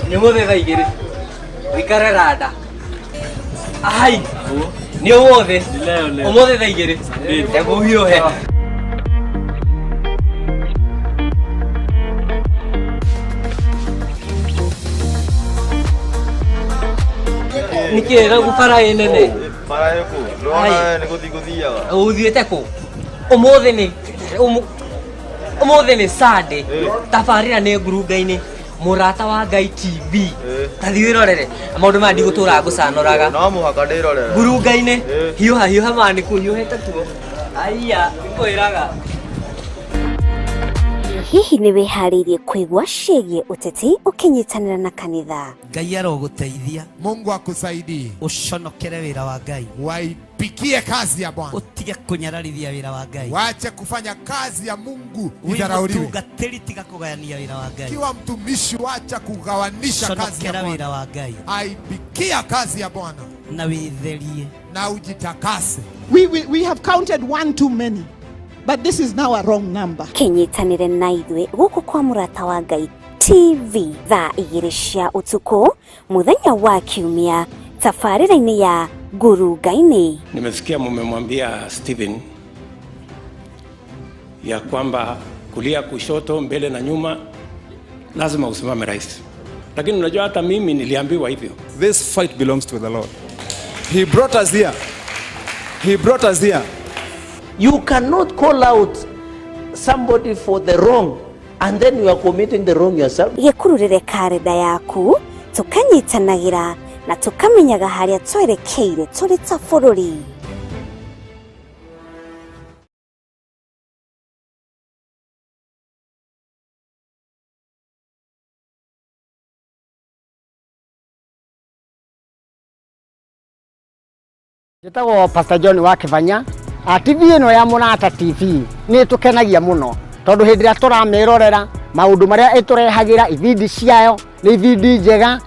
Ni mothe thaigire. Wikare rada. Ai. Ni mothe. Mothe thaigire. Ego hiyo he. Nikiega gufara inene. Para yako. Rona ni kuthia wa. Uthiete ku. Umothe ni Umothe ni Sunday. Tafarira ni Ngurunga-ini. Murata wa Ngai TV. Tathiwirorere. Maundu ma ndigutura ngucanoraga. No muhaka ndirorere. Ngurunga-ini. Hiuha mani kuhiuhete tuo. Aiya, nikuiraga. Hihi ni wihariirie kwigua ciigie uteti ukinyitanira na kanitha? Ngai aroguteithia. Mungu akusaidie. Uconokere wira wa Ngai. Waipikie kazi ya Bwana. Utige kunyararithia wira wa Ngai. Waache kufanya kazi ya Mungu idharauliwe. Utungatiri tiga kugayania wira wa Ngai. Kiwa mtumishi waacha kugawanisha kazi ya Bwana. Wira wa Ngai. Aipikia kazi ya Bwana. Na witherie. Na ujitakase. We have counted one too many. But this is now a wrong number. Kinyitanire na ithwe guku kwa Murata wa Ngai TV thaa 2 cia utuku muthenya wa Kiumia tafarira-ini ya Ngurunga-ini. Nimesikia mmemwambia Stephen ya kwamba kulia kushoto mbele na nyuma lazima usimame rais. Lakini unajua hata mimi niliambiwa hivyo. This fight belongs to the Lord. He brought us here. He brought us here. You cannot call out somebody for the wrong and then you are committing the wrong yourself. Yekururire karenda yaku tukanyitanagira na tukamenyaga haria twerekeire turi ta bururi. Njĩtagwo Pastor John wa Kĩbanya. TV ĩno ya Murata TV nĩ tukenagia muno tondu hindi ria turamirorera maundu maria iturehagira ibindi ciayo ni ibindi njega.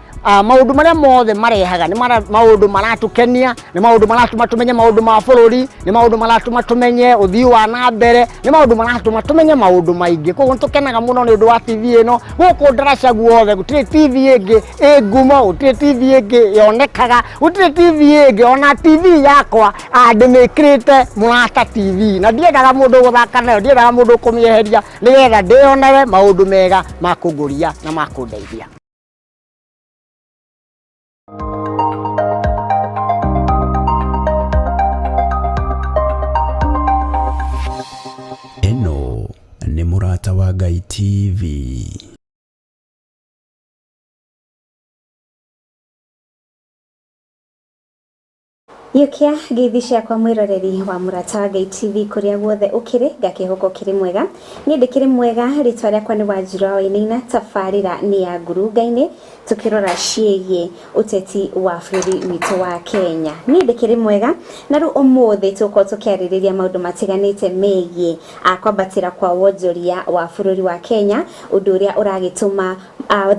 Maundu maria mothe marehaga ni maundu maratukenia, ni maundu maratuma tumenye maundu ma bururi, ni maundu maratuma tumenye uthii wa na mbere, ni maundu maratuma tumenye maundu maingi. Koguo tukenaga muno ni undu wa TV ino guku ndaraca guothe gutire TV ingi ngumo, gutire TV ingi yonekaga, gutire TV ingi ona TV yakwa ndimikirite Murata TV na ndiendaga mundu guthaka nayo, ndiendaga mundu kumieheria nigetha ndionere maundu mega ma kunguria na ma kundeithia. Eno ni Murata wa Ngai TV. Yukia githi ciakwa mwiroreri wa Murata wa Ngai TV kuria guothe ukiri ngakihoko kiri mwega ni ndikiri mwega ritwa riakwa ni Wanjiru wa Inaina tafarira ni ya Ngurunga-ini tukirora ciigie uteti wa bururi witu wa Kenya ni ndikiri mwega na ru umuthi tuko tukiaririria maundu matiganite megie akwambatira kwa wonjoria wa bururi wa Kenya undu uria uragituma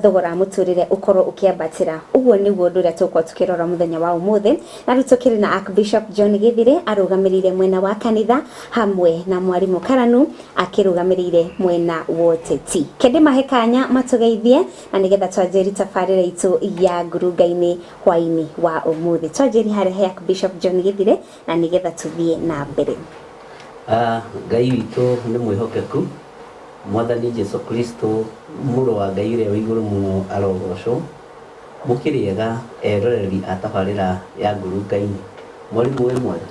thogora muturire ukorwo ukiambatira. Uguo niguo undu uria tuko tukirora muthenya wa umuthi na ru tukiri na Archbishop John Githire arugamirire mwena wa kanitha hamwe na mwarimu Karanu akirugamirire mwena woteti. Kende mahekanya matugeithie na nigetha twanjiri tafarira itu ya Ngurunga-ini hwaini wa umuthi. Twanjiri hari Archbishop John Githire na nigetha tuthie na mbere. Ngai witu ni mwihokeku. Mwathani Jesu Kristo muro wa Ngai uria wi iguru muno arogocwo. Mukiriega eroreri atafarira ya Ngurunga-ini. Mwalimu we mwega.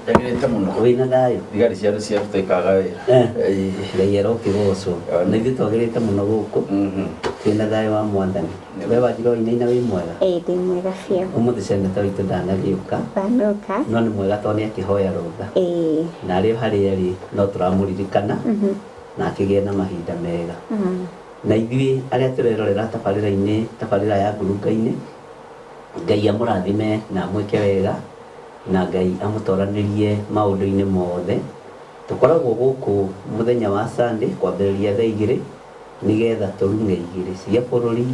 Ndagirite muno. Wina thayo. Thigari cia rutaikaga wira. Ngai arokigocwo. Na ithuĩ twagĩrĩte muno gũkũ. Twĩna thayo wa Mwathani. We Wanjiru wa Inaina wi mwega. Ndi mwega biũ. Ũmũthĩ seneta witũ ndanagĩũka. Ndanoka. No nĩ mwega tondũ nĩ akĩhoya rũtha. Na arĩ harĩa rĩ no tũramũririkana. Na akĩgĩa na mahinda mega. Na ithuĩ arĩa tũrerorera tabarĩra ya Ngurunga-ini, Ngai amũrathime na mwĩke wega na Ngai amũtoranĩrie maũndũ-inĩ mothe. Tũkoragwo gũkũ mũthenya wa Sunday kwambĩrĩria thaa 2 nigetha tũrune igĩrĩ cia bũrũri,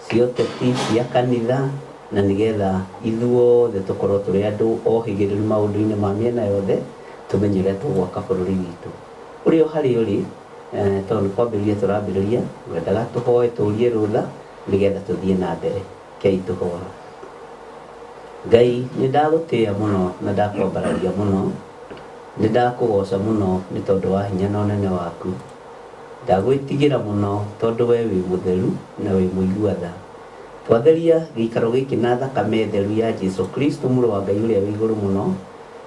cia ũteti, cia kanitha na nigetha ithuothe tũkorwo tũrĩ andũ ohĩgĩrĩru maũndũ-inĩ ma mĩena yothe tũmenye ũrĩa tũgwaka bũrũri witũ. Ũrĩa harĩ ũrĩ tondũ kwambĩrĩria tũrambĩrĩria ngwendaga tũhoe tũrie rũtha nĩgetha tũthiĩ na mbere kei tũhoa. Ngai nĩ ndagũtĩĩa mũno na ndakwambararia mũno, nĩ ndakũgoca mũno nĩ tondũ wa hinya na ũnene waku, ndagwĩtigĩra mũno tondũ we wĩ mũtheru na wĩ mũigua tha. Twatheria gĩikaro gĩkĩ na thakame theru ya Jesu Kristo mũrũ wa Ngai ũrĩa wĩ igũrũ mũno,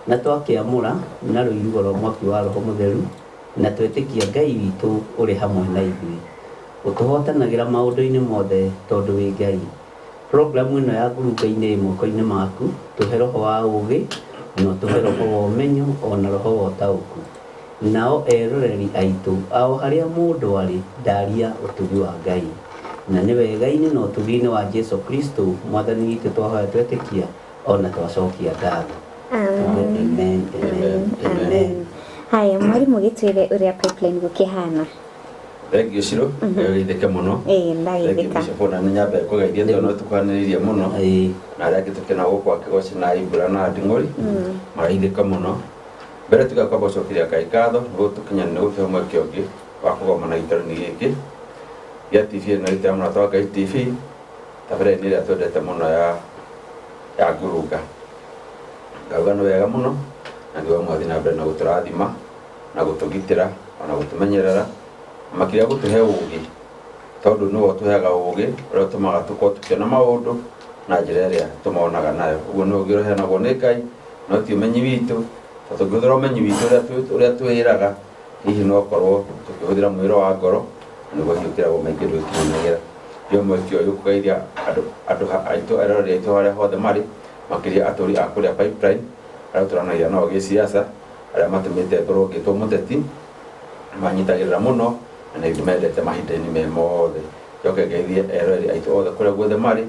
na twakĩamũra na rũirigo rwa mwaki wa Roho Mũtheru, na twĩtĩkia Ngai witũ ũrĩ hamwe na ithuĩ, ũtũhotanagĩra maũndũ-inĩ mothe tondũ wĩ Ngai. Programu ĩno ya ngurunga-inĩ ĩ moko-inĩ maku, tũhe roho wa ũũgĩ na tũhe roho wa ũmenyo ona roho wa ũtaũku. Nao eroreri aitũ ao harĩa mũndũ arĩ ndaria ũtugi wa Ngai, na nĩ wega-inĩ na ũtugi-inĩ wa Jesu Kristo mwathani witũ twahoya twetĩkia ona twacokia ngatho. Amen. Amen. Haya, mwarimu gĩtwĩre ũrĩa pipeline gũkĩhana. Thank you Shiro, ngeithĩke mũno. Ndaithĩka. Bona nĩ nyambe kũgeithia tondũ no tũkwanĩrĩirie mũno. Na arĩa angĩ tũkena gũkũ akĩgoci na Ibura na Nding'ũri, maraithĩka mũno. Mbere tuga kwamba gũcokeria Ngai ngatho nĩ gũtũkinya nĩ gũkĩhe mweke ũngĩ wa kũgomana gĩtarũ-inĩ gĩkĩ gĩa TV ĩno ĩtĩ ya mũrata wa Ngai TV, tabarĩra-inĩ ĩrĩa twendete mũno ya ngurunga. Ngauga nĩ wega mũno na nĩ mwathi na mbere na gũtũrathima na gũtũgitĩra ona gũtũmenyerera, makĩria gũtũhe ũũgĩ tondũ nĩwe ũtũheaga ũũgĩ ũrĩa ũtũmaga tũkorwo tũkĩona maũndũ na njĩra ĩrĩa tũmonaga nayo. Ũguo nĩ ũũgĩ ũheanagwo nĩ Ngai no ti ũmenyi witũ, tondũ tũngĩhũthĩra ũmenyi witũ ũrĩa twĩraga hihi no korwo tũkĩhũthĩra mwĩro wa ngoro nĩguo hiũkĩragwo maingĩ ndũgĩkinyagĩra. Nĩ mweke ũyũ kũgeithia andũ aitũ eroreri aitũ harĩa hothe marĩ, makĩria atũri a kũrĩa pipeline arĩa tũranagia nao gĩsiasa, arĩa matũmĩte ngorwo ngĩtwo mũteti, manyitagĩrĩra mũno na nĩ ndĩmendete mahinda-inĩ me mothe. Njoke ngeithie eroreri aitũ othe kũrĩa guothe marĩ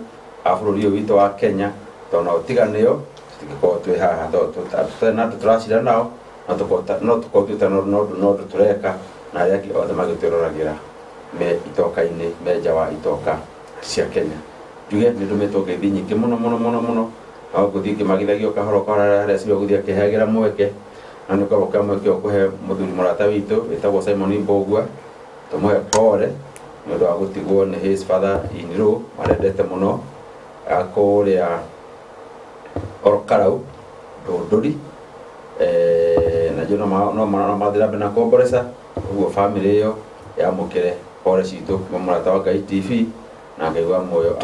a bũrũri ũyũ witũ wa Kenya, tondũ nao tiganĩo tũtingĩkorwo twĩ haha tondũ na andũ tũracira nao no tũkorwo twĩta no ũndũ tũreka na arĩa angĩ othe magĩtwĩroragĩra me itoka-inĩ me nja wa itoka cia Kenya. Njuge nĩ ndũmĩtwo ngeithi nyingĩ mũno mũno mũno mũno, no ngũthiĩ ngĩmagithagio kahoro kahoro harĩa cirĩ gũthiĩ akĩheagĩra mweke, na nĩ ũkorwo kwa mweke ũkũhe mũthuri mũrata witũ wĩtagwo Simon Mbũgua, tũmũhe pole nĩ ũndũ wa gũtigwo nĩ his father in law marendete mũno kũrĩa Orokarau Ndũndũri, na njũ no mathĩra mbere na kuomboreca. Ũguo bamĩrĩ ĩyo yamũkĩre pole citũ kuma mũrata wa Ngai TV, na Ngai wa muoyo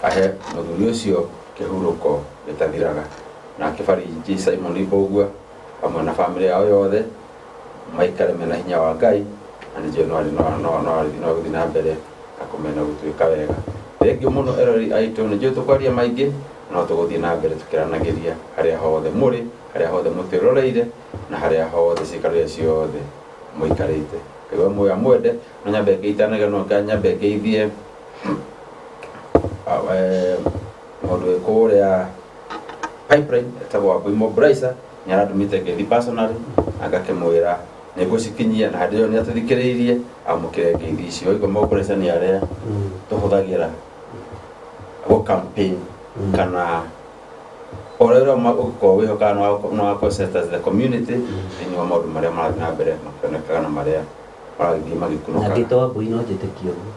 ahe mũthuri ũcio kĩhurũko gĩtathiraga, na akĩbariji Simon Mbũgua hamwe na bamĩrĩ yao yothe maikare mena hinya wa Ngai, na nĩ njũĩ no gũthiĩ na mbere akũmena gũtuĩka wega. Thengiũ mũno eroreri aitũ, nĩ njũĩ tũkwaria maingĩ no tũgũthiĩ na mbere tũkĩranagĩria harĩa hothe mũrĩ, harĩa hothe mũtwĩroreire na harĩa hothe ciikaro iria ciothe mũikarĩte. Ngai wa muoyo amwende. No nyambe ngĩitanage no nyambe ngĩithie mũndũ wĩ kũrĩa pipeline etagwo Wambui Mobraica, nĩ arandũmĩte ngeithi personally na ngakĩmwĩra nĩ ngũcikinyia na hĩndĩ ĩyo nĩ atũthikĩrĩirie amũkĩre ngeithi icio. Oigua Mobraica nĩ arĩa tũhũthagĩra gũ campaign kana ũrĩa ũgũkorwo wĩhokaga no wa concept as the community thĩinĩ wa maũndũ marĩa marathiĩ na mbere makĩonekaga na marĩa marathiĩ magĩkunũka. Na ngĩtwa Wambui no njĩtĩkie ũguo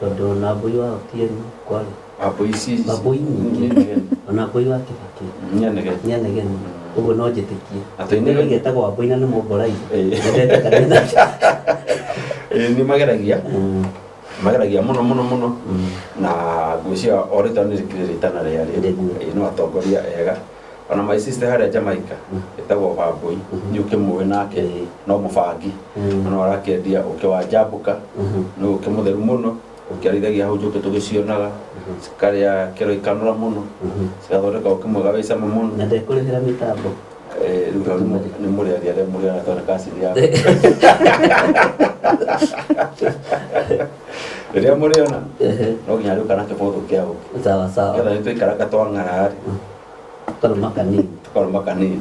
tondũ na Wambui wa Otieno kwarĩ Wambui ici Wambui nyingĩ ona Wambui wa Kibaki nĩanegeni, ũguo no njĩtĩkie. Atũinĩ gĩtagwo Wambui na nĩ Mobraica nĩ mageragia mũno mũno mũno, na ngwĩciria o rĩtwa nĩ rĩkĩrĩtana rĩarĩ no atongoria ega. Ona my sister harĩa Jamaica ĩtagwo Wambui nĩ ũkĩmũĩ nake no mũbangi, no arakĩendia ũkĩ wa njambũka, nĩ ũkĩ mũtheru mũno ũkĩarithagia hau njũkĩ tũgĩcionaga cikarĩa kĩro ikanũra mũno cigathondeka ũkĩ mwega wĩ cama mũno. Na ndekũrĩhĩra mĩtambo rĩu nĩ mũrĩaria arĩa mũrĩana tondũ acidi yako rĩrĩa mũrĩona no nginya rĩu kana kĩbũthũ kĩa ũkĩ sawa sawa, getha nĩ tũikaraga twang'ara tũkarũma kanini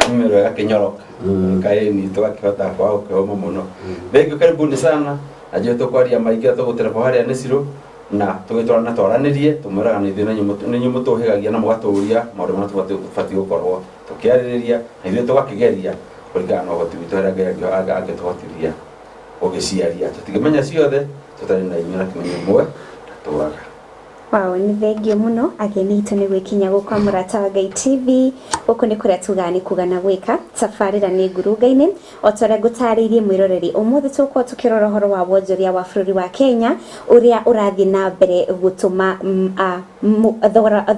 mĩmero ĩgakĩnyoroka kaĩni tũgakĩhota kwaga gũkĩhũma mũno. Thengiũ, karibuni sana, na njũĩ tũkwaria maingĩ tũgũtereba harĩa nĩ Ciro na tũgĩtwarana twaranĩrie tũmwĩraga nĩ ithuĩ nĩ inyuĩ mũtũhĩgagia na mũgatũũria maũndũ marĩa tũbatiĩ gũkorwo tũkĩarĩrĩria, na ithuĩ tũgakĩgeria kuringana na ũhoti witũ harĩa angĩtũhotithia ũgĩciaria tũtingĩmenya ciothe tũtarĩ na inyuĩ na kĩmenyo ĩmwe tũraga. Wow, ni thengio muno ageni itũ nĩ gwĩkinya gũkwa Mũrata wa Ngai TV gũkũ nĩ kũrĩa tugaga nĩ kuga na gwĩka tabarĩra nĩ ngurunga-inĩ o ta ũrĩa ngũtarĩirie mwĩroreri ũmũthĩ tũkorwo tũkĩrora ũhoro wa wonjoria wa bũrũri wa Kenya ũrĩa ũrathiĩ na mbere gũtũma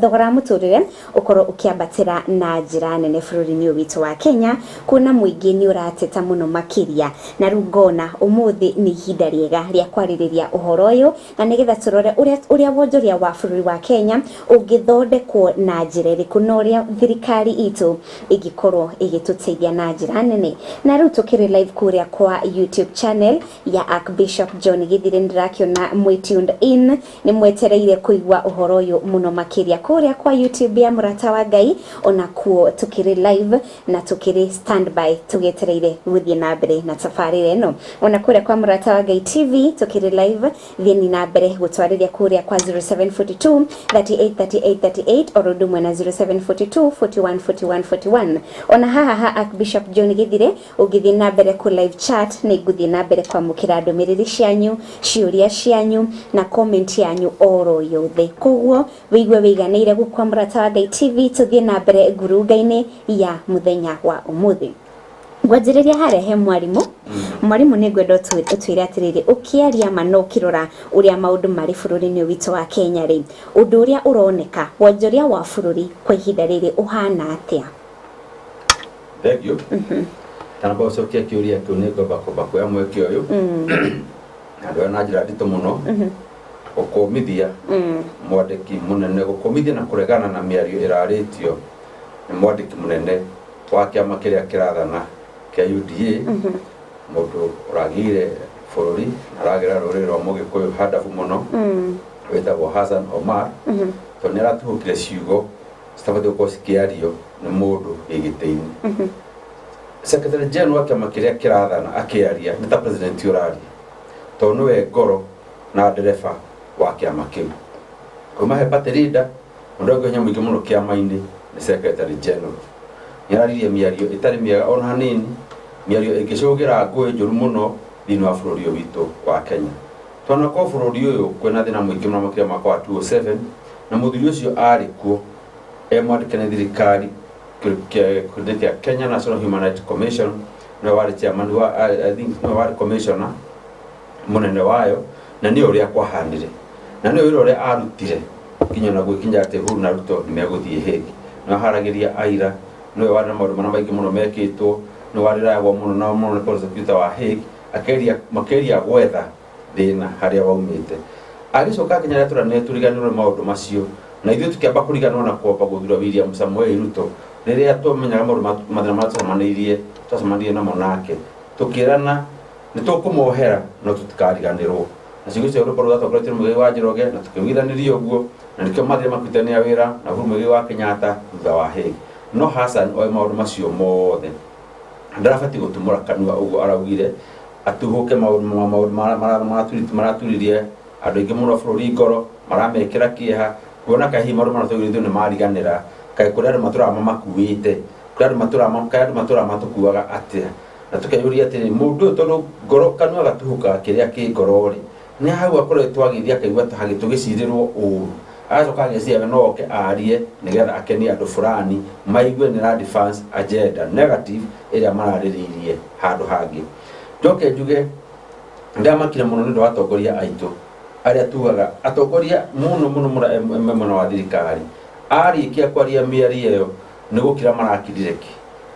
thogora mũtũrĩre ũkorwo ũkĩambatĩra na njĩra nene bũrũri-inĩ ũyũ witũ wa Kenya, kuona mũingĩ nĩ ũrateta mũno makĩria, na rĩu ngona ũmũthĩ nĩ ihinda rĩega rĩa kwarĩrĩria ũhoro ũyũ na nĩgetha tũrore ũrĩa wonjoria wa bũrũri wa Kenya ũngĩthondekwo na njĩra ĩrĩkũ na ũrĩa thirikari itũ ĩngĩkorwo ĩgĩtũteithia na njĩra nene. Na rĩu tũkĩrĩ live kũrĩa kwa YouTube channel ya Archbishop John Githire ndĩrakĩona mwĩ tuned in, nĩ mwetereire kũigua ũhoro ũyũ mũno makĩria kũrĩa kwa YouTube ya Mũrata wa Ngai, ona kuo tũkĩrĩ live na tũkĩrĩ standby tũgĩetereire gũthiĩ na mbere na tabarĩra ĩno. Ona kũrĩa kwa Mũrata wa Ngai TV tũkĩrĩ live thiĩ na mbere gũtwarĩria kũrĩa kwa 0742 383838 or ndumwe na 0742 414141. Ona haha Archbishop John Githire ũgĩthiĩ na mbere ku live chat nĩ ngũthiĩ na mbere kwamũkĩra ndũmĩrĩri cianyu, ciũria cianyu na comment yanyu oro yothe. Koguo wĩigue wĩiganĩire gũkwa Mũrata wa Ngai TV tũthiĩ na mbere ngurunga-inĩ ya mũthenya wa ũmũthĩ. Ngwanjĩrĩria harĩa he mwarimũ nĩ ngwenda ũtwĩre atĩrĩrĩ ũkĩaria ma no ũkĩrora ũrĩa maũndũ marĩ bũrũri-inĩ witũ wa Kenya rĩ, ũndũ ũrĩa ũroneka wonjoria wa bũrũri kwa ihinda rĩrĩ ũhana atĩa? Thengio. Tanamba ũcokia kĩũria kĩu nĩ ngomba kuoya mweke ũyũ andũ na njĩra nditũ mũno gũkũmithia mwandĩki mũnene, gũkũmithia na kũregana na mĩario ĩrarĩtio nĩ mwandĩki mũnene wa kĩama kĩrĩa kĩrathana kĩa UDA, mũndũ ũragĩire bũrũri aragĩra rũrĩrĩ rwa Mũgĩkũyũ handabu mũno wĩtagwo Hassan Omar, tondũ nĩ aratũhũkire ciugo citabatiĩ gũkorwo cikĩario nĩ mũndũ wĩgĩtĩ-inĩ. Secretary General wa kĩama kĩrĩa kĩrathana akĩaria nĩ ta president ũraria, tondũ nĩwe ngoro na ndereba wa kĩama kĩu. Kuma he party leader mũndũ ũngĩ mũingĩ mũno kĩama-inĩ nĩ Secretary General. Nĩararirie mĩario ĩtarĩ mĩega ona hanini, mĩario ĩngĩcũgĩra ngũĩ njũru mũno thĩinĩ wa bũrũri ũyũ witũ wa Kenya. Twana kwa bũrũri ũyũ kwĩna thĩna mũingĩ mũno makĩria mwaka wa 2007 na mũthuri ũcio arĩ kuo mwandĩke nĩ thirikari kĩa Kenya National Human Rights Commission, nĩ warĩ chairman wa I think nĩ warĩ commissioner mũnene wayo, na nĩ ũrĩa kwahanire na nĩ ũrĩa arutire kinya na gwĩkinya atĩ Uhuru na Ruto nĩ megũthiĩ Hague na haragĩria aira, nĩ warĩ na maũndũ maingĩ mũno mekĩtwo, nĩ warĩ ragwo mũno na mũno prosecutor wa Hague makĩria gwetha thĩna harĩa waumĩte. Agĩcoka Kenya tũranĩ tũriganĩrwo maũndũ macio na ithuĩ tukĩamba kũriganwo na kwamba gũthura William Samuel Ruto rĩrĩa tũmenyaga maũndũ mathĩna marĩa twacemanirie namo nake, tũkĩrana nĩ tũkũmohera no tũtikariganĩrwo na ciugo cia Ruto rũtongoretie Mũigai wa Njoroge na tũkĩiguithanĩria ũguo, na nĩkĩo mathire makutania wĩra na Mũigai wa Kenyatta thutha wa Hague. No Hassan oĩ maũndũ macio mothe ndarabatiĩ gũtumũra kanua ũguo araugire atuhũke maũndũ maraturirie andũ aingĩ mũno bũrũri ngoro, maramekĩra kĩeha, kuona kahihi maũndũ maratũgĩrithio nĩ mariganĩra, kaĩ kũrĩ andũ matũraga mamakuĩte, kũrĩ andũ matũraga matũkuaga atĩa. Na tũkeyũria atĩrĩ mũndũ ũyũ tondũ ngoro kanua gatuhũkaga kĩrĩa kĩ ngoro rĩ, nĩ hau akoretwo agĩthiĩ akaigua ta hagĩtũgĩcirĩrwo ũru, agacoka ageciria no oke arie nĩgetha akenie andũ fulani maigue nĩ ra defense agenda negative ĩrĩa mararĩrĩirie handũ hangĩ. Njoke njuge ndamakire mũno nĩ ũndũ wa atongoria aitũ arĩa tugaga atongoria mũno mwena wa thirikari arĩkia kwaria mĩario ĩyo nĩ gũkira marakirire ki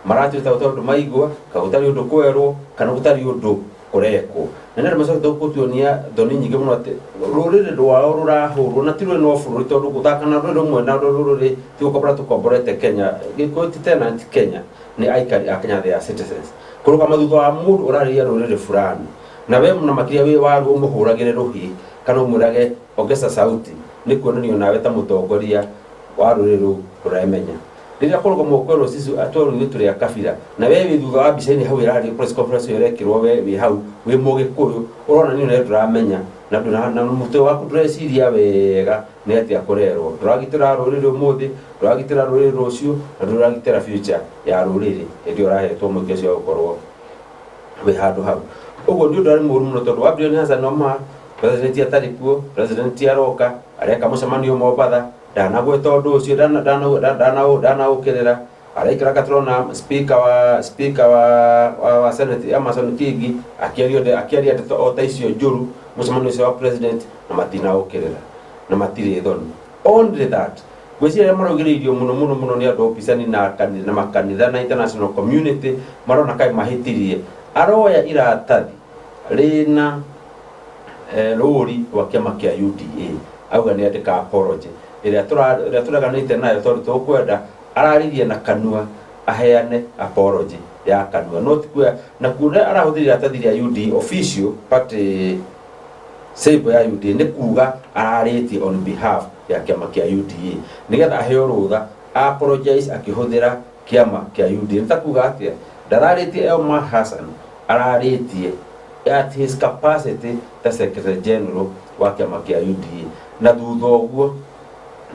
maratuĩta ũndũ maigua ka gũtarĩ ũndũ kwerwo kana gũtarĩ ũndũ kũrekwo. Na nĩ macokete gũtuonia thoni nyingĩ mũno atĩ rũrĩrĩ rwao rũrahũrwo na ti rũrĩ no bũrũri, tondũ gũthaka na rũrĩrĩ rũmwe na rũrĩrĩ ti gũkombora tũkomborete Kenya, gĩkũyũ ti tenant Kenya nĩ aikari a Kenya, they are citizens. Kũrũgama thutha wa mũndũ ũrarĩria rũrĩrĩ fulani na we na makĩria wĩ waru ũmũhũragĩre rũhi kana ũmwĩrage ongeza sauti, nĩ kuonanio nawe ta mũtongoria wa rũrĩrĩ rũu rũremenya. rĩrĩa kũrũga mũkwero cicu atwaro itũ rĩa kabira na wewe thutha wa mbica-inĩ hau ĩrarĩ press conference ĩrekĩrwo we wĩ hau wĩ mũgĩkũyũ ũrona nĩ ũrĩa tũramenya na mũtwe waku ndũreciria wega nĩ atĩa kũrerwo ndũragitĩra rũrĩrĩ ũmũthĩ ndũragitĩra rũrĩrĩ rũciũ na ndũragitĩra future ya rũrĩrĩ hĩndĩ ũrahetwo mũingĩ ũcio gũkorwo wĩ handũ hau ũguo nĩ ũndũ arĩ mũru mũno tondũ wambire nĩ Hassan Omar president atarĩ kuo president aroka areka mũcemanio Mombatha ndanagweta ũndũ ũcio ndanaũkĩrĩra araikara katrona speaker wa Senate Amason Kingi akĩaria ndeto o ta icio njũru mũcemanio ũcio wa president na matinaũkĩrĩra na matirĩ thoni only that gwĩciria marũgĩrĩirio mũno nĩ andũ opisani na makanitha na international community marona kaĩ mahĩtirie aroya iratathi rĩna rũri wa kĩama kĩa UDA auga nĩ andĩka apology ĩrĩa tũreganĩte nayo tondũ tũkwenda araririe na kanua aheane apology ya kanua not kuya na kuona arahũthĩra iratathi rĩa UDA official party save ya UDA nĩ kuga ararĩtie on behalf ya kĩama kĩa UDA nĩgetha aheo rũtha apologize akĩhũthĩra kĩama kĩa UDA nĩ ta kuga atĩa ndararĩtie Omar Hassan ararĩtie at his capacity ta secretary general wa kĩama kĩa UDA na thutha ũguo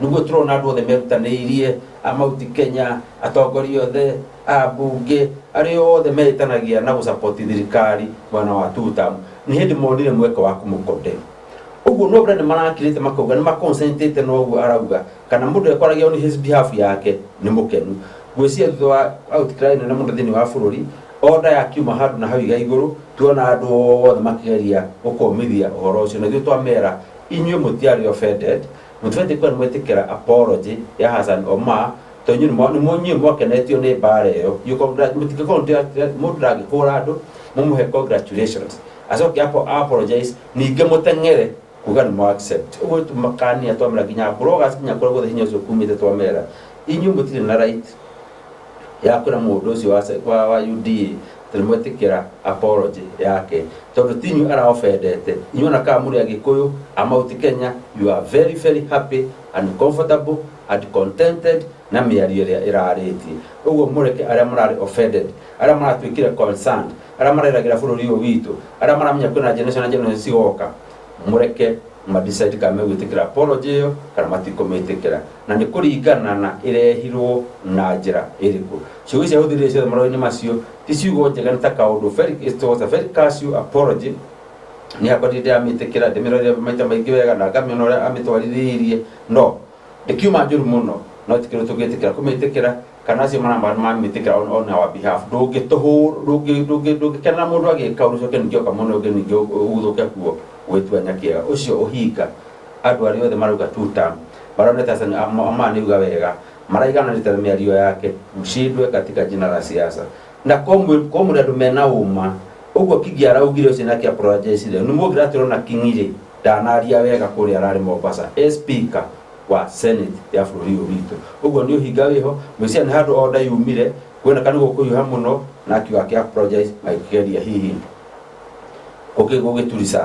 nĩguo tũrona andũ othe merutanĩirie amauti Kenya atongoria othe ambunge arĩa othe metanagia na gũsapoti thirikari mwana wa tutam nĩ hĩndĩ monire mweke wa kũmũkondem ũguo no brand marakirĩte makauga nĩ maconcentrate na ũguo arauga kana mũndũ ekwaragia on his behalf yake nĩ mũkenu gwĩcia thutha wa outcry na mũndũ thĩinĩ wa bũrũri order ya kiuma handũ na hau igũrũ tuona andũ othe makĩgeria gũkũmithia ũhoro ũcio na ithuĩ twamera inyuĩ mũtiarĩ offended mũtibatiĩ kuwa nĩmwĩtĩkĩra apology ya Hassan Omar tondũ nĩmuonyie mwakenetio nĩ mbara ĩyo mũtingĩkorwo mũndũ ndangĩhũra andũ mũmũhe congratulations acoke apologize ningĩ mũteng'ere kuga nĩ accept ũguo tũmakania twamera nginya bloggers nginya kũrĩa guothe hinya ũcio kumĩte twamera inyuĩ mũtirĩ na right ya kwĩra mũndũ ũcio wa UDA tũmwĩtĩkĩra apology yake tondũ tinyu araofendete inyuĩ na kama mũrĩ Agĩkũyũ amauti Kenya you are very very happy and comfortable and contented na mĩario ĩrĩa ĩrarĩtie ũguo mũreke arĩa mararĩ offended arĩa maratuĩkire concerned arĩa mareragĩra bũrũri ũyũ witũ arĩa maramenya kwĩna generation cigoka mũreke madecide kana megwĩtĩkĩra apology ĩyo kana matikũmĩtĩkĩra na nĩ kũringana na ĩrehirwo na njĩra ĩrĩkũ ciugo cia hũthĩrire ciothe marũa-inĩ macio ti ciugo njega nĩ ta kaũndũ it was a very casual apology nĩ hakwa ndĩamĩtĩkĩra ndĩmĩrorire maita maingĩ wega na ngamĩona ũrĩa amĩtwarithirie no ndĩkiuma njũru mũno no tikĩrwo tũngĩtĩkĩra kũmĩtĩkĩra kana acio mamĩtĩkĩra on our behalf ndũngĩkenera mũndũ agĩka ũndũ ũcio ningĩ oka mũno ũngĩ ningĩ ũthũke kuo gwĩtua nyakĩega ũcio ũhinga andũ arĩa othe marauga tutam maronete Hassan Omar nĩuga wega maraigananĩte na mĩario yake mshindwe katika jina la siasa na komũrĩ andũ mena ũma ũguo Kingi araugire ũcio nake apologize nĩ mũgĩra tũrona Kingi ndanaria wega kũrĩa ararĩ Mombasa speaker wa Senate ya bũrũri ũyũ witũ ũguo nĩ ũhinga wĩho mwĩcia nĩ handũ order yumire kwĩna kanĩ gũkũhiũha mũno na akiuga akĩ apologize akĩgeria hihi gũgĩturica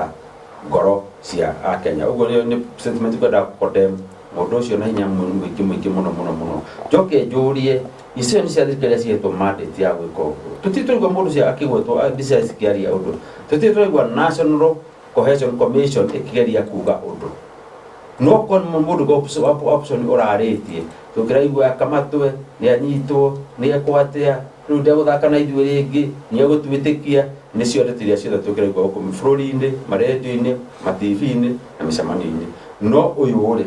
ngoro cia Akenya ũguo nĩ sentiment kwenda condemn mũndũ ũcio na hinya mũingĩ mũno njoke njũrie icio nĩ cia thirikari cihetwo mandate ya gwĩka ũguo tũtitũigua mũndũ cia akĩgwetwo ndica cikĩaria ũndũ tũtitũigua National Cohesion Commission ĩkĩgeria kuga ũndũ no kon mũndũ option ũrarĩtie tũkĩraigua Kamatwe nĩ anyitwo nĩ ekwatea rĩu ndegũthaka na ithuĩ rĩngĩ nĩ egũtwĩtĩkia nĩ ciothe tiria ciothe tũkĩraigua gũkũ bũrũri-inĩ marendio-inĩ TV-inĩ na mĩcemanio-inĩ no ũyũ rĩ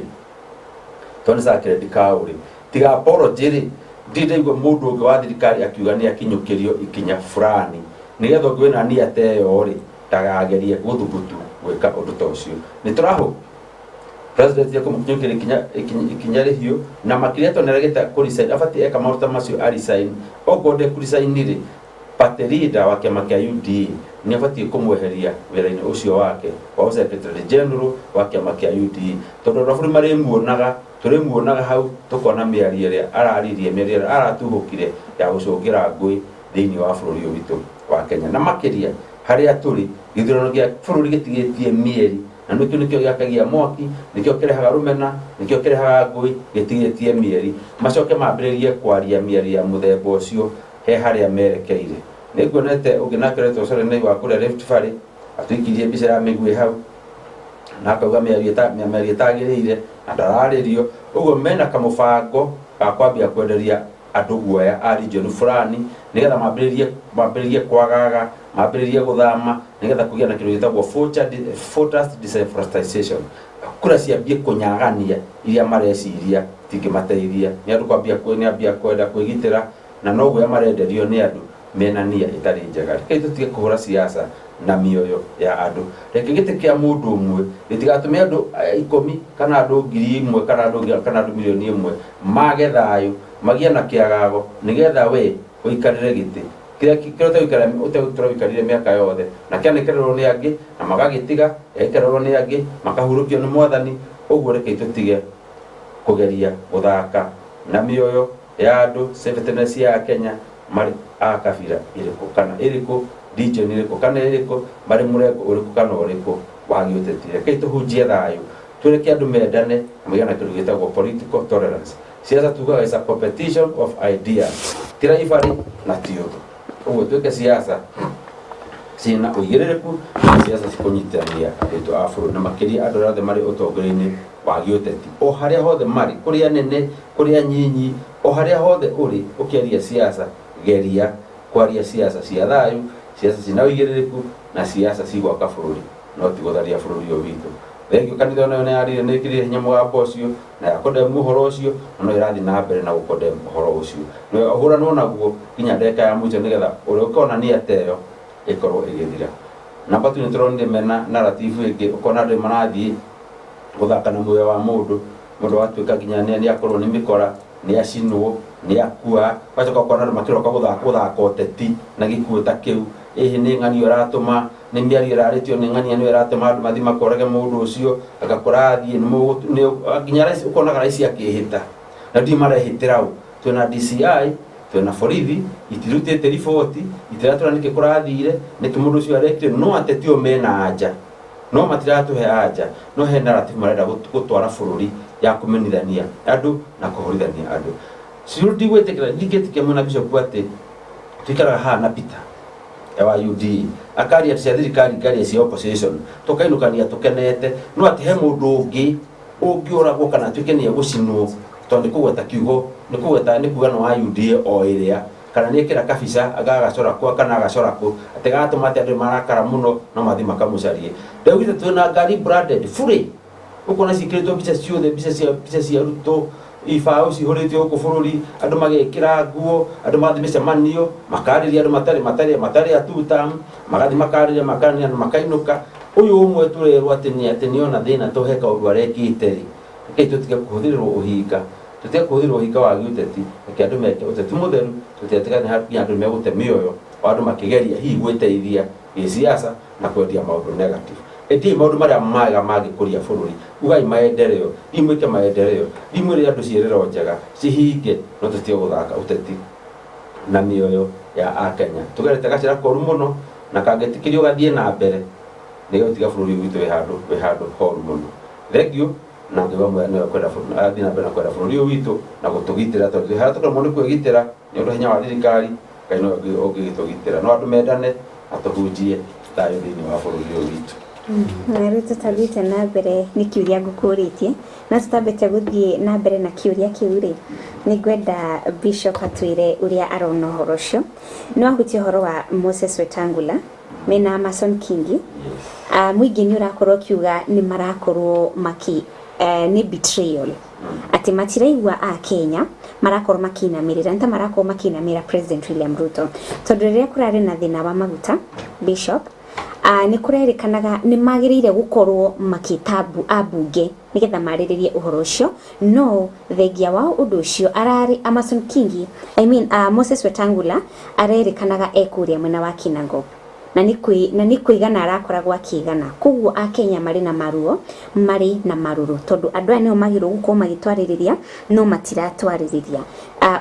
tondũ Sacred Cow rĩ tiga apology rĩ ndĩraigua mũndũ ũngĩ wa thirikari akiuga nĩ akinyũkĩrio ikinya fulani nĩgetha ũngĩ wĩna nia ta ĩyo rĩ ndagagerie gũthubutu gwĩka ũndũ ta ũcio nĩ tũrahũ president yakũmũkinyũkĩria ikinya rĩhiũ na makĩria toneregeta kũresign abatiĩ eka maũndũ ta macio resign okorwo ndekũresign rĩ party leader wa kĩama kĩa UDA nĩ abatiĩ kũmweheria wĩra-inĩ ũcio wake wa secretary general wa kĩama kĩa UDA tondũ bũrũri tũrĩmuonaga hau tũkona mĩario ĩrĩa araririe mĩario ĩrĩa aratuhũkire ya gũcũngĩra ngũĩ thĩinĩ wa bũrũri ũyũ witũ wa Kenya na makĩria harĩa tũrĩ gĩthurano gĩa bũrũri gĩtigĩtie mĩeri na nikio giakagia mwaki nikio kirehaga rumena nikio kirehaga ngui gitigetie mieri macoke mambiririe kwaria mieri ya muthemba ucio he haria merekeire niguonete uginakeretwo cere-inĩ wa kuria Rift Valley atuikirie mbica ya migwi hau na akauga mieri itagiriire na ndararirio uguo mena kamubango ga kwambia kwenderia andu guoya a region fulani nigetha mambiririe kwagaga mambiririe guthama nigetha kugia na kindu gitagwo fortress decentralization kura ciambie kunyagania iria mareciria tingimateithia ni andu kwambia kwenda kwigitira na no guoya marenderio ni andu mena nia itari njega reke tutige kuhura siasa na mioyo ya andu reke gite kia mundu umwe gitigatumia andu 10 kana andu 1,000 kana andu milioni 1 mage thayu magia na kiagago nigetha we uikarire giti kira kirota uikara utewikarire miaka yothe na kianikererwo ni angi na magagitiga ekererwo ni angi makahurukio ni mwathani uguo reke tutige kugeria guthaka na mioyo ya andu safetyness ya Kenya mari a kabira iriku kana iriku region iriku kana iriku mari mureko uriku kana uriku wagiutetire reke tuhunjie thayu tureke andu mendane magana kindu gitagwo political tolerance siasa tugaga is a competition of ideas tira ifari na tiyo uguo tuke siasa sina uigirireku siasa sikunyitania etu afro na makiria andu rathe mari utongoreni wagiuteti o haria hothe mari kuria nene kuria nyinyi o haria hothe uri ukiaria siasa geria kwaria siasa cia thayu siasa cina uigirireku na siasa cigwaka bururi no tigutharia bururi o witu thengio kanitha no yarire ni kiri hinya mugambo ucio na yakonde muhoro ucio no irathi na mbere na gukonde muhoro ucio no ahura no naguo kinya ndeka ya mucho nigetha uri ukona ni ateo ikorwo igithira na batu ni turonire mena narrative ingi ukona ndu marathii guthaka na muoyo wa mundu watuika kinya ni akorwo ni mikora ni acinwo ni akua wacoka ukona ndu makiroka guthaka uteti na gikuo ta kiu ihi ni ng'ani uratuma ni miari iraritio ni ng'ani ni uratuma andu mathi makorage mundu ucio agakurathie ni kinya rais ukona rais akihita na ndi marehitira twina DCI twina borithi itirutite riboti itiratura niki kurathire niki mundu ucio arekire no atetio mena anja no matiratuhe anja no he narrative marenda gutwara bururi ya kumenithania andu na kuhorithania andu sirudi gwetekera ndiketike muna bishop ati tukara ha na Peter ewa UD akari ati thirikari ngari cia opposition tukainukania tukenete no ati he mundu ungi ungiuragwo kana tukenie gucinwo tondu kugweta kiugo ni kugweta ni kuga no wa UD o iria kana ni kira kabisa agagacora kwa kana agacora ku atigatuma ati andu marakara muno no mathi makamucarie ndagwite twina ngari branded free ukona sikirito bicha ciothe bicha cia ruto ifao cihoretio ku bururi andu magekira nguo andu mathi micemanio makariria andu matari atutam magathi makariria makania makainuka uyu umwe turerwo ati ni ona thina tuheka undu arekite ri reke tutige kuhuthirirwo uhinga tutige kuhuthirirwo uhinga wa giuteti reke andu meke uteti mutheru tutiatigane hapi andu megute mioyo andu makigeria hihi gweteithia gisiasa na kwendia maundu negative eti maundu maria maga magikuria bururi ugai maendeleo imwike maendeleo imwire andu cierero njega cihinge no tutie guthaka uteti na mioyo ya Akenya tugerete gacira koru muno na kangetikirio gathie na mbere nigo tiga bururi witu we handu horu muno thengio na ngiwa mwana kwenda bururi athina mbere kwenda bururi witu na gutugitira tondu hara tukora mundu kwigitira ni undu hinya wa thirikari kaino ungigitugitira no andu mendane atuhunjie thayo thiini wa bururi witu na rĩu tũtathiĩte na mbere nĩ kiũria ngũkũrĩtie na tũtambĩte gũthiĩ na mbere na kiũria kĩu rĩ nĩ ngwenda Bishop atwĩre ũrĩa arona ũhoro ũcio no ahutie ũhoro wa Moses Wetangula mena Amason Kingi mũingĩ nĩ ũrakorwo kiuga nĩ marakorwo nĩ betrayal ati matiraigua a Kenya marakorwo makinamĩrĩra nta marakorwo makinamĩra President William Ruto tondũ rĩrĩa kũrarĩ na thĩna wa maguta Bishop ni kurerikanaga ni magirire gukorwo makitabu abunge nigetha mariririe uhoro ucio no thengia wao undu ucio arari Amason Kingi Moses Wetangula arerikanaga ekuria mwena wa Kinango na ni kuigana arakoragwo akigana kuguo a Kenya mari na maruo mari na maruru tondu andu aya nio magirwo gukorwo magitwaririria no matiratwaririria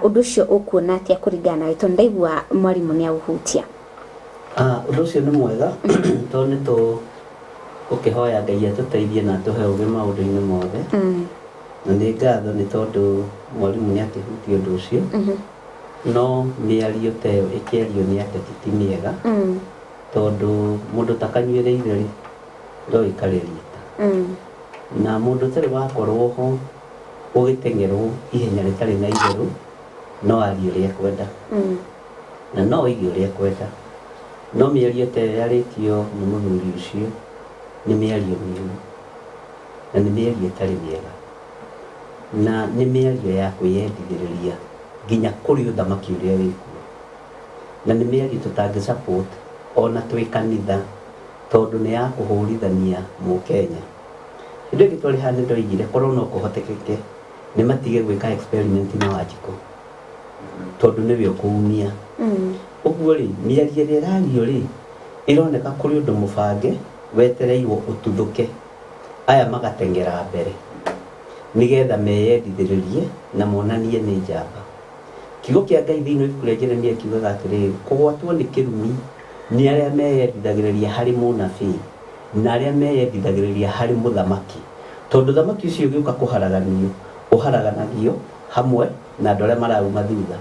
undu ucio ukuona atia kuringana na tondu ndaigua mwarimu ni ahutia undu ucio ni mwega to ukihoya Ngai atuteithie na tuhe uge maundu-ini mothe na nĩ ngatho nĩ tondũ mwarimu nĩ akĩhutia ũndũ ũcio no mĩario ta ĩyo ĩkĩario nĩ ateti ti mĩega tondũ mũndũ takanyuĩrĩire rĩ ndoĩ karĩria ta na mũndũ ũtarĩ wakorwo ho ũgĩteng'erwo ihenya rĩtarĩ na igũrũ no arie ũrĩa kwenda na no oige ũrĩa kwenda no mĩario ta ĩyo yarĩtio nĩ mũthuri ũcio nĩ mĩario mĩũru na nĩ mĩario ĩtarĩ mĩega na nĩ mĩario ya kwĩyendithĩrĩria nginya kũrĩ ũthamaki ũrĩa wĩkuo na nĩ mĩario tũtangĩ support ona twĩ kanitha tondũ nĩ ya kũhũrithania Mũkenya. Hĩndĩ ĩngĩ twarĩ haha nĩndoigire korwo no kũhotekeke nĩ matige gwĩka experiment na Wanjikũ tondũ nĩwe ũkũumia. Ũguo rĩ mĩario ĩrĩa ĩrario rĩ ĩroneka kũrĩ ũndũ mũbange wetereirwo ũtuthũke aya magateng'era mbere nĩgetha meyendithĩrĩrie na monanie nĩ njamba. Kiugo kĩa Ngai thĩinĩ wa ibuku rĩa Jeremia kiugaga atĩrĩrĩ kũgwatwo nĩ kĩrumi nĩ arĩa meyendithagĩrĩria harĩ mũnabii na arĩa meyendithagĩrĩria harĩ mũthamaki tondũ thamaki ũcio ũgĩũka kũharaganio ũharaganagio hamwe na andũ arĩa marauma thutha.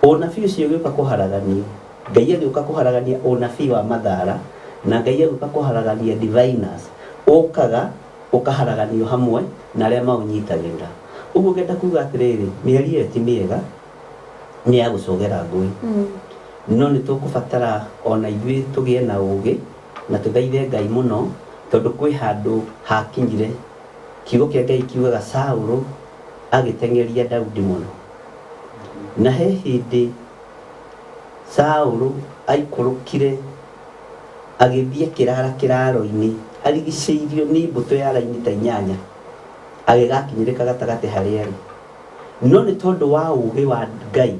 Ũnabii ũcio ũgĩũka kũharaganio Ngai agĩũka kũharagania ũnabii wa Mathara na Ngai agĩũka kũharagania diviners ũkaga ũkaharaganio hamwe na arĩa maũnyitagĩrĩra. Ũguo ngenda kuuga atĩrĩrĩ mĩario ĩyo ti mĩega nĩ ya gũcogera ngũĩ no nĩ tũkũbatara ona ithuĩ tũgĩe na ũũgĩ na tũthaithe Ngai mũno tondũ kwĩ handũ hakinyire kiugo kĩa Ngai kiugaga Saũlũ agĩteng'eria Daudi mũno na he hĩndĩ Saũlũ aikũrũkire agĩthiĩ kĩraro-inĩ arigicĩirio nĩ mbũtũ ya raini ta 8 agĩgakinyĩrĩka gatagatĩ harĩa arĩ no nĩ tondũ wa ũũgĩ wa Ngai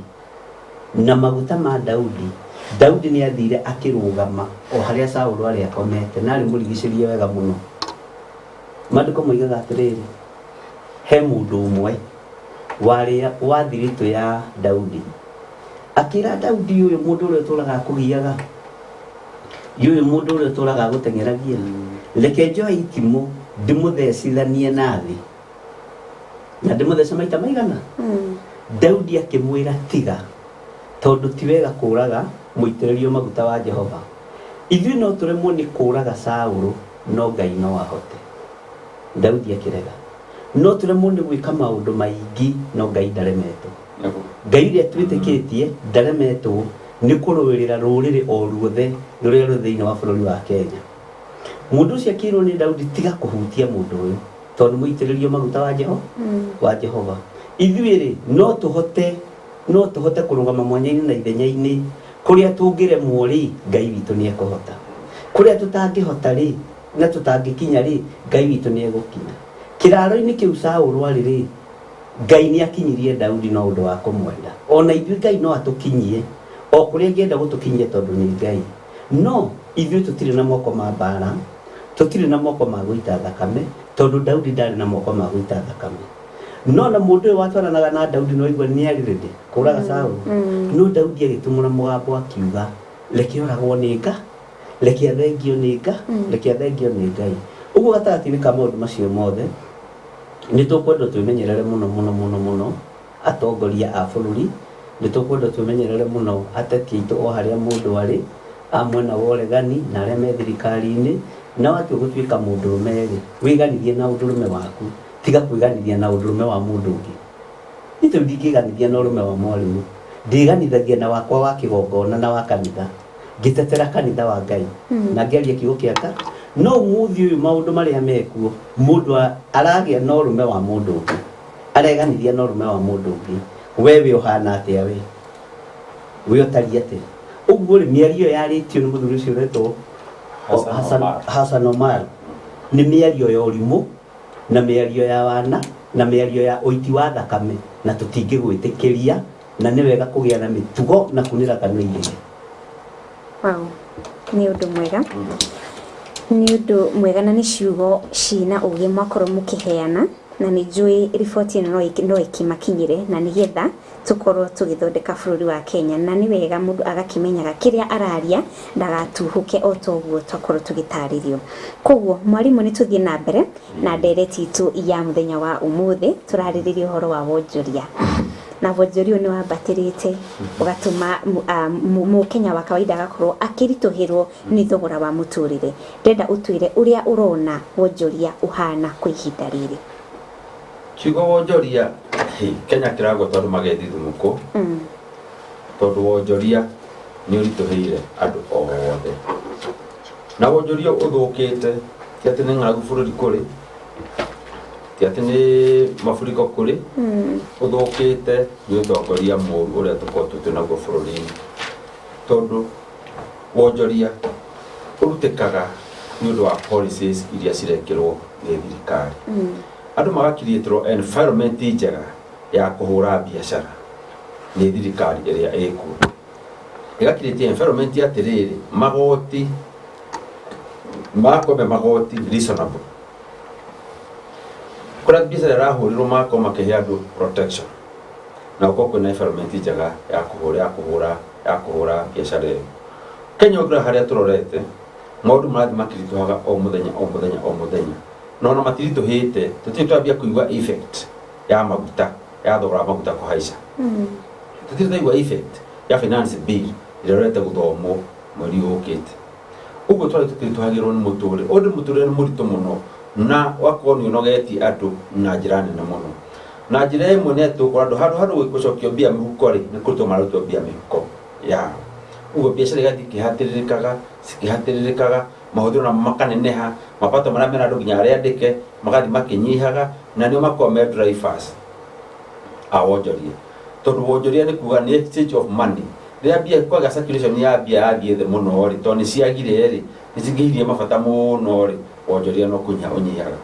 na maguta ma Daudi nĩ athire akĩrũgama o harĩa Saũlũ arĩ akomete na arĩ mũrigicĩrie wega mũno. Maandĩko moigaga atĩrĩrĩ he mũndũ ũmwe warĩa wa thiritũ ya Daudi akĩra Daudi ũyũ mũndũ ũrĩa ũtũraga kũgiaga ũyũ mũndũ ũrĩa ũtũraga gũteng'eragia reke njoe itimũ ndĩmũthecithanie na thĩ na ndĩmũthece maita maigana. Daudi akĩmwĩra tiga tondũ ti wega kũũraga mũitĩrĩrio maguta wa Jehova. Ithuĩ no tũremwo nĩ kũũraga Saũlũ no Ngai no ahote. Daudi akĩrega no tũremwo nĩ gwĩka maũndũ maingĩ no Ngai ndaremetwo. Ngai ũrĩa twĩtĩkĩtie ndaremetwo nĩ kũrũĩrĩra rũrĩrĩ o ruothe rũrĩa rwĩ thĩinĩ wa bũrũri wa Kenya. Mũndũ ũcio akĩrwo nĩ Daudi tiga kũhutia mũndũ ũyũ tondũ mũitĩrĩrio maguta wa Jehova. Ithuĩ rĩ no tũhote kũrũgama mwanya-inĩ na ithenya-inĩ kũrĩa tũngĩremwo rĩ Ngai witũ nĩ ekũhota. Kũrĩa tũtangĩhota rĩ na tũtangĩkinya rĩ Ngai witũ nĩ egũkinya. Kĩraro-inĩ kĩu Saũlũ arĩ rĩ Ngai nĩ akinyirie Daudi na ũndũ wa kũmwenda. Ona ithuĩ Ngai no atũkinyie o kũrĩa angĩenda gũtũkinyia tondũ nĩ Ngai. No ithuĩ tũtirĩ na moko ma mbara, tũtirĩ na moko ma gũita thakame tondũ Daudi ndarĩ na moko ma gũita thakame. No na mũndũ ũyũ watwaranaga na Daudi no igua nĩ arĩ rĩndĩ kũũraga Saũlũ. No Daudi agĩtumũra mũgambo akiuga reke oragwo nĩ Nga, reke athengio nĩ Nga, reke athengio nĩ Ngai. Ũguo gatagatĩ-inĩ ka maũndũ macio mothe nĩ tũkwenda twĩmenyerere mũno atongoria a bũrũri, nĩ tũkwenda twĩmenyerere mũno ateti aitũ o harĩa mũndũ arĩ a mwena wa ũregani na arĩa me thirikari-inĩ na watua gũtuĩka mũndũrũme rĩ wĩganithie na ũndũrũme waku tiga kwĩganithia na ũndũrũme wa mũndũ ũngĩ. Niĩ tondũ ndingĩganithia na ũrũme wa mwarimũ ndĩganithagia na wakwa wa kĩgongona na wa kanitha ngĩtetera kanitha wa Ngai na ngĩaria kiugo kĩa Ngai. No mũthĩ ũyũ maũndũ marĩa mekuo mũndũ aragĩa na ũrũme wa mũndũ ũngĩ areganithia na ũrũme wa mũndũ ũngĩ wewe ũhana atĩa we ũtariĩ atĩa. Ũguo rĩ mĩario yarĩtio nĩ mũthuri ũcio ũretwo Hassan Omar nĩ mĩario ya ũrimũ na mĩario ya wana na mĩario ya ũiti wa thakame na tũtingĩgwĩtĩkĩria na nĩ wega kũgĩa na mĩtugo na kunĩra kanua igĩrĩ. Wow, nĩ ũndũ mwega. Nĩ ũndũ mwega na nĩ ciugo cina ũgĩ mwakorwo mũkĩheana na nĩ njũĩ riboti ĩno no ĩkĩmakinyĩre na nĩgetha tukorwo tugithondeka bũrũri wa Kenya na nĩ wega mũndũ agakimenyaga kĩrĩa araria ndagatuhuke o toguo twakorwo tũgĩtarĩrio. Koguo mwarimũ nĩ tũthiĩ na mbere na ndereti itu ya mũthenya wa ũmũthĩ turarĩrĩria ũhoro wa wonjoria. Na wonjoria nĩ wambatĩrĩte ũgatũma Mũkenya wa kawaida agakorwo akĩritũhĩrwo nĩ thogora wa mũtũrĩre. Ndenda ũtwĩre ũrĩa ũrona wonjoria ũhana kwa ihinda rĩrĩ. Kiugo wonjoria Kenya kĩrago tondũ magethi thumuko tondũ wonjoria nĩ ũritũhĩire andũ othe. Na wonjoria ũthũkĩte ti atĩ nĩ ng'aragu bũrũri kũrĩ, ti atĩ nĩ mafuriko kũrĩ, ũthũkĩte nĩ ũtongoria mũũru ũrĩa tũkoragwo twĩ naguo bũrũri-inĩ. Tondũ wonjoria ũrutĩkaga nĩ ũndũ wa policies iria cirekĩrwo nĩ thirikari. Andũ magakirĩtwo environment njega ya kũhũra biacara nĩ thirikari ĩrĩa ĩkuo. Ĩgakirĩtie environment atĩrĩrĩ, magoti makome magoti reasonable. Kũrĩa biacara ĩrahũrĩrwo makoma makĩhe andũ protection. Na ũkorwo kwĩna environment njega ya kũhũra biacara ĩyo. Kenya ũngĩrora harĩa tũrorete, maũndũ marathiĩ makĩritũhaga o mũthenya. No matiritũhĩte, tũtirĩ twambia kũigua effect ya maguta, ya thogora wa maguta kũhaica. Tũtirĩ twaigua effect ya finance bill ĩrĩa ĩrorete gũthomwo mweri ũkĩte. Ũguo twari tũkĩritũhagĩrwo nĩ mũtũrĩre. Ũndũ mũtũrĩre nĩ mũritũ mũno na wakorwo nĩ ũnogetie andũ na njĩra nene mũno. Na njĩra ĩmwe nĩ atĩ tũkorwo andũ handũ gũcokio mbia mĩhuko-rĩ, nĩ kũrutwo marutwo mbia mĩhuko yao. Ũguo biacara igathiĩ ikĩhatĩrĩrĩkaga, mahũthĩro namo makaneneha, mapato marĩa mena andũ nginya arĩa andĩke magathiĩ makĩnyihaga, na nĩo makorwo me drivers a wonjoria. Tondũ wonjoria nĩ kuga nĩ exchange of money. Rĩrĩa mbia kwaga circulation ya mbia yathiĩ thĩ mũno-rĩ, tondũ nĩ ciagire-rĩ, nĩ cingĩhirie mabata mũno-rĩ, wonjoria no kũnyiha ũnyihaga.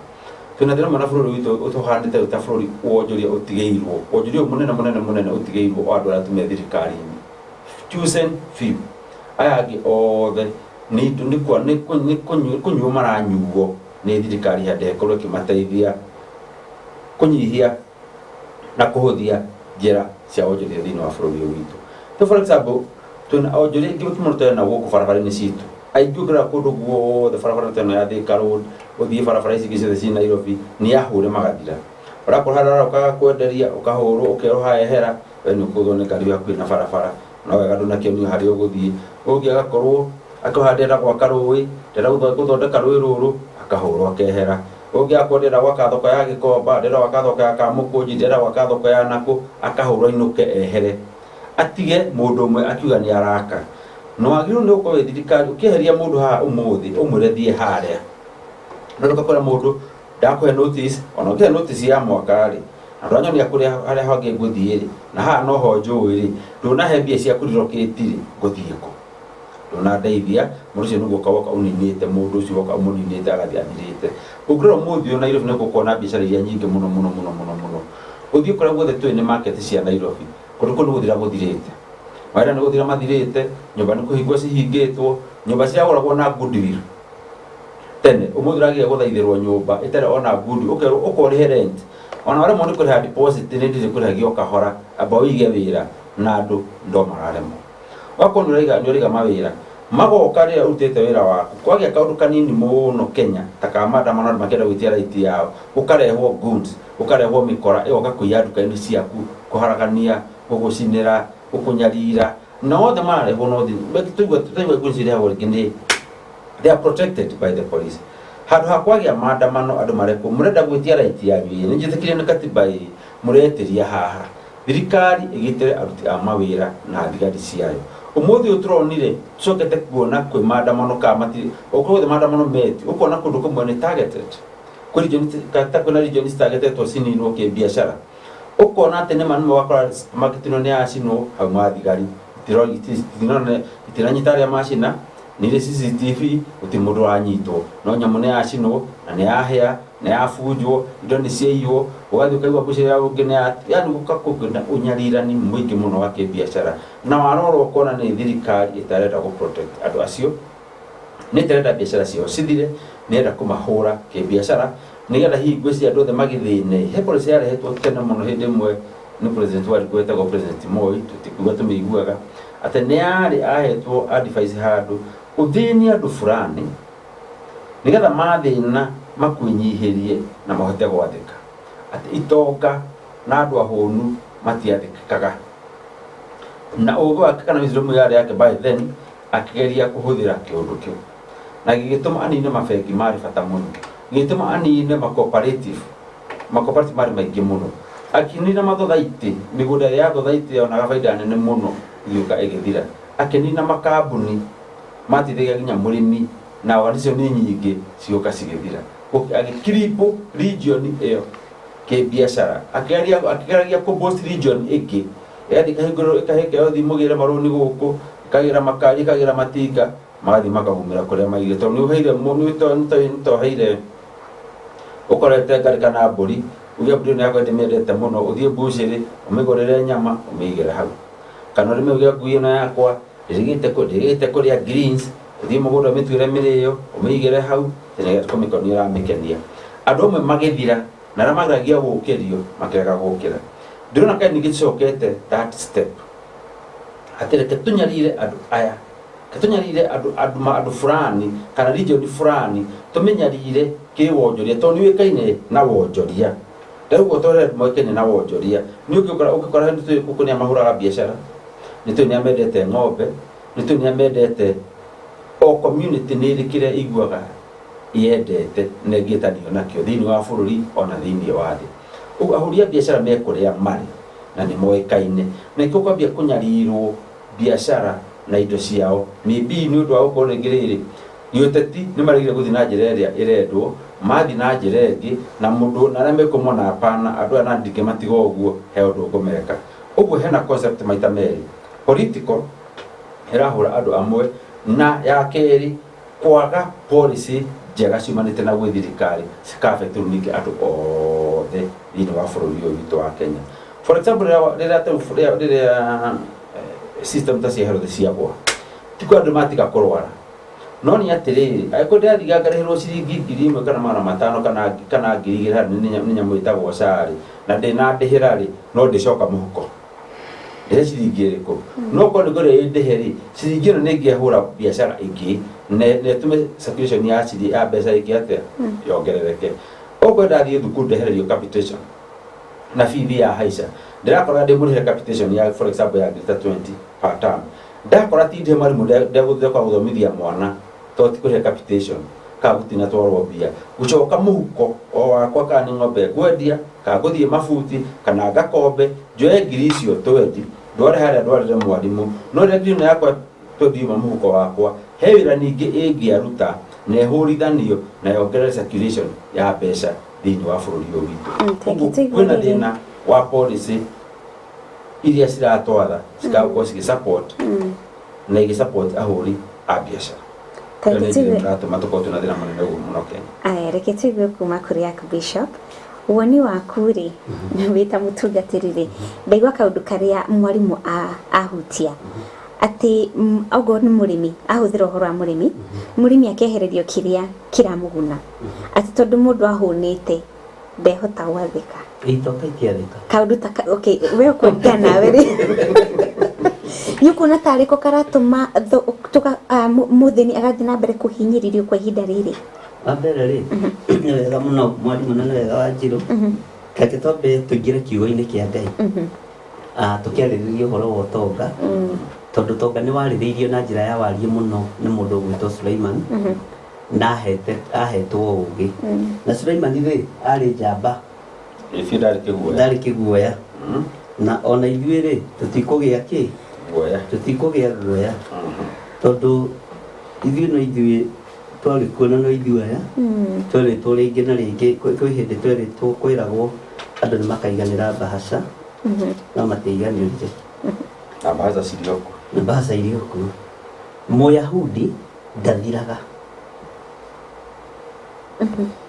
Twĩna thĩna mũno bũrũri witũ ũtũhandĩte ta bũrũri wonjoria ũtigĩirwo. Wonjoria mũnene ũtigĩirwo o andũ arĩa tume thirikari-inĩ. Chosen few. Aya angĩ othe nĩ kũnyuo maranyuo nĩ thirikari hande ĩkorwo ĩkĩmateithia kũnyihia na kũhũthia njĩra cia wonjoria thĩinĩ wa bũrũri ũyũ witũ. For example, twĩna wonjoria ingĩ mũno twĩna gũkũ barabara-inĩ citũ. Aingĩ ũngĩrora kũndũ guothe barabara teno ya Thika Road, ũthiĩ barabara ici ingĩ ciothe ciĩ Nairobi, nĩ yahũre magathira. Ũrakora harĩa ũkaga kwenderia, ũkahũrwo, ũkerwo hahehera, we nĩ ũkũthwo nĩ ngari yaku ĩna barabara. No wega ndũnakĩonio harĩa ũgũthiĩ. Ũngĩ agakorwo akĩhandĩra gwaka rũĩ, ndĩra gũthondeka rũĩ rũrũ, akahũrwo akehera. Ũngĩ akwendera gwaka thoko ya Gĩkomba, ndĩra gwaka thoko ya Kamũkũnji, ndĩra gwaka thoko ya Nakũ, akahũrwo ainũke ehere. Atige mũndũ ũmwe akiuga nĩ araka. No agĩrĩirwo nĩ gũkorwo thirikari ũkĩeheria mũndũ haha ũmũthĩ, ũmwĩre thiĩ harĩa. No ndũgakora mũndũ ndakũhe notice, ona ũkĩhe notice ya mwaka-rĩ, na ndwanyonia harĩa hangĩ ngũthiĩ-rĩ, na haha noho njũĩ-rĩ, ndũnahe mbia cia kũrirokĩti-rĩ, ngũthiĩ kũ? Ndũnandeithia, mũndũ ũcio nĩguo woka ũninĩte, mũndũ ũcio woka ũmũninĩte agathiĩ athirĩte. Ũngĩrora ũmũthĩ ũyũ Nairobi nĩgũkorwo na biacara iria nyingĩ mũno. Ũthiĩ kũrĩa guothe twĩ nĩ market cia Nairobi, kũndũ kũu nĩ gũthira gũthirĩte. Wĩra nĩ gũthira mathirĩte, nyũmba nĩ kũhingwo cihingĩtwo, nyũmba ciagũragwo na goodwill. Tene ũmũthĩ ũragĩa gũthaithĩrwo nyũmba ĩtarĩ ona goodwill, ũkũrĩhe rent. Ona waremwo nĩ kũrĩha deposit nĩ ndĩrĩ kũrĩhagia kahora, amba ũige wĩra na andũ ndo mararemwo. Wakorwo nĩ ũraiga mawĩra, magoka rĩrĩa ũrutĩte wĩra waku, kwagĩa kaũndũ kanini mũno Kenya, ta ka maandamano andũ makĩenda gwĩtia right yao, ũkarehwo goons, ũkarehwo mĩkora, ĩgoka kũiya nduka-inĩ ciaku, kũharagania, gũgũcinĩra, gũkũnyarira, na othe mararehwo no tũigua goons irehagwo rĩngĩ nĩ they are protected by the police. Handũ ha kwagĩa maandamano andũ marekwo, mũrenda gwĩtia right yanyu, nĩ njĩtĩkĩrie nĩ katiba mũretĩria haha. Thirikari ĩgitĩre aruti a mawĩra na thigari ciayo. Ũmũthĩ ũyũ tũronire tũcokete kuona kwĩ maandamano ũkorwo maandamano meti, ũkona kũndũ kũmwe nĩ targeted. Kwĩna regions targetetwo cininwo kĩbiacara. Ũkona atĩ nĩma nĩmo wakora makĩtinwo nĩ acinwo hau mathigari. Itiranyita arĩa macina, nĩrĩ CCTV, gũtirĩ mũndũ wanyitwo. No nyamũ nĩ yacinwo na nĩ yahĩa, nĩ yabunjwo, indo nĩ ciaiywo, ũgathiĩ ũkaigua mbucĩrĩ ya ũngĩ nĩ yaani gũkakũngana ũnyarirani mũingĩ mũno wa kĩbiacara. Na warora ũkona nĩ thirikari ĩtarenda gũ-protect andũ acio, nĩ ĩtarenda biacara ciao cithire, nĩ ĩrenda kũmahũra kĩbiacara, nigetha hingweci andu othe magithine he policy yarehetwo tene muno hindi imwe ni president wari gwetagwo president Moi tutikuga tumeiguaga ati ni ari ahetwo advice handu uthini andu fulani nigetha mathina makunyihirie na mahote gwathika ati itonga na andu ahonu matiathikaga na ugo akana wisdom yake by then akigeria kuhuthira kiundu kiu na gigituma anine mafengi mari bata muno gigituma anine cooperative mari maingi muno akinina mathothaiti migunda ya thothaiti ona gabaida nene muno yuka igithira akinina makambuni matithiga ginya murimi na wanicio ni nyingi cioka cigithira agikiripo region iyo ke biashara akigeragia ku boost region iki yaani kahigoro kaheke othi mugire maruni guku kagira makari kagira matinga magathi makahumira kuria maigire to ni uheire ni to heire ukorete garikana mburi ugia mburi ni yako ndimendete muno uthie buciri umigorere nyama umigire hau kana rime ugia ngui na yakwa ndigite kuria greens uthie mugunda mitwire mirio umigire hau tene komikoni ra mikenia andu amwe magithira na ramagagia gukirio makega gukira ndirona kai nigicokete that step atire ketunyarire andu aya ketunyarire andu fulani kana region fulani tumenyarire kiwonjoria to ni wikaine na wonjoria ndaugo tore moikene na wonjoria ni ukikora hindu tukunia mahuraga biashara ni tu ni amendete ng'ombe ni tu ni amendete o community ni rikire iguaga yendete negitanio nakio thini wa bururi ona thini wa thi ahuria biashara mekuria mari na ni moikaine na ikokwambia kunyarirwo biashara na indo ciao maybe ni undu wa gukora ngiriri yoteti ni marigire guthi na njira iria irendwo mathi na njira ingi na mundu na reme kumona apana andu ana ndike matigo uguo he undu ngumeka uguo hena concept maita meri political irahura andu amwe na ya keri kwaga policy njega ciumanite na gwi thirikari cikafetu ningi andu othe thini wa bururi uyu witu wa Kenya. For example rĩrĩa system ta cia health ciagwa tiko andu matika kurwara no ni atiriri aiko ndathiga ngarĩhĩrwo ciringi 1,500 kana 2,000 nĩ nyamũ ĩtagwo cari na ndĩnandĩhĩra rĩ no ndĩcoka mũhuko ndĩhe ciringi ĩrĩkũ no ko nĩngũrĩa ndĩhe rĩ ciringi ĩno nĩngĩahũra biashara ĩngĩ na ĩtũme circulation ya ciri ya mbeca ĩngĩ atĩa yongerereke ũguo ndathiĩ thukuru ndehererio capitation na fithi ya haica ndirakora ndimurĩhe capitation ya for example ya 20 per term ndakora tinde marimu ndegũthire kwa gũthomithia mwana to ti kũrĩhe capitation ka gutina twarwo mbia gucoka mũhuko o wakwa kana nĩ ng'ombe ngwendia ka gũthiĩ mabuti kana ngakombe njoe ngiri icio twendi ndware harĩa ndwarĩre mwarimũ no rĩrĩa ngiri yakwa twethiuma mũhuko wakwa he wĩra ningĩ ĩngĩaruta na ĩhũrithanio na yongerere circulation ya mbeca thĩinĩ wa bũrũri ũyũ witũ kwĩna thĩna wa policy iria ciratwatha cikagukorwo cigĩsupport na igĩsupport ahũri a biacara aya reke tuigue kuma kuri Archbishop woni waku ri wita mutungatiri ri ndaigua kaundu karia mwarimu ahutia ati ogo ni murimi ahuthira uhoro wa murimi akehererio kiria kiramuguna ati tondu mundu ahunite ndehota gwathika itoka itiathika kaundu ta okay we kwengana we ri yuko natariko karatuma tuka muthini agathi na mbere kuhinyiririo kwa ihinda riri ambere ri ni wega muno mwarimu nene wega wa Njiro kake tombe tuingire kiugo-ini kia Ngai tukiarĩrĩria ũhoro wa ũtonga tondu tonga ni warĩrĩirio na njĩra ya warie muno ni mundu gwitwo Suleiman na ahetwo ũgĩ na Suleiman ri arĩ njamba ndarĩ kĩguoya na ona ithuĩ ri tutikũgĩa kĩ tutikũgĩa guoya tondu ithuĩ twari kuona no ithuĩ aya tũrĩtwo rĩngĩ na rĩngĩ kwĩ hĩndĩ twĩrĩtwo kwĩragwo andũ nĩ makaiganĩra mbahaca no matĩiganĩrire na mbahaca cirĩ okuo Mũyahudi ndathiraga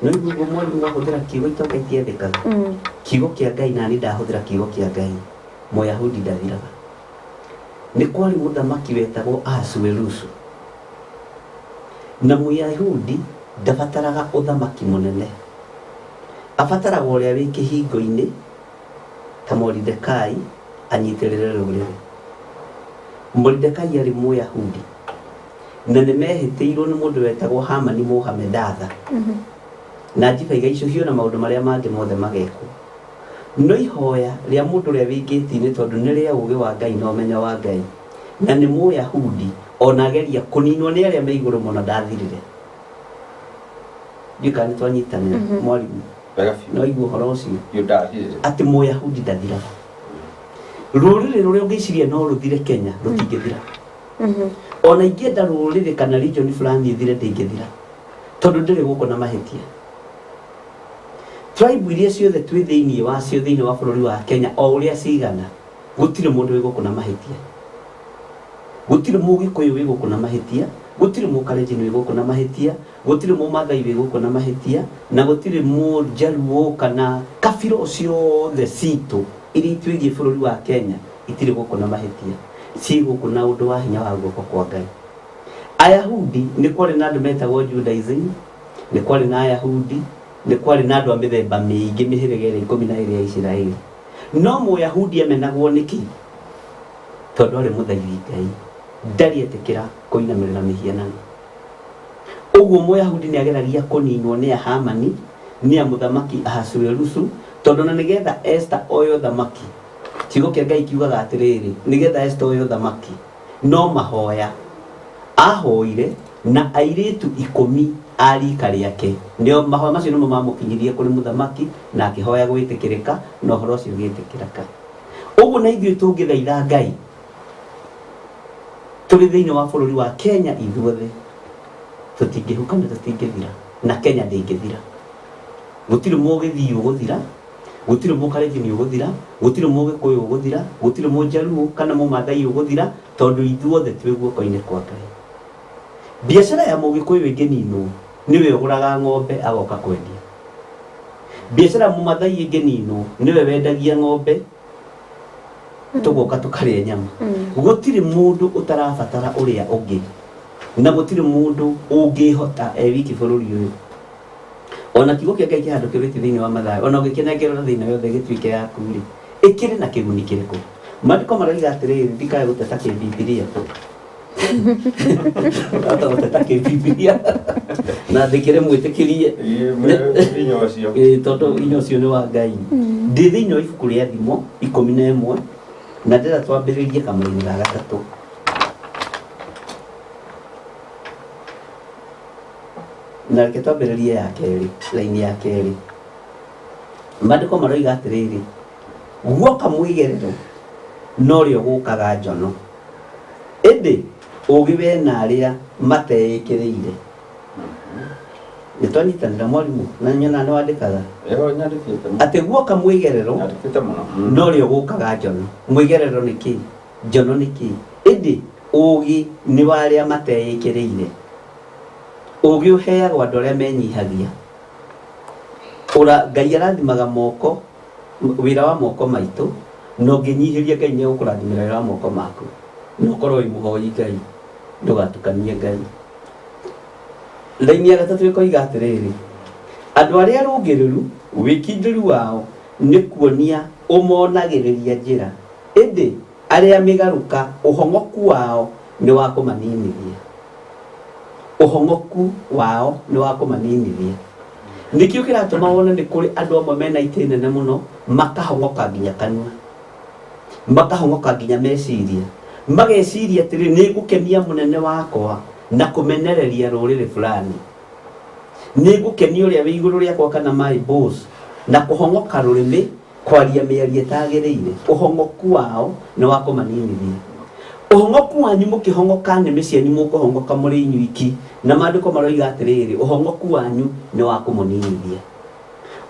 no igũo mwarimu ahũthĩra kiugo itoka itiendekaga kiugo kĩa Ngai nani ndahũthĩra kiugo kĩa Ngai Mũyahudi ndathiraga nĩ kwarĩ mũthamaki wetagwo Ahasuerusu na Mũyahudi ndabataraga ũthamaki mũnene abataraga ũrĩa wĩ kĩhingo-inĩ ta Moridekai anyitĩrĩre rũrĩrĩ. Moridekai arĩ Mũyahudi na nĩ mehĩtĩirwo nĩ mũndũ wetagwo Hamani Mohamedatha na njibaiga icũhio na maũndũ marĩa mangĩ mothe magekwo. No ihoya rĩa mũndũ ũrĩa wĩngĩti-inĩ tondũ nĩ rĩa ũũgĩ wa Ngai na ũmenyo wa Ngai na nĩ Mũyahudi ona ageria kũninwo nĩ arĩa me igũrũ mũno ndathirire. Ndiũĩ kana nĩ twanyitanĩra mwarimũ. No igua ũhoro ũcio atĩ Mũyahudi ndathiraga. Rũrĩrĩ rũrĩa ũngĩciria no rũthire Kenya rũtingĩthira. Ona ingĩenda rũrĩrĩ kana region fulani ithire ndĩngĩthira tondũ ndĩrĩ gũkũ na mahĩtia. Tribe iria ciothe twĩ thĩinĩ wacio thĩinĩ wa bũrũri wa Kenya o ũrĩa cigana gũtirĩ mũndũ wĩ gũkũ na mahĩtia. Gũtirĩ Mũgĩkũyũ wĩ gũkũ na mahĩtia, gũtirĩ Mũkalenjin wĩ gũkũ na mahĩtia, gũtirĩ Mũmathai wĩ gũkũ na mahĩtia, na gũtirĩ Mũjaluo kana kabira ciothe citũ iria itwĩgiĩ bũrũri wa Kenya itirĩ gũkũ na mahĩtia. Ciĩ gũkũ na ũndũ wa hinya wa guoko kwa Ngai. Ayahudi nĩ kwarĩ na andũ metagwo Judaism, nĩ kwarĩ na Ayahudi, nĩ kwarĩ na andũ a mĩthemba mĩingĩ mĩhĩrĩga ĩrĩa 12 ya Isiraeli. No Mũyahudi amenagwo nĩkĩ? Tondũ arĩ mũthairi Ngai, ndarĩ etĩkĩra kũinamĩrĩra mĩhianano. Ũguo Mũyahudi nĩ ageragia kũninwo nĩ Hamani, nĩ mũthamaki Ahasuerusu, tondũ na nĩgetha Esther oyo thamaki. Kiugo kĩa Ngai kiugaga atĩrĩrĩ, nĩgetha Esther oyo thamaki no mahoya ahoire na airĩtu 10 a rika rĩake. Nĩo mahoya macio nĩmo mamũkinyirie kũrĩ mũthamaki na akĩhoya gwĩtĩkĩrĩka na ũhoro ũcio ũgĩtĩkĩrĩka. Ũguo na ithuĩ tũngĩthaitha Ngai tũrĩ thĩinĩ wa bũrũri wa Kenya ithuothe tũtingĩhuka na tũtingĩthira na Kenya ndĩngĩthira. Gũtirĩ Mũgĩthii ũgũthira, gũtirĩ Mũkalenjin ũgũthira, gũtirĩ Mũgĩkũyũ ũgũthira, gũtirĩ Mũjaluo kana Mũmathai ũgũthira tondũ ithuothe twĩ guoko-inĩ kwa Ngai. Biacara ya Mũgĩkũyũ ĩngĩninwo niwe ũgũraga ng'ombe agoka kwendia. Biacara ya Mũmathai ĩngĩninwo niwe wendagia ng'ombe tũgoka tũkarĩa nyama. Gũtirĩ mũndũ ũtarabatara ũrĩa ũngĩ na gũtirĩ mũndũ ũngĩhota wiki bũrũri ũyũ. Ona kiugo kĩa Ngai kĩhandũkĩrĩte thĩinĩ wa Mathayo, ona ũngĩkenengerera thĩinĩ yothe gĩtuĩke yaku rĩ, ĩkĩrĩ na kĩguni kĩrĩkũ? Maandĩko maroiga atĩrĩrĩ, ndikae gũteta kĩbibilia gũteta kĩbibilia na ndĩkĩre mwĩtĩkĩrie tondũ hinya ũcio nĩ wa Ngai. Ndĩ thĩinĩ wa ibuku rĩa thimo 11 na ndĩra twambĩrĩrie kamũira ga gatatũ. Na reke twambĩrĩrie ya kerĩ, laini ya kerĩ. Maandĩko maroiga atĩrĩrĩ, guoka mwĩgerero no rĩo gũkaga njono, ĩndĩ ũũgĩ we na arĩa mateĩkĩrĩire. Nĩ twanyitanĩra mwarimũ na nyona nĩ wandĩkaga atĩ guoka mwĩgerero no rĩo gũkaga njono. Mwĩgerero nĩ kĩĩ? Njono nĩ kĩĩ? Ĩndĩ ũũgĩ nĩ wa arĩa mateĩkĩrĩire. Ũũgĩ ũheagwo andũ arĩa menyihagia. Ngai arathimaga moko, wĩra wa moko maitũ, no ũngĩnyihĩria Ngai nĩ egũkũrathimĩra wĩra wa moko maku. No ũkorwo wĩ mũhoi Ngai, ndũgatukanie Ngai. Laini ya gatatũ ĩkoiga atĩrĩrĩ, andũ arĩa arũngĩrĩru wĩkindĩru wao nĩ kuonia ũmonagĩrĩria njĩra, ĩndĩ arĩa mĩgarũka ũhong'oku wao nĩ wa kũmaninithia. Ũhong'oku wao nĩ wa kũmaninithia. Nĩkĩo kĩratũma wone nĩ kũrĩ andũ amwe mena itĩ nene mũno makahong'oka nginya kanua, makahong'oka nginya meciria, mageciria atĩrĩ nĩ ngũkenia mũnene wakwa na kũmenereria rũrĩrĩ fulani, nĩ ngũkenia ũrĩa wĩ igũrũ rĩakwa kana my boss na kũhong'oka rũrĩmĩ kwaria mĩario ĩtagĩrĩire. Ũhong'oku wao nĩ wa kũmaninithia. Ũhong'oku wanyu mũkĩhong'oka nĩmĩ cianyu mũkũhong'oka mũrĩ inyuiki, na maandĩko maroiga atĩrĩrĩ, ũhong'oku wanyu nĩ wa kũmũninithia.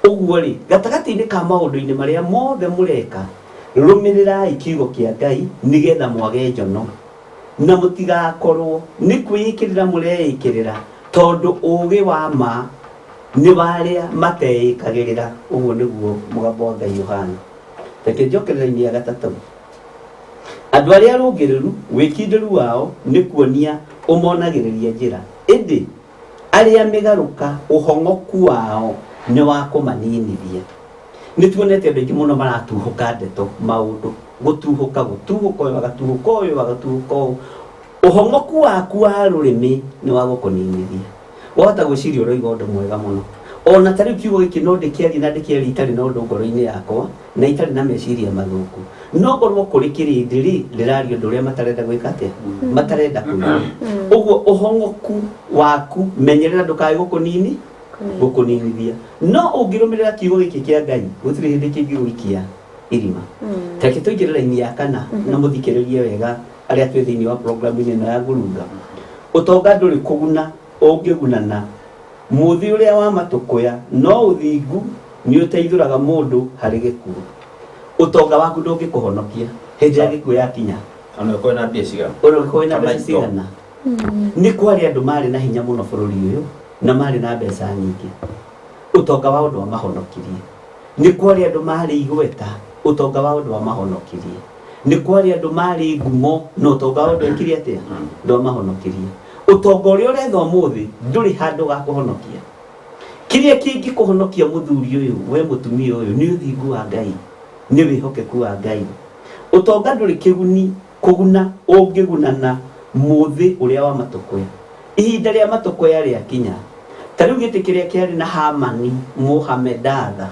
Ũguo rĩ, gatagatĩ-inĩ ka maũndũ-inĩ marĩa mothe mũreka, rũmĩrĩrai kiugo kĩa Ngai nĩgetha mwage njono, na mũtigakorwo nĩ kwĩĩkĩrĩra mũreĩkĩrĩra, tondũ ũũgĩ wa ma nĩ wa arĩa mateĩkagĩrĩra. Ũguo nĩguo mũgambo wa Ngai ũhana. Reke njokerera-inĩ ya gatatũ, andũ arĩa arũngĩrĩru wĩkindĩru wao nĩ kuonia ũmonagĩrĩria njĩra, ĩndĩ arĩa mĩgarũka ũhong'oku wao nĩ wa kũmaninithia. Nĩ tuonete andũ aingĩ mũno maratuhũka ndeto maũndũ, gũtuhũka ũyũ agatuhũka ũyũ agatuhũka ũyũ. Ũhongoku waku wa rũrĩmĩ nĩ wa gũkũninithia. Wahota gwĩciria ũroiga ũndũ mwega mũno. Ona tarĩ kiugo gĩkĩ no ndĩkĩaria na ndĩkĩaria itarĩ na ũndũ ngoro-inĩ yakwa na itarĩ na meciria mathũku. No ngorwo kũrĩ kĩrĩndĩ rĩraria ũndũ ũrĩa matarenda gwĩka atĩa, matarenda kũigua. Ũguo ũhongoku waku menyerera ndũkae gũkũninithia. No ũngĩrũmĩrĩra kiugo gĩkĩ kĩa Ngai gũtirĩ hĩndĩ kĩngĩgũikia irima. Reke tũingĩre raini ya kana na mũthikĩrĩrie wega arĩa twĩ thĩinĩ wa programu-inĩ ĩno ya Ngurunga. Ũtonga ndũrĩ kũguna ũngĩgunana. Mũthĩ ũrĩa wa matũkũya no ũthingu nĩ ũteithũraga mũndũ harĩ gĩkuũ. Ũtonga waku ndũngĩkũhonokia hĩndĩ ya gĩkuũ yakinya. Ona ũkorwo na mbia cigana. Nĩ kwarĩ andũ marĩ na hinya mũno bũrũri ũyũ na marĩ na mbeca nyingĩ. Ũtonga wa ũndũ wa mahonokirie. Nĩ kwarĩ andũ marĩ igweta. Ũtonga wa ũndũ wa mahonokirie. Nĩ kwarĩ andũ marĩ ngumo no ũtonga wa ũndũ ekire atĩa ndwa mahonokirie. Ũtonga ũrĩa ũretha ũmũthĩ ndũrĩ handũ ga kũhonokia. Kĩrĩa kĩngĩ kũhonokia mũthuri ũyũ we mũtumia ũyũ nĩ ũthingu wa Ngai, nĩ wĩhokeku wa Ngai. Ũtonga ndũrĩ kĩguni kũguna ũngĩgunana mũthĩ ũrĩa wa matũkũya. Ihinda rĩa matũkũya rĩakinya. Ta rĩu gĩtĩ kĩrĩa kĩarĩ na Hamani Mohamedatha,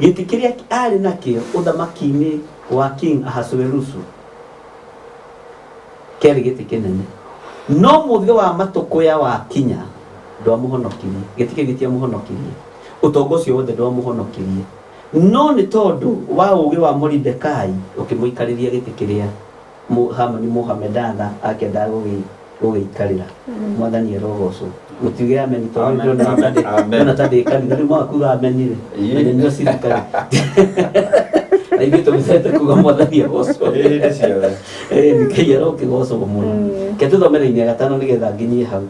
gĩtĩ kĩrĩa arĩ nakĩo ũthamaki-inĩ wa King Ahasuerus kĩarĩ gĩtĩ kĩnene. No mũthĩ wa matũkũya wa kinya ndwamũhonokirie, gĩtĩ kĩu gĩtiamũhonokirie. Ũtonga ũcio wothe ndwamũhonokirie. No nĩ tondũ wa ũũgĩ wa Moridekai ũkĩmũikarĩria gĩtĩ kĩrĩa Hamani Mohamedatha akĩendaga gũgĩikarĩra. Mwathani arogocwo. Mũtiuge ameni tondũ ndona ta ndĩkanitha rĩu mwakuga amenire. Nĩ cirikari. Aigĩ tũmĩcete kuga Mwathani agocwo. Nĩkĩi arokĩgocwo mũno. Ke tũthomere-inĩ ya gatano nĩgetha nginyie hau.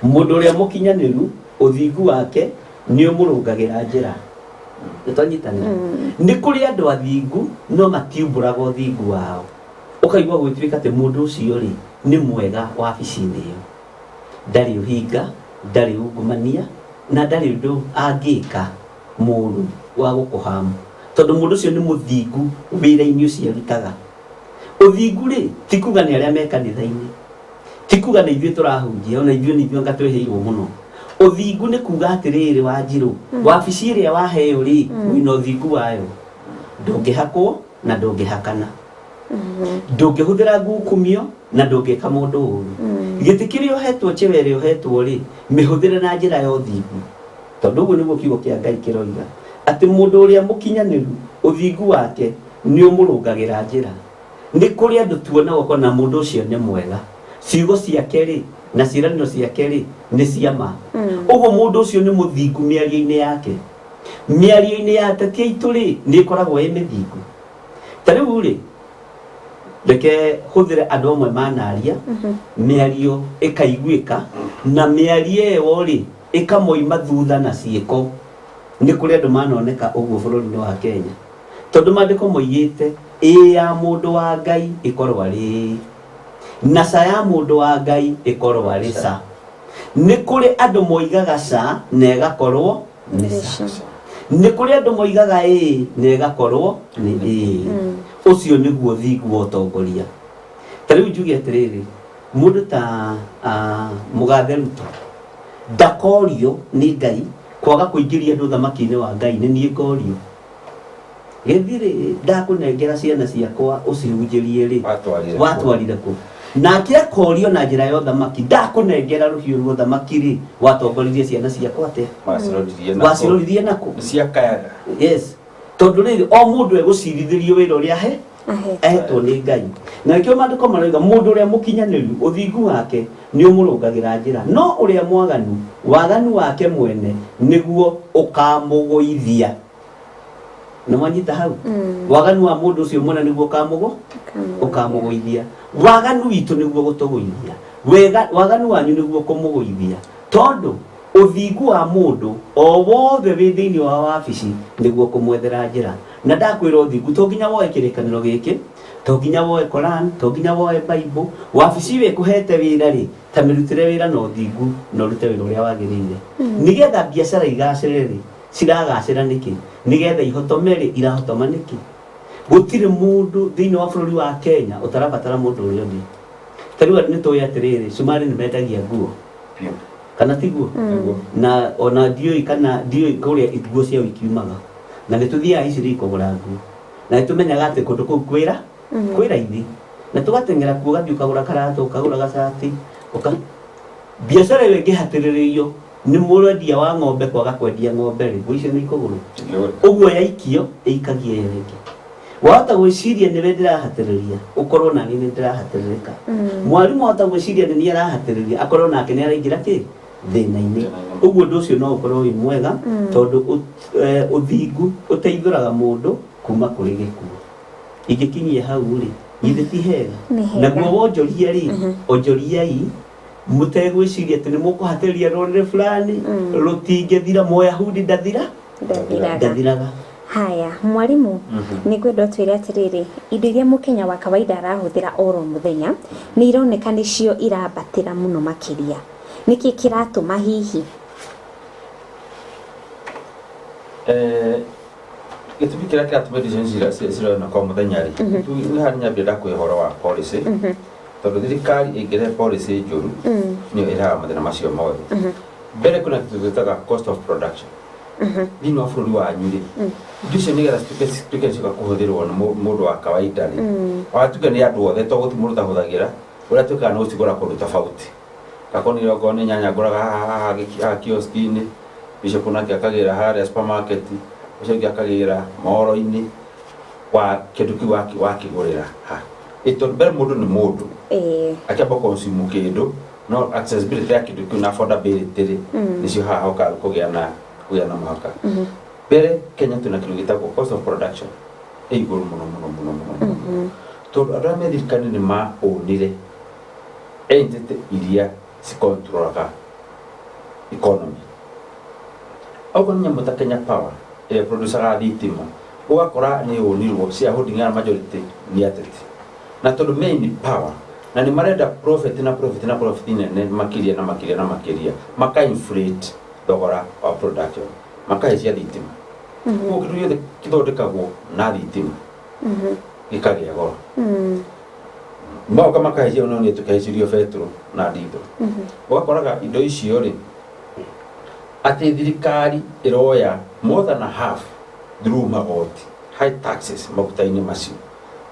Mũndũ ũrĩa mũkinyanĩru ũthingu wake nĩ ũmũrũngagĩra njĩra. Nĩtwanyitanĩra. Nĩ kũrĩ andũ athingu no matiumbũraga ũthingu wao. Ũkaigua gwĩtuĩka atĩ mũndũ ũcio rĩ nĩ mwega wabici-inĩ ĩyo. Ndarĩ ũhinga, ndarĩ ungumania na ndarĩ ũndũ angĩka mũũru wa gũkũhamu. Tondũ mũndũ ũcio nĩ mũthingu wĩra-inĩ ũcio arutaga. Ũthingu rĩ ti kuga nĩ arĩa me kanitha-inĩ, ti kuga nĩ ithuĩ tũrahunjia, ona ithuĩ nĩ ithuĩ anga twĩhĩirwo mũno. Ũthingu nĩ kuga atĩrĩrĩ Wanjirũ, wabici ĩrĩa waheo rĩ wĩna ũthingu wayo. Ndũngĩhakwo na ndũngĩhakana. Ndũngĩhũthĩra ngukumio na ndũngĩka mũndũ ũũru. Gĩtĩ kĩrĩa ũhetwo njĩra ĩrĩa ũhetwo rĩ mĩhũthĩre na njĩra ya ũthingu. Tondũ ũguo nĩguo kiugo kĩa Ngai kĩroiga atĩ mũndũ ũrĩa mũkinyanĩru ũthingu wake nĩ ũmũrũngagĩra njĩra. Nĩ kũrĩ andũ tuonaga ũkona na mũndũ ũcio nĩ mwega, ciugo ciake rĩ na ciĩranĩro ciake rĩ nĩ cia ma. Ũguo mũndũ ũcio nĩ mũthingu mĩario-inĩ yake. Mĩario-inĩ ya ateti aitũ rĩ nĩ ĩkoragwo ĩ mĩthingu. Ta rĩu rĩ reke hũthĩre andũ amwe manaria mĩario ĩkaiguĩka na mĩario ĩyo rĩ ĩkamoima thutha na ciĩko. Nĩ kũrĩ andũ manoneka ũguo bũrũri-inĩ wa Kenya. Tondũ maandĩko moigĩte ĩ ya mũndũ wa Ngai ĩkorwo arĩ na ca ya mũndũ wa Ngai ĩkorwo arĩ ca. Nĩ kũrĩ andũ moigaga ca na ĩgakorwo nĩ ca. Nĩ kũrĩ andũ moigaga ĩ na ĩgakorwo nĩ ĩ. Ũcio nĩguo ũthingu wa ũtongoria. Ta rĩu njuge atĩrĩrĩ, mũndũ ta Mũgathe Ruto ndakorio nĩ Ngai kwaga kũingĩria andũ ũthamaki-inĩ wa Ngai. Nĩ niĩ ngorio gĩthirĩ ndakũnengera ciana ciakwa ũcihunjĩrie rĩ watwarire kũ? Nake akorio na njĩra ya ũthamaki ndakũnengera rũhiũ rwa ũthamaki rĩ watongoririe ciana ciakwa atĩa? Waciroririe nakũ? Ciakayaga. Yes. Tondũ rĩrĩ o mũndũ egũcirithĩrio wĩra ũrĩa ahetwo nĩ Ngai. Na nĩkĩo maandĩko marauga mũndũ ũrĩa mũkinyanĩru ũthingu wake nĩ ũmũrũngagĩra njĩra, no ũrĩa mwaganu waganu wake mwene nĩguo ũkamũgũithia. Nĩ mwanyita hau? Waganu wa mũndũ ũcio mwene nĩguo ũkamũgũithia. Waganu witũ nĩguo gũtũgũithia. Waganu wanyu nĩguo kũmũgũithia. Tondũ ũthingu wa mũndũ o wothe wĩ thĩinĩ wa wabici nĩguo kũmwethera njĩra. Na ndakwĩra ũthingu to nginya woe kĩrĩkanĩro gĩkĩ, to nginya woe Koran, to nginya woe Bible. Wabici we kũhete wĩra rĩ ta mirutire wira no thingu no rute wira uria wagirire nigetha biacara igacirire ciragacira niki nigetha ihotomere irahotoma niki gutire mundu thiini wa bururi wa Kenya utarabatara mundu uria ndi tariwa ni to ya tirire sumari ni mendagia nguo kana tiguo na ona ndioi kana ndioi kuria itugo cia ikiumaga na nituthia ici ri kugura nguo na tumenyaga ati kundu kuu kwira ithi na tugatengera kuga ukagura karatu ukagura gacati biacara iyo ingihatiririo ni murendia wa ng'ombe kwaga kwendia ng'ombe ri icio ni ikuguru uguo yaikio ikagie yengi wahota gwiciria ni ndirahatiriria ukorwo na ni ndirahatirika mwarimu wahota gwiciria ni arahatiriria akorwo nake ni araingira ki thina-ini uguo ndu ucio no ukorwo wi mwega tondu uthingu uteithuraga mundu kuma kuri gikuo ingikinyie hau ri ithe ti hega naguo wonjoria ri onjoriai mutegwiciria ati ni mukuhatiriria rorire fulani rutingithira Mũyahudi ndathiraga. Haya, mwarimu, nĩngwenda ũtwĩre atĩrĩrĩ, indo iria mũkenya wa kawaida arahũthĩra oro mũthenya nĩ ironeka nĩcio irabatĩra mũno makĩria. Nĩkĩ kĩratũma hihi? Gĩtũmi kĩrĩa kĩratũma indo icio cirona kwa mũthenya rĩ, nĩ harĩ nyambia ndakwĩ ũhoro wa policy, tondũ thirikari ĩngĩrehe policy njũru nĩyo ĩrehaga mathĩna macio mothe. Mbere kuna kĩndũ gĩtaga cost of production. Thĩinĩ wa bũrũri wanyu rĩ, indo icio nĩgetha cituĩke cia kũhũthĩrwo nĩ mũndũ wa kawaida rĩ, watuĩka nĩ andũ othe to gũtirĩ mũndũ ũtahũthagĩra, ũrĩa tuĩkaga nĩ gũcigũra kũndũ tofauti. Gakorwo nĩ okorwo nĩ nyanya ngũraga haha kioski-inĩ, Bishop nake akagĩra harĩa supermarket, ũcio ũngĩ akagĩra mohoro-inĩ wa kĩndũ kĩu wakĩgũrĩra ha. Tondũ mbere mũndũ nĩ mũndũ akĩamba consume kĩndũ no accessibility ya kĩndũ kĩu na affordability rĩ nĩcio haha ũkaga kũgĩa na mũhaka. Mbere Kenya twĩna kĩndũ gĩtagwo cost of production ĩ igũrũ mũno. Tondũ andũ arĩa me thirikari-inĩ nĩ maũnire entity iria cikontrolaga economy. Okorwo nĩ nyamũ ta Kenya Power ĩrĩa producaga thitima, ũgakora nĩ yũnirwo shareholding ya majority nĩ ateti. Na tondũ main power na nĩ marenda profit nene makĩria maka inflate thogora wa production makahaicia thitima. Ũguo kĩndũ gĩothe gĩthondekagwo na thitima gĩkagĩa goro. Mauka makahaicia no nĩ tũkahaicirio petrol na diesel. Ũgakoraga indo icio rĩ atĩ thirikari ĩroya more than a half through magoti, high taxes maguta-inĩ macio.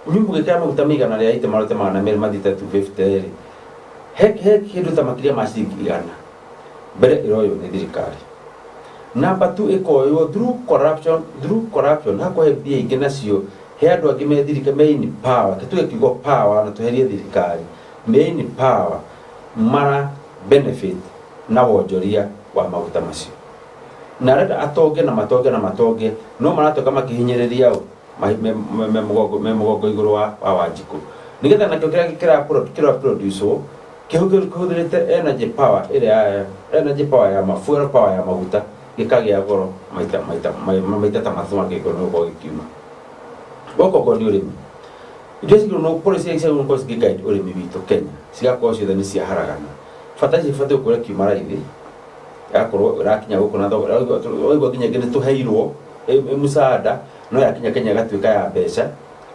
Nyumbu gĩkĩra maguta mĩigana rĩa ite marote magana merĩ mathita 250 rĩ, he kĩndũ ta makĩria ma ciringi 100 mbere ĩroywo nĩ thirikari. Number 2 ĩkoywo through corruption hakũhe mbia ingĩ nacio he andũ angĩ me thirikari main power, tũtuge kiugo power na tũherie thirikari main power mara benefit na wonjoria wa maguta macio. Na arenda atonge no maratoka makĩhinyĩrĩria me mũgongo igũrũ wa Wanjikũ. Nĩgetha nakĩo kĩrĩa produce kĩhũthĩrĩte energy power ya fuel power ya maguta gĩkagĩa goro maita ta matũ mangĩkorwo nĩ gũkorwo gĩkiuma. Gũkũ nĩ ũrĩmi. Indo ici no policy ya icigo nĩkorwo cigĩ-guide ũrĩmi witũ Kenya cigakorwo ciothe nĩ ciaharagana. Bata ici batiĩ gũkorwo kiuma raithi yakorwo ĩrakinya gũkũ na thogora waigua nginya nĩ tũheirwo mũsaada no yakinya Kenya gatuĩka ya mbeca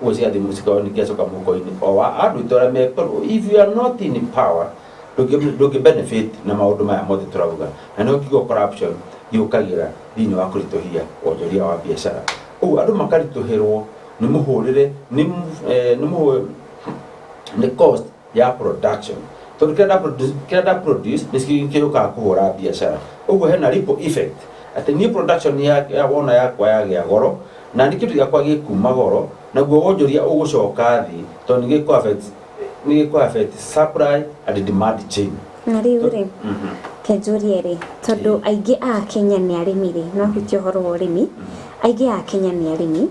ũguo cigathiĩ mũcikaoni nĩkĩacoka mũhuko-inĩ o wa andũ itũra mekorwo. If you are not in power ndũngĩ benefit na maũndũ maya mothe tũrauga, na nĩho kiugo corruption gĩũkagĩra thĩinĩ wa kũritũhia wonjoria wa biacara. Ũguo andũ makaritũhĩrwo nĩ mũhũrĩre nĩ cost ya production. Tondũ kĩrĩa produce nĩ kĩũkaga kũhũra biacara. Ũguo hena ripple effect atĩ niĩ production wona yakwa yagĩa goro na nĩ kĩndũ gĩakwa gĩkuma goro, naguo wonjoria ũgũcoka thĩ tondũ nĩ gĩkũ affect supply and demand chain. Na rĩu rĩ kĩnjũrie rĩ, tondũ aingĩ a Kenya nĩ arĩmi rĩ, no hutio ũhoro wa ũrĩmi, aingĩ a Kenya nĩ arĩmi.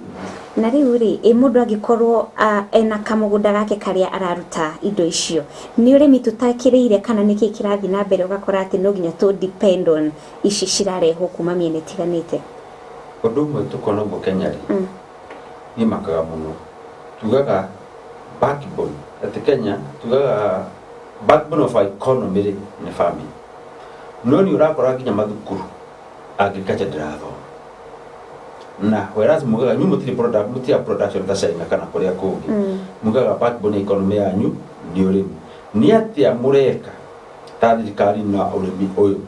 Na rĩu rĩ mũndũ angĩkorwo ena kamũgũnda gake karĩa araruta indo icio, nĩ ũrĩmi tũtakĩrĩire kana nĩkĩ kĩrathiĩ na mbere ũgakora atĩ no nginya tũ depend on ici cirarehwo kuma mĩena ĩtiganĩte? Ũndũ ũmwe tũkona ũguo Kenya rĩ nĩ makaga mũno, tugaga backbone atĩ Kenya tugaga backbone of economy ni family no ni urakora kinya mathukuru agriculture ndirathoma na whereas mugaga nyumu tiri production ta China kana kuria kungi mugaga backbone economy yanyu ni urimi ni atia mureka ta thirikari na urimi uyu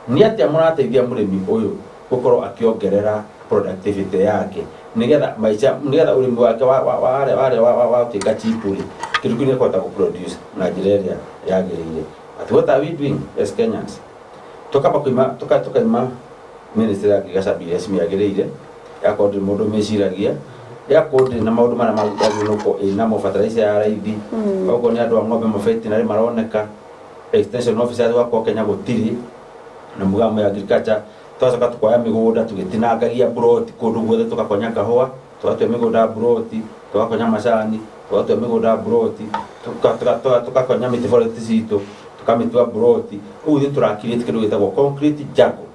ni atia murateithia murimi uyu gukorwo akiongerera productivity yake nigetha urimi wake wa tika chipuri kitu kile kwata ku produce na njira yagirire but what are we doing as Kenyans tukaima ministry ya Gasabiri yagirire yakondi mundu meciragia yakondi na maundu mara magunuko ina mo fertilizer ya raithi ogo ni andu a ng'ombe mafeti na maroneka extension officer wa Kenya gutiri na mugamo ya agriculture twacoka tukoya migunda tugitinangagia broti kundu guothe tugakonya kahua twatwe migunda broti tugakonya macani twatwe migunda broti tugakonya miti forest citu tukamitua broti uthi turakirie kindu gitagwo concrete jungle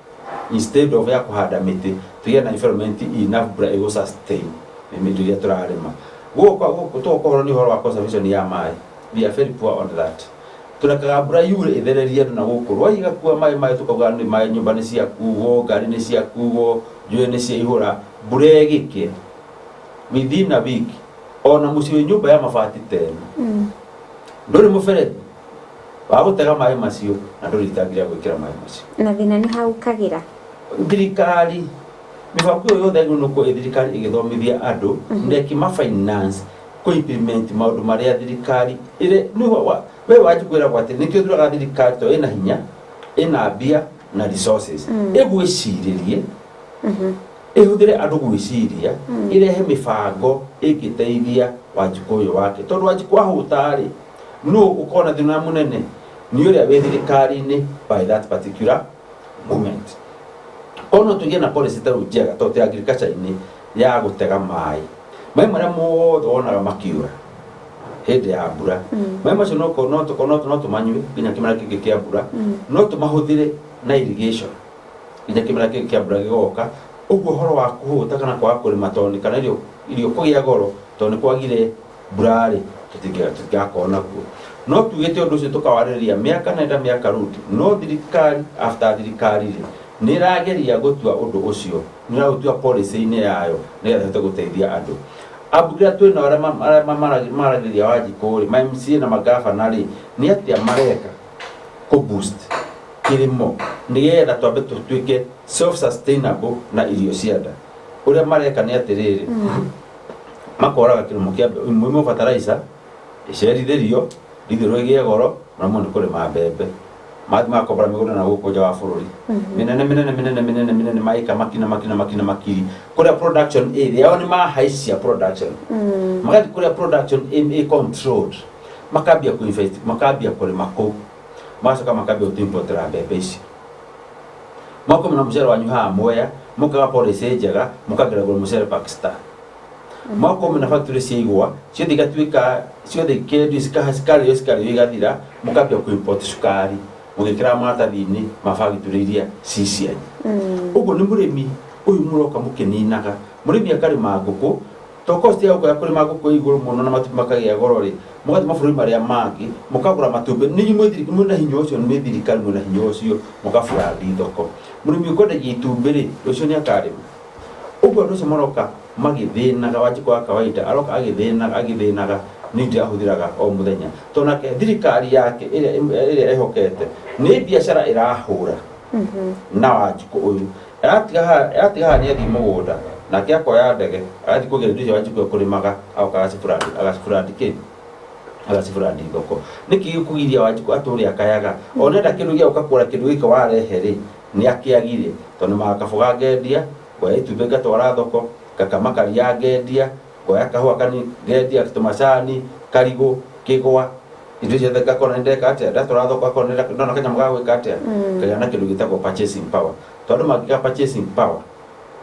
instead of ya kuhanda miti tugia na environment enough bra ego sustain mimi ndio turarima guko tuko ni horo wa conservation ya mai we are very poor on that tunakaga bra yure ithereria na gukorwo igakua mai tukauga ni mai nyumba ni cia kugo ngari ni cia kugo njue ni cia ihura bure gike within a week ona muci nyumba ya mabati tena nduri muferethi wa gutega mai macio na nduri tagira gwikira mai macio na thina ni hau kagira thirikari mibango yothe nuko thirikari igithomithia andu ndeki ma finance ko implement maundu maria thirikari ire ni we wajikwira kwate nikio thuraga thirikari to ina hinya ina bia na resources egwiciririe ehudire andu gwiciria irehe mibango igiteithia wajikuyu wake tondu wajikwa hutari no ukona thina munene ni uria we thirikari ni by that particular moment ono tugie na policy ta ujega to agriculture ni ya gutega mai maria mothe onaga makiura hende ya mbura macio no tumanyue nginya kimera kiki kia mbura no tumahuthire na irrigation nginya kimera kiki kia mbura gigoka uguo horo wa kuhuta kana kwa kurima toni kana irio kugia goro toni kwagire mbura ri tutigakona ku no tugite undu ucio tukawariria miaka na miaka rudi no thirikari after thirikari ni rageria gutua undu ucio ni ragutua policy ine yayo ni getha guteithia andu abugira twina wara maragiria wajikuri ma MC na magavana ri ni atia mareka ko boost kirimo ni getha twambe tutuike self sustainable na irio cianda uria mareka ni atiriri makoraga kirimo kia muimo fertilizer iceritherio ithiro igie goro na mundu kuri mabembe mathima kobra miguna na guko wa bururi minene maika makiri kuria production area yao ni mahaisia production magadi kuria production a controlled makabia ku invest makabia kuri mako masoka makabia utimpotera bebe ici mako mna mzero wanyu ha moya mukaga policy njega mukagira gura mzero Pakistan mako mna factory ciigwa cio thigatuika cio thikendi sikari igathira mukabia ku import sukari mugikira matathini mafagituriria cicianyu ugo ni murimi uyu muroka mukininaga murimi akari maguku to cost ya kuri maguku iguru muno na matumakagia gorori mugathi mafuri maria mangi mukagura matumbe ni nyumwe muna hinyo ucio ni thirikari muna hinyo ucio mukafura thoko murimi ukonde gitumbiri ucio ni akarima ugo ndo muroka magithinaga wajikwa kawaida aroka agithinaga nindi ahuthiraga o muthenya tonake thirikari yake ire ehokete ni biashara irahura na wajiku uyu atiga ni athi mugunda na kia koya ndege athi kugira ndicio wajiku kurimaga au agasifuradi thoko niki kugiria wajiku aturi akayaga onenda kindu gia ukakura kindu gika wareheri ni akiagire tondu makafuga ngendia kwa itumbeka gatwara thoko kakamakaria ngendia kwa kahua kani ngendia tumasani karigo kigwa indo cia theka kona ndeka atia ndatora thoko kona ndona kanya mugawe katia kaya na kindu gitagwo purchasing power tondu magiga purchasing power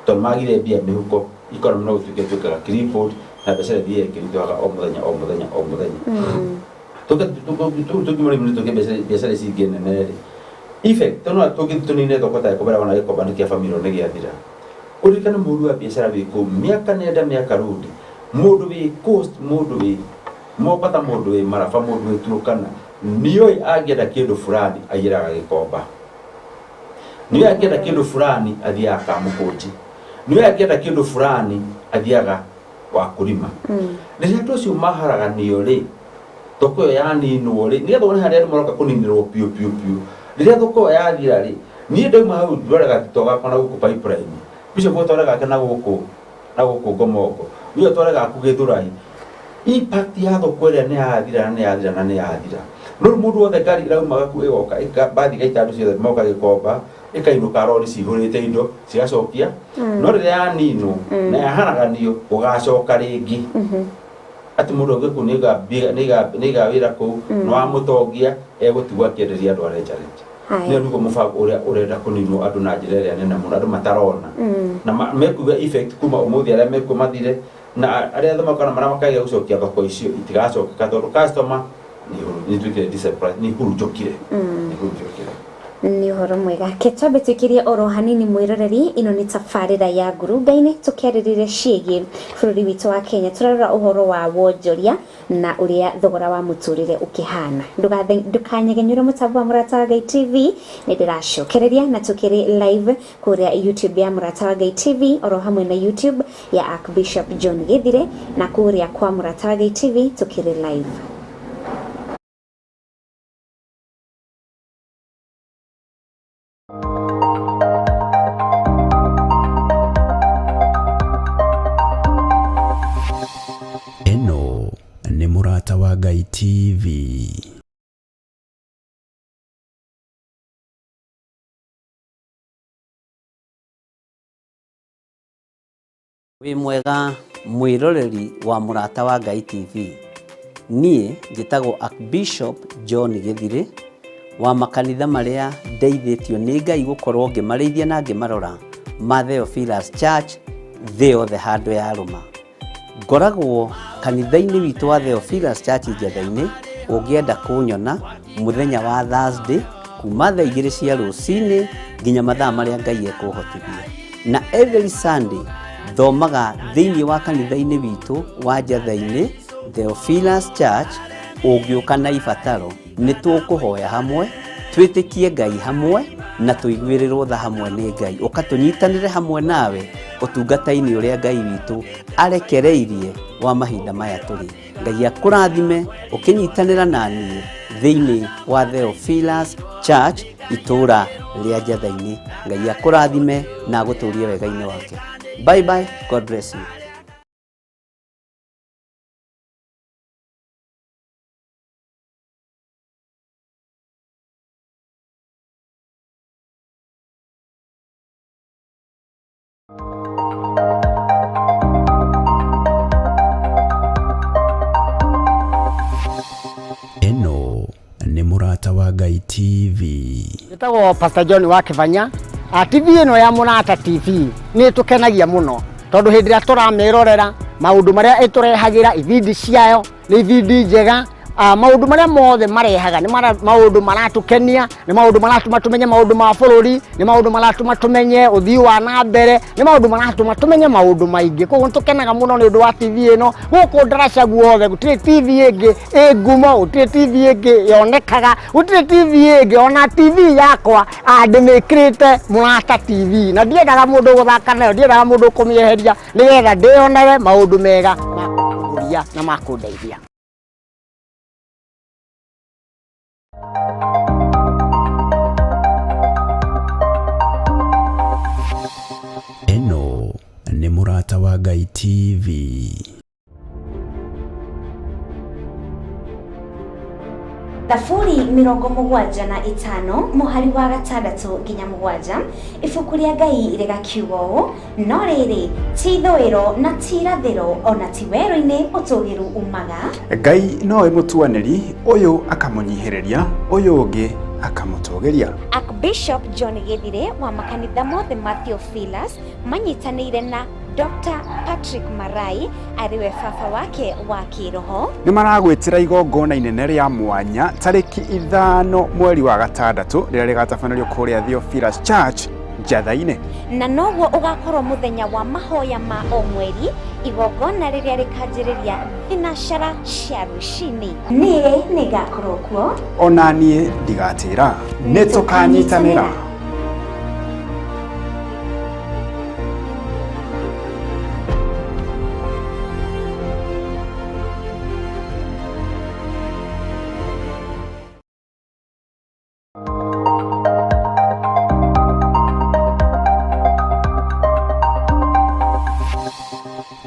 tondu magire bia mihuko economy no tuke crippled na biashara bia kiritoga o muthenya tukimuri minuto ke biashara cingine neri effect tono tunine thoko ta kubera wana gikoba nikia family ne giathira urikana mundu wa biashara wiko miaka nenda miaka rudi mundu wi coast mundu wi mopata mundu wi marafa mundu wi turukana nioi angĩenda kĩndũ fulani aigĩraga gĩkomba, nioi angĩenda kĩndũ fulani athiaga kamũkũnji, nioi angĩenda kĩndũ fulani athiaga wa kũrima. Rĩrĩa andũ acio maharaganio rĩ, thoko ĩyo yaninwo rĩ, nĩgetha wone harĩa andũ maroka kũninĩrwo piũ piũ piũ. Rĩrĩa thoko ĩyo yathira rĩ, niĩ ndauma hau ndware gatito gakwa na gũkũ pipeline, Bishop ũtware gake na gũkũ Ngomongo, niĩ ũtware gaku Gĩthũrai. Impact ya thoko ĩrĩa nĩ yathira. No mũndũ wothe ngari ĩraumaga ku ĩgoka bathi gaita andũ ciothe moka gĩkomba ĩkainũka rori cihũrĩte indo cigacokia. No rĩrĩa yaninwo na yaharaganio ũgacoka rĩngĩ. Ati mũndũ ũngĩ kũu nĩiga wĩra kũu no amũtongia egũtigwo akĩenderia andũ arenjarenja. Nĩ nĩguo mũbango ũrĩa ũrenda kũninwo andũ na njĩra ĩrĩa nene mũno, andũ matarona na mekuga effect kuma ũmũthĩ arĩa mekuo mathire na arĩa thomaka na marĩa makaiga gũcokia thoko icio itigacokeka tondũ customer nĩ twĩkire disappoint, nĩ hurunjũkire. Nĩ ũhoro mwega. Ketwambe twĩkĩrie oro hanini mwĩroreri, ĩno nĩ tabarĩra ya Ngurunga-inĩ tũkĩarĩrĩria ciĩgiĩ bũrũri witũ wa Kenya. Tũrarora ũhoro wa wonjoria na ũrĩa thogora wa mũtũrĩre ũkĩhana. Ndũkanyegenyũre mũtambo wa Mũrata wa Ngai TV, nĩ ndĩracokereria na tũkĩrĩ live kũrĩa YouTube ya Mũrata wa Ngai TV, oro hamwe na YouTube ya Archbishop John Githire, na kũrĩa kwa Mũrata wa Ngai TV tũkĩrĩ live. Nĩ Mũrata wa Ngai TV. Wĩ mwega mwĩroreri wa Mũrata wa Ngai TV. Niĩ njĩtagwo Archbishop John Githire wa makanitha marĩa ndeithĩtio nĩ Ngai gũkorwo ngĩmarĩithia na ngĩmarora ma Theophilus Church thĩ yothe handũ ya Rũma. Ngoragwo kanitha-inĩ witũ wa Theophilus Church Njatha-inĩ. Ũngĩenda kũnyona mũthenya wa Thursday kuma thaa 2 cia rũcinĩ nginya mathaa marĩa Ngai ekũhotithia, na every Sunday thomaga thĩinĩ wa kanitha-inĩ witũ wa Njatha-inĩ Theophilus Church. Ũngĩũka na ibataro nĩ tũkũhoya hamwe, twĩtĩkie Ngai hamwe na tũiguĩrĩrwo tha hamwe nĩ Ngai, ũkatũnyitanĩre hamwe nawe ũtungata-inĩ ũrĩa Ngai witũ arekereirie wa mahinda maya tũrĩ. Ngai akũrathime ũkĩnyitanĩra na niĩ thĩinĩ wa Theophilus Church itũra rĩa Njatha-inĩ. Ngai akũrathime na agũtũrie wega-inĩ wake. Bye bye, God bless you. Eno nĩ Mũrata wa Ngai TV. Njĩtagwo Pastor John wa Kĩbanya. TV ĩno ya Mũrata TV nĩ tũkenagia mũno tondũ hĩndĩ ĩrĩa tũramĩrorera maũndũ marĩa ĩtũrehagĩra, ibindi ciayo nĩ ibindi njega. Maũndũ marĩa mothe marehaga nĩ maũndũ maratũkenia, nĩ maũndũ maratũma tũmenye maũndũ ma bũrũri, nĩ maũndũ maratũma tũmenye ũthii wa na mbere, nĩ maũndũ maratũma tũmenye maũndũ maingĩ. Koguo tũkenaga mũno nĩ ũndũ wa TV ĩno. Gũkũ ndaraca guothe gũtirĩ TV ĩngĩ ngumo, gũtirĩ TV ĩngĩ yonekaga, gũtirĩ TV ĩngĩ. Ona TV yakwa ndĩmĩkĩrĩte Mũrata TV, na ndiendaga mũndũ gũthaka nayo, ndiendaga mũndũ kũmĩeheria, nĩgetha ndĩonere maũndũ mega ma kũnguria na ma kũndeithia. Eno nĩ Mũrata wa Ngai TV. Thaburi 75 mũhari wa 6 nginya 7. Ibuku rĩa Ngai rĩgakiuga ũũ: no rĩrĩ ti ithũĩro na ti irathĩro ona ti werũ-inĩ ũtũgĩru umaga. Ngai nowe mũtuanĩri, ũyũ akamũnyihĩrĩria, ũyũ ũngĩ akamũtũgĩria. Archbishop John Githire wa makanitha mothe ma Theophilus manyitanĩire na Dr. Patrick Marai ariwe baba wake wa kĩroho. Nĩ maragwĩtĩra igongona inene rĩa mwanya tarĩki 5 mweri wa 6 rĩrĩa rĩgatabanĩrio kũrĩa Theophilus Church njatha-inĩ. Na noguo ugakorwo muthenya wa mahoya ma o mweri igongona riria rikanjiriria thinacara cia rucini. Niĩ nĩngakorwo kuo, Ona niĩ ndigatĩra, nĩtũkanyitanĩra.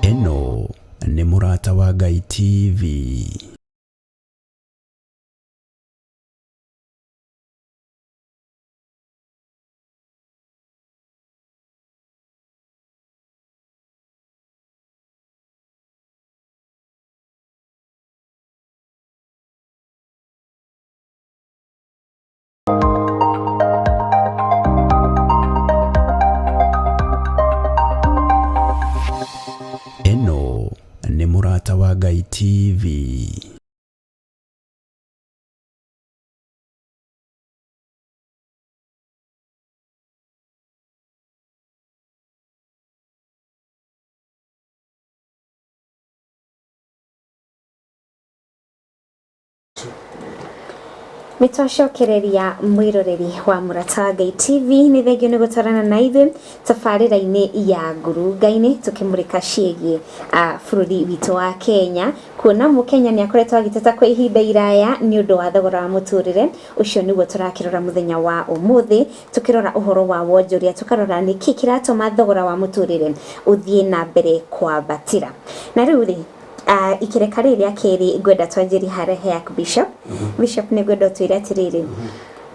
Eno nĩ Mũrata wa Ngai TV. Eno nĩ Mũrata wa Ngai TV. Nitwacokereria mwiroreri wa Mũrata wa Ngai TV nĩ thengio nĩ gũtwarana na ithuĩ tabarĩra-inĩ ya ngurunga-inĩ tukĩmũrĩka ciĩgiĩ bũrũri witũ wa Kenya, kuona Mũkenya nĩ akoretwo agĩteta kwa ihinda iraya nĩ ũndũ wa thogora wa mũtũrĩre. Ũcio nĩguo tũrakĩrora mũthenya wa ũmũthĩ, tukĩrora ũhoro wa wonjoria, tukarora nĩkĩ kĩratũma thogora wa mũtũrĩre ũthiĩ na mbere kwambatĩra. Na rĩu rĩ, ikireka rĩrĩa keri ngwenda twanjĩri harehe ya Bishop. Bishop nĩ ngwenda twĩre atĩrĩrĩ,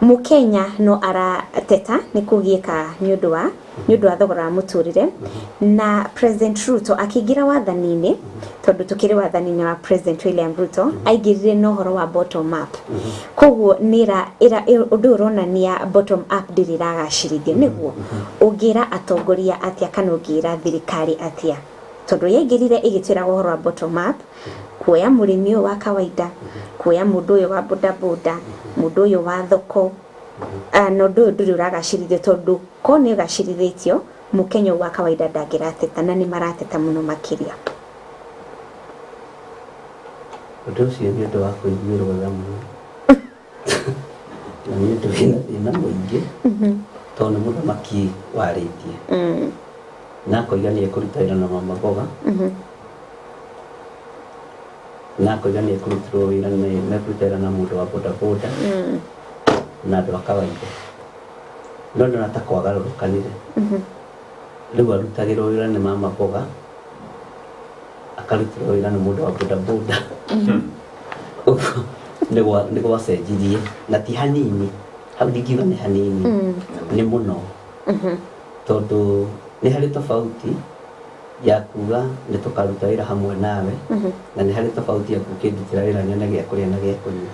Mũkenya no arateta nĩ kũgiĩka nĩ ũndũ wa thogora wa mũtũrĩre, na President Ruto akĩingĩra wathani-inĩ, tondũ tukĩrĩ wathani-inĩ wa President William Ruto, aingĩrire na ũhoro wa bottom up. Koguo ũndũ ũronania bottom up ndĩrĩ ragacĩrithio. Nĩguo ũngĩra atongoria atĩa kana ũngĩra thirikari atĩa? Tondũ yaingĩrire ĩgĩtwĩra ũhoro wa bottom up, kuoya mũrĩmi ũyũ wa kawaida, kuoya mũndũ ũyũ wa bodaboda, mũndũ ũyũ wa thoko, na ũndũ ũyũ ndũrĩ ũragacĩrithio, tondũ ko nĩ ũgacĩrithĩtio, Mũkenya wa kawaida ndangĩrateta, na nĩ marateta mũno makĩria. Ũndũ ũcio nĩ ũndũ wa kũiguĩrwo tha mũno, na nĩ ũndũ wĩna thĩna mũingĩ, tondũ mũthamaki warĩtie na koiga nĩ ekũruta wĩra na mama mboga, na koiga nĩ ekũrutirwo wĩra na mũndũ wa bodaboda na andũ a kawaida, no ndona ta kwagarũrũkanire. Rĩu arutagĩrwo wĩra nĩ mama mboga, akarutirwo wĩra nĩ mũndũ wa bodaboda. Ũguo nĩ gwacenjirie, na ti hanini, hau ndingiuga nĩ hanini, nĩ mũno, tondũ nĩ harĩ tofauti ya kuga nĩ tũkaruta wĩra hamwe nawe, na nĩ harĩ tofauti ya kũkĩndutĩra wĩra nyone gĩa kũrĩa na gĩa kũnyua.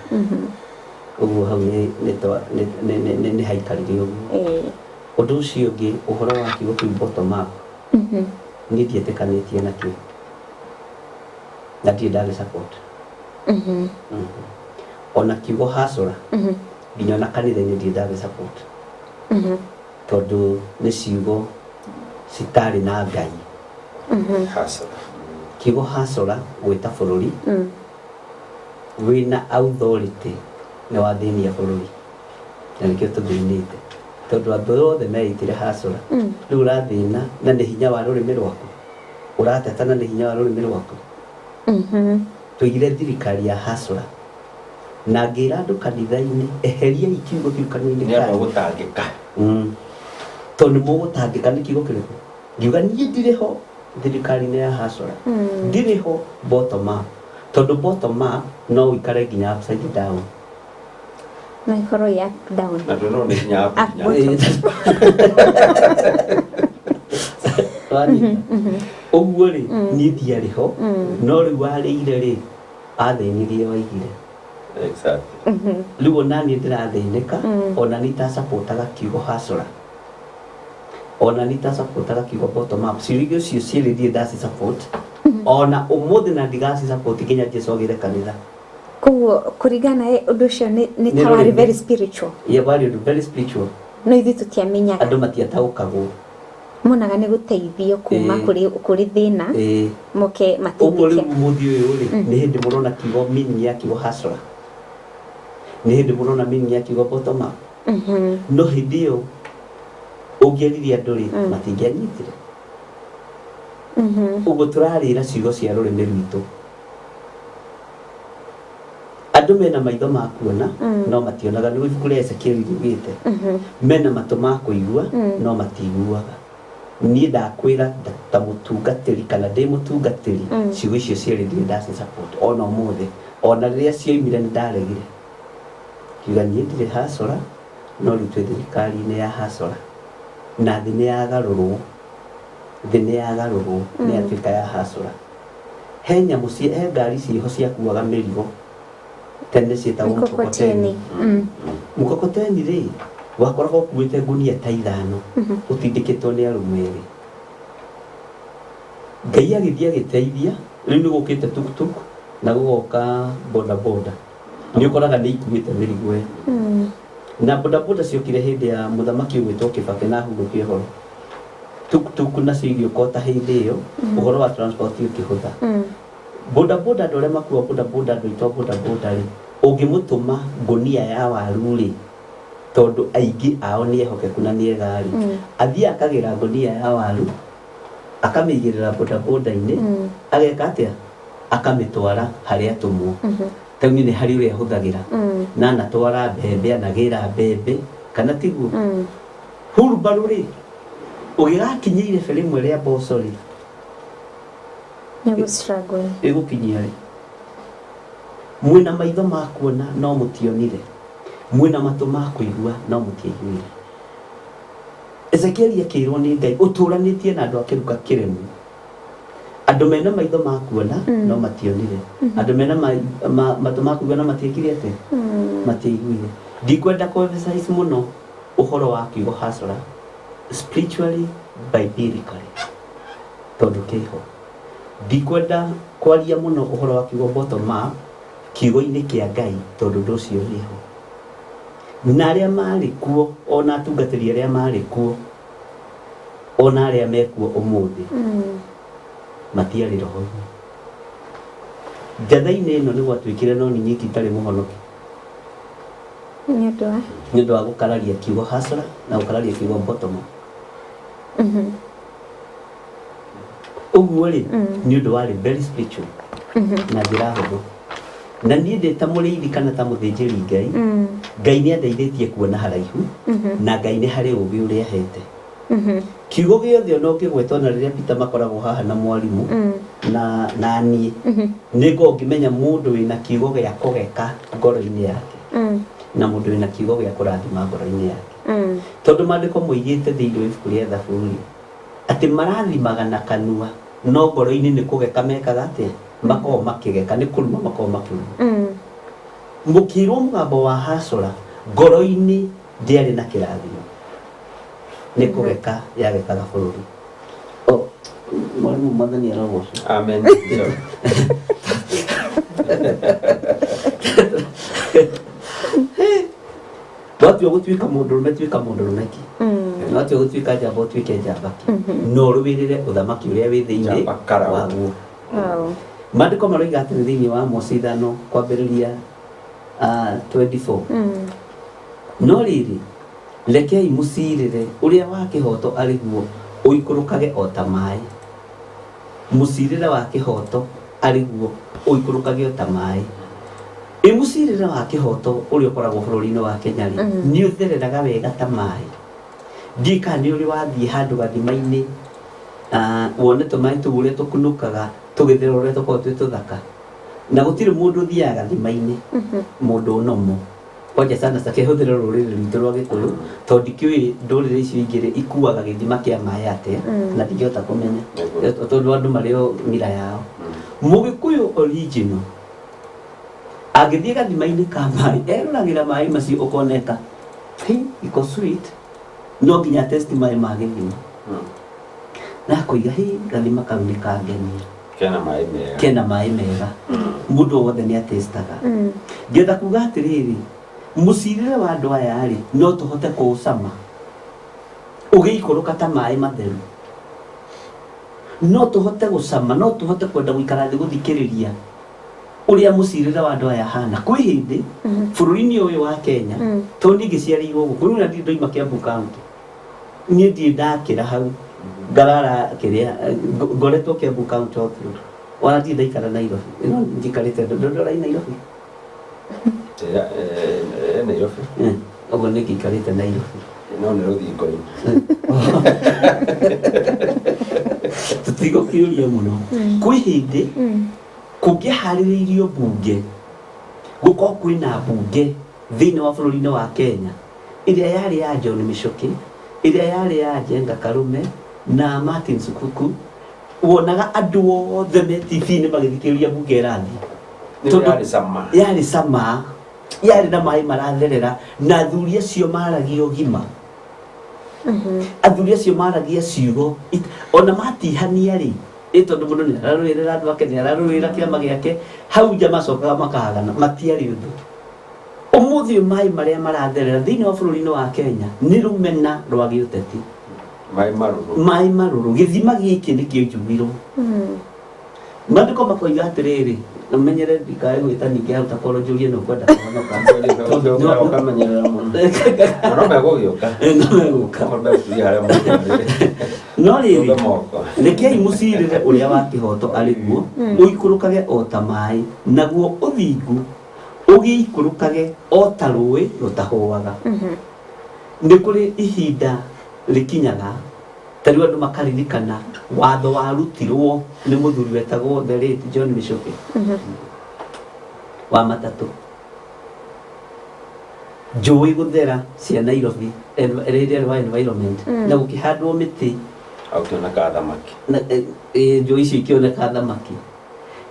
Ũguo hau nĩ haikarire ũguo. Ũndũ ũcio ũngĩ, ũhoro wa kiugo kĩu bottom up, niĩ ndietĩkanĩtie nakĩo, na ndirĩ ndagĩ-support. Ona kiugo hustler, nginya ona kanitha-inĩ ndirĩ ndagĩ-support, tondũ nĩ ciugo citarĩ na Ngai. Kiugo hustler gwĩta bũrũri wĩna authority nĩ wathĩnia bũrũri, na nĩkĩo tũthĩnĩte, tondũ andũ othe meitire hustler. Rĩu ũrathĩna na nĩ hinya wa rũrĩmĩ rwaku, ũrateta na nĩ hinya wa rũrĩmĩ rwaku. Tũigire thirikari ya hustler, na ngĩra andũ kanitha-inĩ eheriai kiugo kĩu kanitha-inĩ kanyu, gũtangĩka, tondũ mũgũtangĩka nĩ kiugo kĩrĩkũ? Ngiuga niĩ ndirĩ ho thirikari-inĩ ya hustler, ndirĩ ho bottom up, tondũ bottom up no ũikare nginya upside down. Na ikorwo ya up down. Na ndũno nĩ hinya up. Ũguo rĩ, niĩ ndiarĩ ho, no rĩu warĩire rĩ, athĩnirie waigire. Rĩu ona niĩ ndĩrathĩnĩka, ona nĩ ita-supportaga kiugo hustler, ona nĩ ita-supportaga kiugo bottom up. Ciugo icio cierĩ ndiĩ ndaci-support, ona ũmũthĩ na ndigaci-support nginya Jesũ agĩre kanitha. Koguo kũringana ũndũ ũcio nĩ ta warĩ very spiritual. Yeah, warĩ very spiritual. no ithu tutiamenyaga andu matiataukagwo monaga nĩ gũteithio kuma kũrĩ thĩna moke mateithĩke ũguo rĩu mũthĩ ũyũ rĩ nĩ hĩndĩ mũrona kiugo meaning ya kiugo hustler nĩ hĩndĩ mũrona meaning ya kiugo bottom up no hĩndĩ ĩyo ũngĩaririe andũ rĩ matingĩanyitire ũguo tũrarĩra ciugo cia rũrĩmĩ rwitũ andũ mena maitho ma kuona no mationaga nĩ ibuku rĩa Ezekiel riugĩte mena matũ ma kũigua no matiguaga niĩ ndakwĩra ta mũtungatĩri kana ndĩ mũtungatĩri ciugo icio cierĩ ndirĩ ndaci support ona ũmũthĩ ona rĩrĩa cioimire nĩ ndaregire kiuga niĩ ndirĩ hacora no rĩu twĩ thirikari-inĩ ya hacora na thĩ nĩ yagarũrwo nĩ atuĩka ya hacora he nyamũ he ngari ciĩho ciakuaga mĩrigo tene ciĩtagwo mkokoteni rĩ wakoragwo ũkuĩte ngunia ta 5 ũtindĩkĩtwo nĩ arũme erĩ Ngai agĩthiĩ agĩteithia rĩu nĩ gũkĩte tuktuk na gũgoka bodaboda nĩ ũkoraga nĩ ikuĩte mĩrigo na bodaboda ciokire hĩndĩ ya mũthamaki ũgwĩtwo Kĩbakĩ na ahurũkie ũhoro tuktuk nacio igĩũka hĩndĩ ĩyo ũhoro wa transport ũkĩhũtha bodaboda andũ arĩa makua bodaboda andũ aitwa bodaboda rĩ ũngĩmũtũma ngunia ya waru rĩ tondũ aingĩ ao nĩ ehokeku na nĩ egari athiĩ akagĩra ngunia ya waru akamĩigĩrĩra bodaboda-inĩ ageka atĩa akamĩtwara harĩa atũmwo tau nĩ harĩ ũrĩa ahũthagĩra na anatwara mbembe anagĩra mbembe kana tiguo hurumbarũ rĩ ũgĩgakinyĩire bere ĩmwe rĩa mboco rĩ ĩgũkinyia rĩ mwĩna maitho ma kuona no mũtionire mwĩna matũ ma kũigua no mũtiaiguire Ezekiel akĩrwo nĩ Ngai ũtũranĩtie na andũ akĩruka kĩremu andũ mena maitho ma kuona no mationire andũ mena matũ ma kũigua no matiekire atĩ matiaiguire ndikwenda kũ-emphasize mũno ũhoro wa kiugo hustler spiritually biblically tondũ kĩho ndikwenda kwaria mũno ũhoro wa kiugo bottom up kiugo-inĩ kĩa Ngai tondũ ũndũ ũcio ũrĩho na arĩa marĩ kuo ona atungatĩri arĩa marĩ kuo ona arĩa mekuo ũmũthĩ matiarĩ roho-inĩ njatha-inĩ ĩno nĩ gwatuĩkire no nĩ nyiki itarĩ mũhonoki nĩ ũndũ wa gũkararia kiugo hustler na gũkararia kiugo bottom up ũguo rĩ nĩ ũndũ warĩ very spiritual na njĩra hũthũ na niĩ ndĩ ta mũrĩithi kana ta mũthĩnjĩri Ngai Ngai nĩ andeithĩtie kuona haraihu na Ngai nĩ harĩ ũũgĩ ũrĩa ahete kiugo gĩothe ona ũngĩgwetwo na rĩrĩa Peter makoragwo haha na mwarimũ na niĩ nĩ ngoragwo ngĩmenya mũndũ wĩna kiugo gĩa kũgeka ngoro-inĩ yake na mũndũ wĩna kiugo gĩa kũrathima ngoro-inĩ yake tondũ maandĩko moigĩte thĩinĩ wa ibuku rĩa Thaburi atĩ marathimaga na kanua no ngoro-inĩ nĩ kũgeka mekaga atĩa makoragwo makĩgeka nĩ kũruma makoragwo makĩruma mũkĩrwo mũgambo wa hacora ngoro-inĩ ndĩarĩ na kĩrathimo nĩ kũgeka yagekaga bũrũri mwarimũ mwathani arogocwo amen watua gũtuĩka mũndũrũme tuĩka mũndũrũme ki watua gũtuĩka njamba ũtuĩke njamba ki no rũwĩrĩre ũthamaki ũrĩa wĩ thĩinĩ waguo maandĩko maroiga atĩ thĩinĩ wa Amos 5 kwambĩrĩria 24 no rĩrĩ rekei mũcirĩre ũrĩa wa kĩhoto arĩ guo ũikũrũkage o ta maĩ mũcirĩre wa kĩhoto arĩ guo ũikũrũkage o ta maĩ mũcirĩre wa kĩhoto ũrĩa ũkoragwo bũrũri-inĩ wa Kenya nĩ ũthereraga wega ta maĩ ndika nĩ ũrĩ wathiĩ handũ gathima-inĩ wone tũmaĩ tũu ũrĩa tũkunũkaga tũgĩtherera ũrĩa tũkoragwo twĩ tũthaka na gũtirĩ mũndũ ũthiaga gathima-inĩ mũndũ ũnomo kwanja sana sakehũthĩra rũrĩrĩ rwitũ rwa Gĩkũyũ tondũ ndikĩũĩ ndũrĩrĩ icio ingĩ ikuaga gĩthima kĩa maĩ atĩa na ndingĩhota kũmenya tondũ andũ marĩ o mira yao Mũgĩkũyũ original agĩthiĩ gathima-inĩ ka maĩ erũragĩra maĩ macio ũkoneka iko sweet no nginya test maĩ ma gĩthima na kũiga gathima kau nĩ kangenia kena maĩ mega mũndũ wothe nĩ atestaga ngenda kuga atĩrĩrĩ mũcirĩre wa andũ aya rĩ no tũhote kũũcama ugiikũrũka ta maĩ matheru no tũhote gũcama no tũhote kwenda gũikara thĩ gũthikĩrĩria ũrĩa mũcirĩre wa andũ aya hana kwĩ hĩndĩ bũrũri-inĩ ũyũ wa Kenya to nĩ ngĩciarĩirwo gũkũ rĩu na ndoima Kiambu County niĩ ndiĩ ndakĩra hau ngarara kĩrĩa ngoretwo Kiambu County ona ndiĩ ndaikara Nairobi no njikarĩte ndondora-inĩ Nairobi Nairobi ũguo nĩ ngĩikarĩte Nairobi no nĩ rũthingo-inĩ tũtigũkĩũria mũno kwĩ hĩndĩ kũngĩharĩrĩirio mbunge gũkorwo kwĩna mbunge thĩinĩ wa bũrũri-inĩ wa Kenya ĩrĩa yarĩ ya John Michoki ĩrĩa yarĩ ya Njenga Karume na Martin Sukuku wonaga andũ othe me TV-inĩ magĩthikĩrĩria mbunge ĩrathiĩ yarĩ cama yarĩ na maĩ maratherera na athuri acio maragia ũgima athuri acio maragia ciugo ona matihania rĩ tondũ mũndũ nĩ ararũĩrĩra andũ ake nĩ ararũĩrĩra kĩama gĩake hau nja macokaga makahagana matiarĩ ũndũ ũmũthĩ maĩ marĩa maratherera thĩinĩ wa bũrũri-inĩ wa Kenya nĩ rũmena rwa gĩũteti maĩ marũrũ gĩthima gĩkĩ nĩkĩo njugirwo maandĩko makoiga atĩrĩrĩ menyere ndikae gwĩta ningĩ hau takorwo njũrie no kwenda kũhonoka no rĩrĩ rekei mũcirĩre ũrĩa wa kĩhoto arĩ guo ũikũrũkage o ta maĩ naguo ũthingu ũgĩikũrũkage o ta rũĩ rũtahũaga nĩ kũrĩ ihinda rĩkinyaga tarĩu andũ makaririkana watho warutirwo nĩ mũthuri wetagwo the late John Michoki wa matatũ njũĩ gũthera cia Nairobi rĩrĩa rwa environment na gũkĩhandwo mĩtĩ aukĩoneka thamaki njũĩ icio ikĩoneka thamaki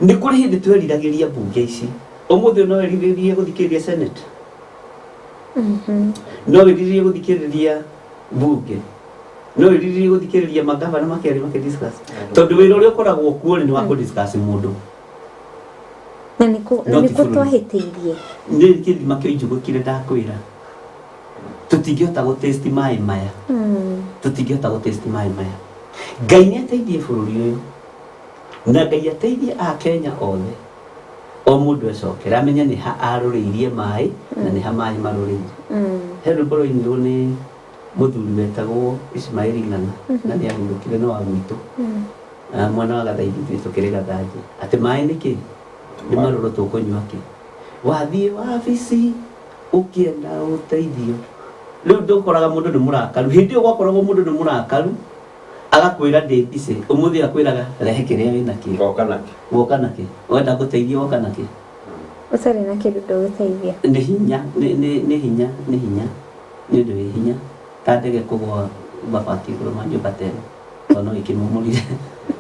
nĩ kũrĩ hĩndĩ tweriragĩria mbunge ici ũmũthĩ no werirĩrie gũthikĩrĩria Senate no werirĩrie gũthikĩrĩria mbunge no werirĩrie gũthikĩrĩria magavana makĩaria makĩdiscuss tondũ wĩra ũrĩa ũkoragwo kuo nĩ wa kũdiscuss mũndũ na nĩkũ twahĩtĩirie nĩ kĩthima kĩo njugũkire ndakwĩra tũtingĩhota gũtesti maĩ maya tũtingĩhota gũtesti maĩ maya Ngai nĩ ateithie bũrũri ũyũ na Ngai ateithie a Kenya othe o mũndũ ecokera amenye nĩ ha arũrĩirie maĩ na nĩ ha maĩ marũrĩire he rwĩmbo rũinirwo nĩ mũthuri wetagwo Ismail Ng'ang'a na nĩ ahurũkire no wa gwitũ mwana wa Gathaithi twĩtũkĩrĩ Gathanji atĩ maĩ nĩkĩ nĩ marũrũ tũkũnyua kĩ wathiĩ wabici ũkĩenda ũteithio rĩu ndũkoraga mũndũ nĩ mũrakaru hĩndĩ ĩyo gwakoragwo mũndũ nĩ mũrakaru agakwĩra ndĩtice ũmũthĩ akwĩraga rehe kĩrĩa wĩna kĩ woka nakĩ wenda gũteithio woka nakĩ ũtarĩ na kĩndũ ndũgũteithia nĩ hinya nĩ hinya nĩ ũndũ wĩ hinya ta ndege kũgwa mabati igũrũ ma nyũmba tene no ikĩmumũrire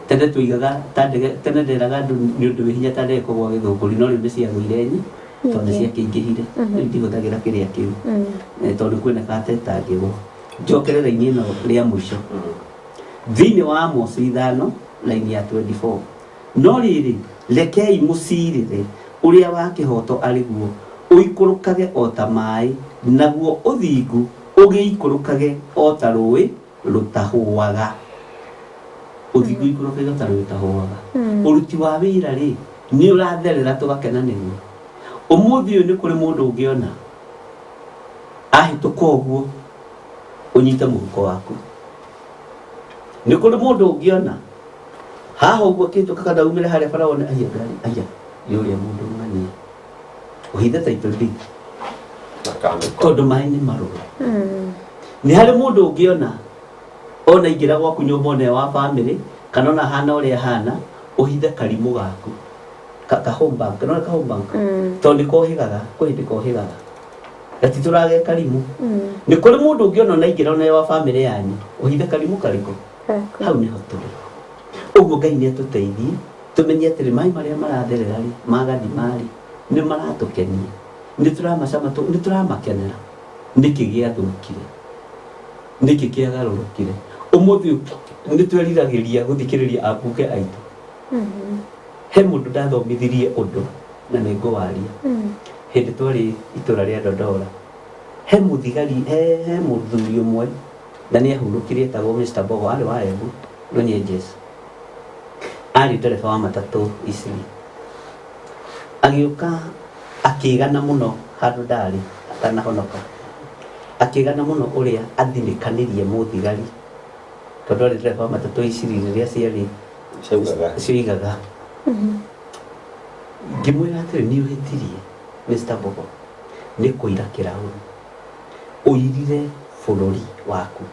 tene tũigaga ta ndege tene nderaga andũ nĩ ũndũ wĩ hinya ta ndege kũgwa gĩthũngũri no rĩu nĩ ciagũire nyi tondũ nĩ ciakĩingĩhire rĩu ndihũthagĩra kĩrĩa kĩu tondũ kwoneka ta ĩtangĩgwa njokerera-inĩ ĩno rĩa mũico thĩinĩ wa Amos 5 raini ya 24 no rĩrĩ rekei mũcirĩre ũrĩa wa kĩhoto arĩ guo ũikũrũkage o ta maĩ naguo ũthingu ũgĩikũrũkage o ta rũĩ rũtahũaga ũthingu ikũrũkage o ta rũĩ rũtahũaga ũruti wa wĩra rĩ nĩ ũratherera tũgakenanĩrio ũmũthĩ ũyũ nĩ kũrĩ mũndũ ũngĩona ahĩtũka ũguo ũnyite mũhuko waku nĩ kũrĩ mũndũ ũngĩona haha ũguo kĩhĩtũka kana umĩre harĩa bara wone aya ngari aya yũrĩa mũndũ ng'ania ũhithe title deed tondũ maĩ nĩ marũrũ nĩ harĩ mũndũ ũngĩona ona ingĩra gwaku nyũmba ona wa bamĩrĩ kana ona hana ũrĩa hana ũhithe karimũ gaku ka home bank no ka home bank tondũ kohĩgaga kwĩhĩndĩ kohĩgaga gatitũrage karimũ nĩ kũrĩ mũndũ ũngĩona ona ingĩra ona wa bamĩrĩ yanyu ũhithe karimũ karĩkũ hau nĩho tũrĩ ũguo Ngai nĩ atũteithie tũmenye atĩrĩ maĩ marĩa maratherera rĩ magathima-rĩ nĩ maratũkenia nĩ tũramacama nĩ tũramakenera nĩkĩ gĩathũkire nĩkĩ kĩagarũrũkire ũmũthĩ nĩ tweriragĩria gũthikĩrĩria ambunge aitũ he mũndũ ndathomithirie ũndũ na nĩ ngũwaria hĩndĩ twarĩ itũra rĩa Dodora he mũthigari he mũthuri ũmwe na nĩ ahurũkirie tagwo Mr. Bogo arĩ wa Embu Runyenjes arĩ ndereba wa matatũ Isili agĩũka akĩgana mũno handũ ndarĩ atanahonoka akĩgana mũno ũrĩa athinĩkanĩrie mũthigari tondũ arĩ ndereba wa matatũ Isili rĩrĩa ciarĩ cioigaga ngĩmwĩra atĩrĩ nĩ ũhĩtirie Mr. Bogo nĩ kũira kĩraũri ũirire bũrũri waku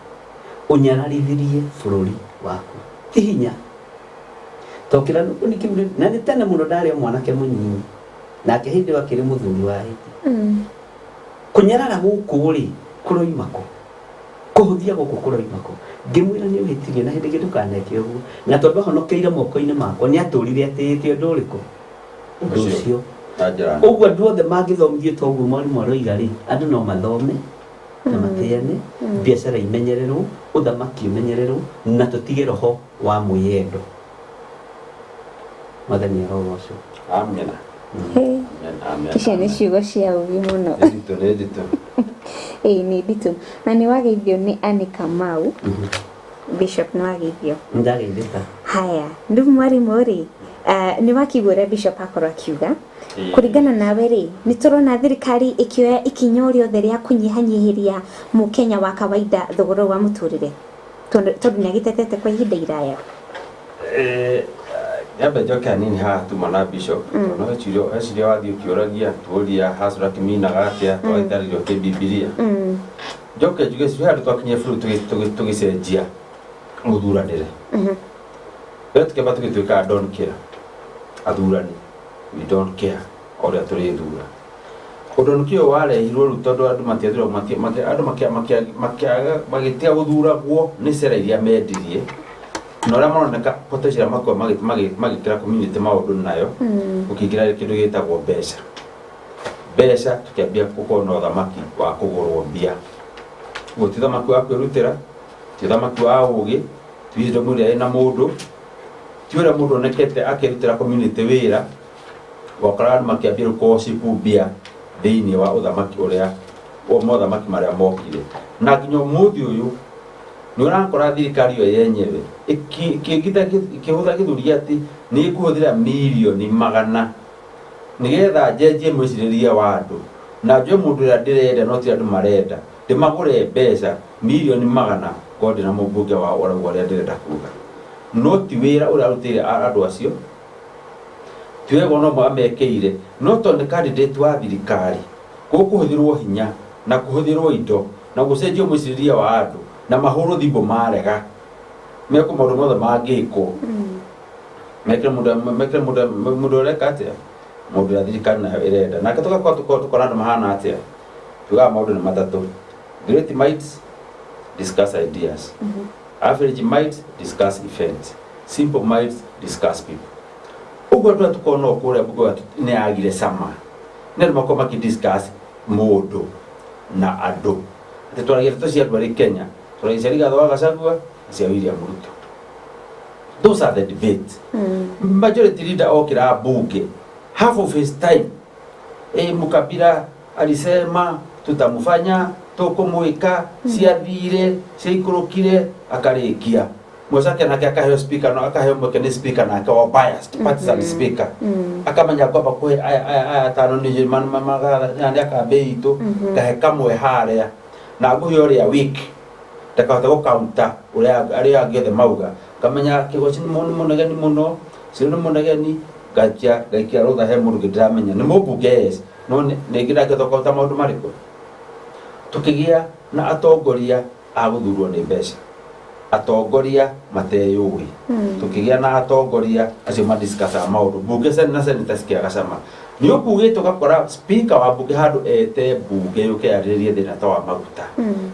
ũnyararithirie bũrũri waku ti hinya tokĩra na nĩ tene mũno ndarĩ o mwanake mũnyinyi nake hĩndĩ ĩyo akĩrĩ mũthuri wa hĩndĩ kũnyarara gũkũ rĩ kũroima kũ kũhũthia gũkũ kũroima kũ ngĩmwĩra nĩ ũhĩtirie na hĩndĩ ĩngĩ ndũkaneke ũguo na tondũ ahonokeire moko-inĩ makwa nĩ atũrire atĩĩte ũndũ ũrĩkũ ũndũ ũcio ũguo andũ othe mangĩthomithio ta ũguo mwarimũ aroiga rĩ andũ no mathome na matĩane biacara imenyererwo ũthamaki ũmenyererwo na tũtige roho wa mwĩyendo Mwathani arogocwo amena icio nĩ ciugo cia ũũgĩ mũno ĩĩ nĩ nditũ na nĩ wageithio nĩ Anne Kamau Bishop nĩ wageithio ndageithĩka haya ndugu mwarimu rĩ nĩ wakigua ũrĩa Bishop akorwo akiuga kũringana nawe rĩ nĩ tũrona thirikari ĩkĩoya ikinya o rĩothe rĩa kũnyihanyihĩria mũkenya wa kawaida thogora wa mũtũrĩre tondũ nĩ agĩtetete kwa ihinda iraya Nyambe njoke hanini haha tuma na Bishop no eciria wathiĩ ũkĩũragia tuoria Hasra kiminaga atĩa twaitarĩrio kĩbibilia njoke njuge ciĩ handũ twakinyia bũrũri tũgĩcenjia mũthuranĩre rĩu tũkĩamba tũgĩtuĩka don't care athurani we don't care ũrĩa tũrĩthura ũndũ nĩkĩo warehirwo rĩu tondũ andũ matiathuragwo andũ magĩtiga gũthuragwo nĩ cera iria mendirie na ũrĩa maroneka potential makwa magĩkĩra community maũndũ nayo ũkĩingĩra kĩndũ gĩtagwo mbeca tũkĩambia gũkorwo na ũthamaki wa kũgũrwo mbia gũtirĩ ũthamaki wa kwĩrutĩra ti ũthamaki wa ũũgĩ ti wisdom ĩrĩa ĩna mũndũ ti ũrĩa mũndũ onekete akĩrutĩra community wĩra gũkora andũ makĩambia gũkworship mbia thĩinĩ wa ũthamaki ũrĩa mothamaki marĩa mokire na nginya ũmũthĩ ũyũ nĩ ũrakora thirikari yo yenyewe ikĩhũthĩra gĩthũri atĩ nĩ ĩkũhũthĩra mirioni magana nĩgetha njenjie mwĩcirĩrie wa andũ na njoe mũndũ ũrĩa ndĩrenda no ti andũ marenda ndĩmagũre mbeca mirioni magana ngorwo ndĩ na mũmbunge wa ũrĩa ndĩrenda kuga no ti wĩra ũrĩa arutĩire andũ acio ti wega no mamekeire no tondũ nĩ candidate wa thirikari gũkũhũthĩrwo hinya na kũhũthĩrwo indo na gũcenjio mwĩcirĩrie wa andũ na mahũrwo thimbo marega mekwo maũndũ mothe mangĩkwo mekĩre mũndũ ũreka atĩa mũndũ ũrĩa thirikari nayo ĩrenda nake tũkona andũ mahana atĩa tugaga maũndũ nĩ matatũ great minds discuss ideas average minds discuss events simple minds discuss people ũguo andũ tũkona kũrĩa Bugo nĩ yagire cama nĩ andũ makorwo makĩdiscuss mũndũ na andũ twaragia ndeto cia andũ arĩ Kenya twaragia cia Rigathĩ wa Gachagua cia William Ruto those are the debate majority leader okĩra bunge half of his time Mukabira alisema tutamfanya tukumwika ciathire ciaikurukire akarĩkia mwacake nake akaheo speaker no akaheo mweke ni speaker nake wa biased partisan speaker akamenya kwamba kwe aya tano ni magara akambe itu kahe kamwe haria na nguhio ria week takahota gũkaunta ũrĩa arĩa angĩ othe mauga kamenya kĩgoci nĩ mũnegeni mũno ciro nĩ mũnegeni gaikia rũtha he mũndũ ndĩramenya nĩ mũmbunge yes no nĩ ngĩrake thokota maũndũ marĩkũ tukĩgĩa na atongoria a gũthurwo nĩ mbeca atongoria mateyũĩ tukĩgĩa na atongoria acio madiscussa maũndũ bunge na senators kĩaga cama nĩ ũkugĩte ũgakora speaker wa bunge handũ ete bunge yũke yarĩrĩrie thĩna ta wa maguta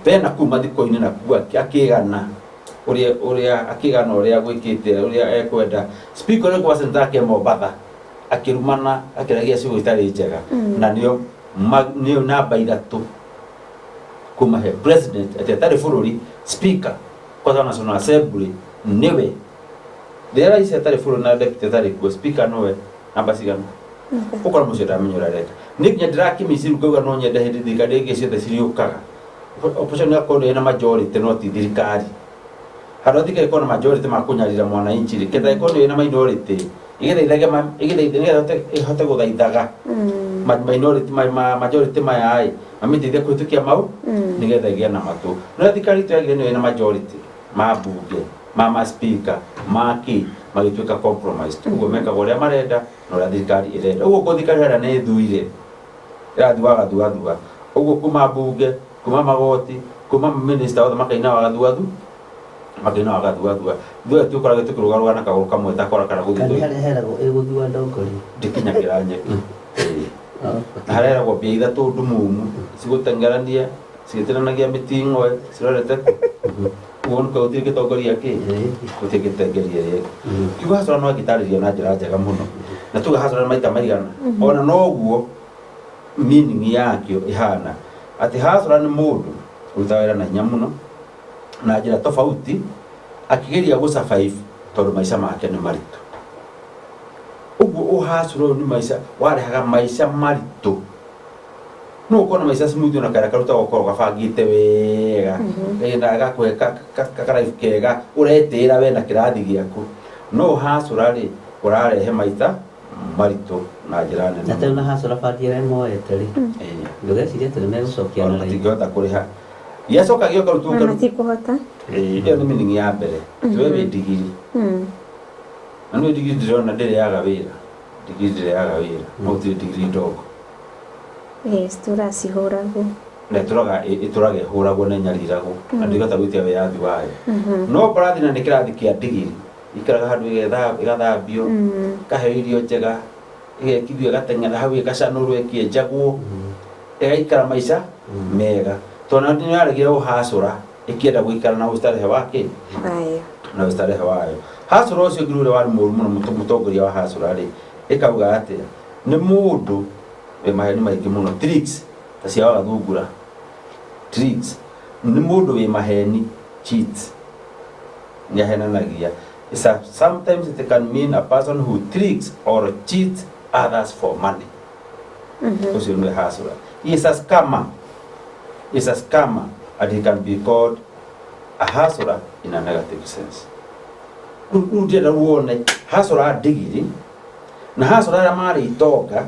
pena kuma thikũ-inĩ na kuga akĩgana ũrĩa akĩgana ũrĩa gwĩkĩte ũrĩa ekwenda speaker ũrĩa kwa senator ake Mombatha akĩrumana akĩragia ciugo itarĩ njega na nĩo namba ithatũ kuma he president atarĩ bũrũri speaker kwa National Assembly niwe thera ici atarĩ bũrũri na deputy atarĩ kuo speaker nowe namba cigana ukora mucio ndamenya ũrĩa areka nĩ nginya ndirakĩmĩciru ngauga no nyende hĩndĩ thirikari ĩngĩ ciothe ciriũkaga opposition ya kono ina majority no ti thirikari harodi ke kono majority makunyarira mwana inchi ketha kono ina minority ihote guthaithaga minority majority mayai mamiteithia kuhitukia mau nigetha igie na matu no thirikari twagire ina majority mabunge mama speaker maki magituika compromise ugo meka goria marenda no thirikari irenda ugo ko thirikari ara ne thuire irathua thua ugo kuma bunge kuma magoti kuma minister wa makaina wa thua makina agathua thua tukora tukurugaruga na kaguru kamwe takora kana guthithoi herago eguthua ndokori dikinya kiranyeki harera go bia ithatu ndumumu cigutengerania cigitiranagia miting'o cirorete kuona kauti gitongoria ki gutigitengeria ri kiuga hasora no gitariria na njira njega muno na tuga hasora maita maigana ona noguo meaning yakio ihana ati hasora ni mundu utawira na hinya muno na njira tofauti akigeria go survive tondu maisha make ni maritu uguo uhasura ni maisha warehaga maisha maritu no kona maisha smooth na kara karuta gukoro gabangite wega enda gakwe kakara kega uretira we na kirathi giaku no hasura ri urarehe maita maritu na njira nene ate na hasura fatire moeteri ndugeciria tene megucokia na tingihota kuriha yacoka gioka rutuka matikuhota iyo ni meaning ya mbere twewe digiri anu digiri ndirona ndire yaga wira digiri ndire yaga wira muti digiri ndogo turacihũragwo na itũrage hũragwo na nyariragwo na ndigota gwitia wiyathi wayo no barathi na nĩ kĩrathi kĩa ndigiri ikaraga handũ igathambio kaheo irio njega igekithio igateng'era hau igacanũrwo ĩkĩenjagwo ĩgaikara maica mega tondũ nĩ yaregire ũhacũra ĩkĩenda gũikara na ũstarehe wake na ũstarehe wayo hacũra ũcio ngirure warĩ mũru mũno mũtongoria wa hacũra rĩ ĩkauga atĩa nĩ mũndũ we maheni maingĩ mũno tricks ta cia wagathungura tricks nĩ mũndũ we maheni cheat nĩ ahenanagia sometimes it can mean a person who tricks or cheats others for money ũcio nĩ hacũra he is a scammer and he can be called a hustler in a negative sense rĩu ndĩrenda ruone hustler ndigiri na hustler arĩa marĩ itonga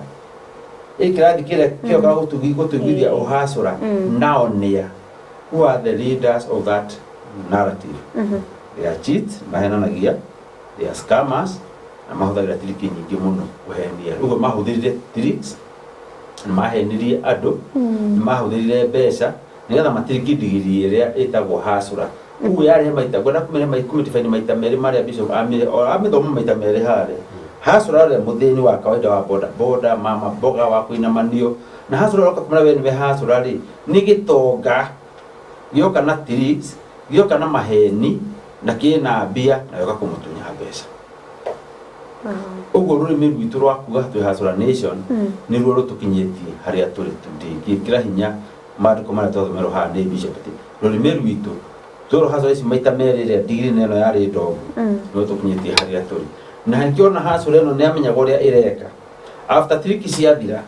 ikirathi kile kioka gũtuithia ũhacũra nao nĩa who are the leaders of that narrative they are cheat mahenanagia they are scammers na mahũthagĩra triki nyingĩ mũno kũhenia ũguo mahũthĩrire tricks mahenirie andũ mahũthĩrire mbeca nigetha matiriki ndigiri ĩrĩa ĩtagwo hacũra ũguo yarĩ maita gwenda kũmenya maita maita merĩ marĩa bishop amĩthoma maita merĩ harĩa hacũra rĩ mũthĩni wa kawaida wa boda mama boga wa kuinamanio na hacũra roka kumana we nĩwe hacũra rĩ nĩ gĩtonga gĩoka na tricks gĩoka na maheni na kĩna mbia na gĩoka kũmũtunya mbeca ũguo rũrĩmĩ rwitũ rwa kuga twĩ hacũra nation nĩruo rũtũkinyĩtie harĩa tũrĩ ndingĩkĩra hinya maandĩko marĩa twathomerwo haha nĩ bishop rũrĩmĩ rwitũ tũrũ hacũra ici maita merĩ rĩa ndigiri neno yarĩ ndogo nĩruo tũkinyĩtie harĩa tũrĩ na ngiona hacũra ĩno nĩ amenyaga ũrĩa ĩreka after triki ciathira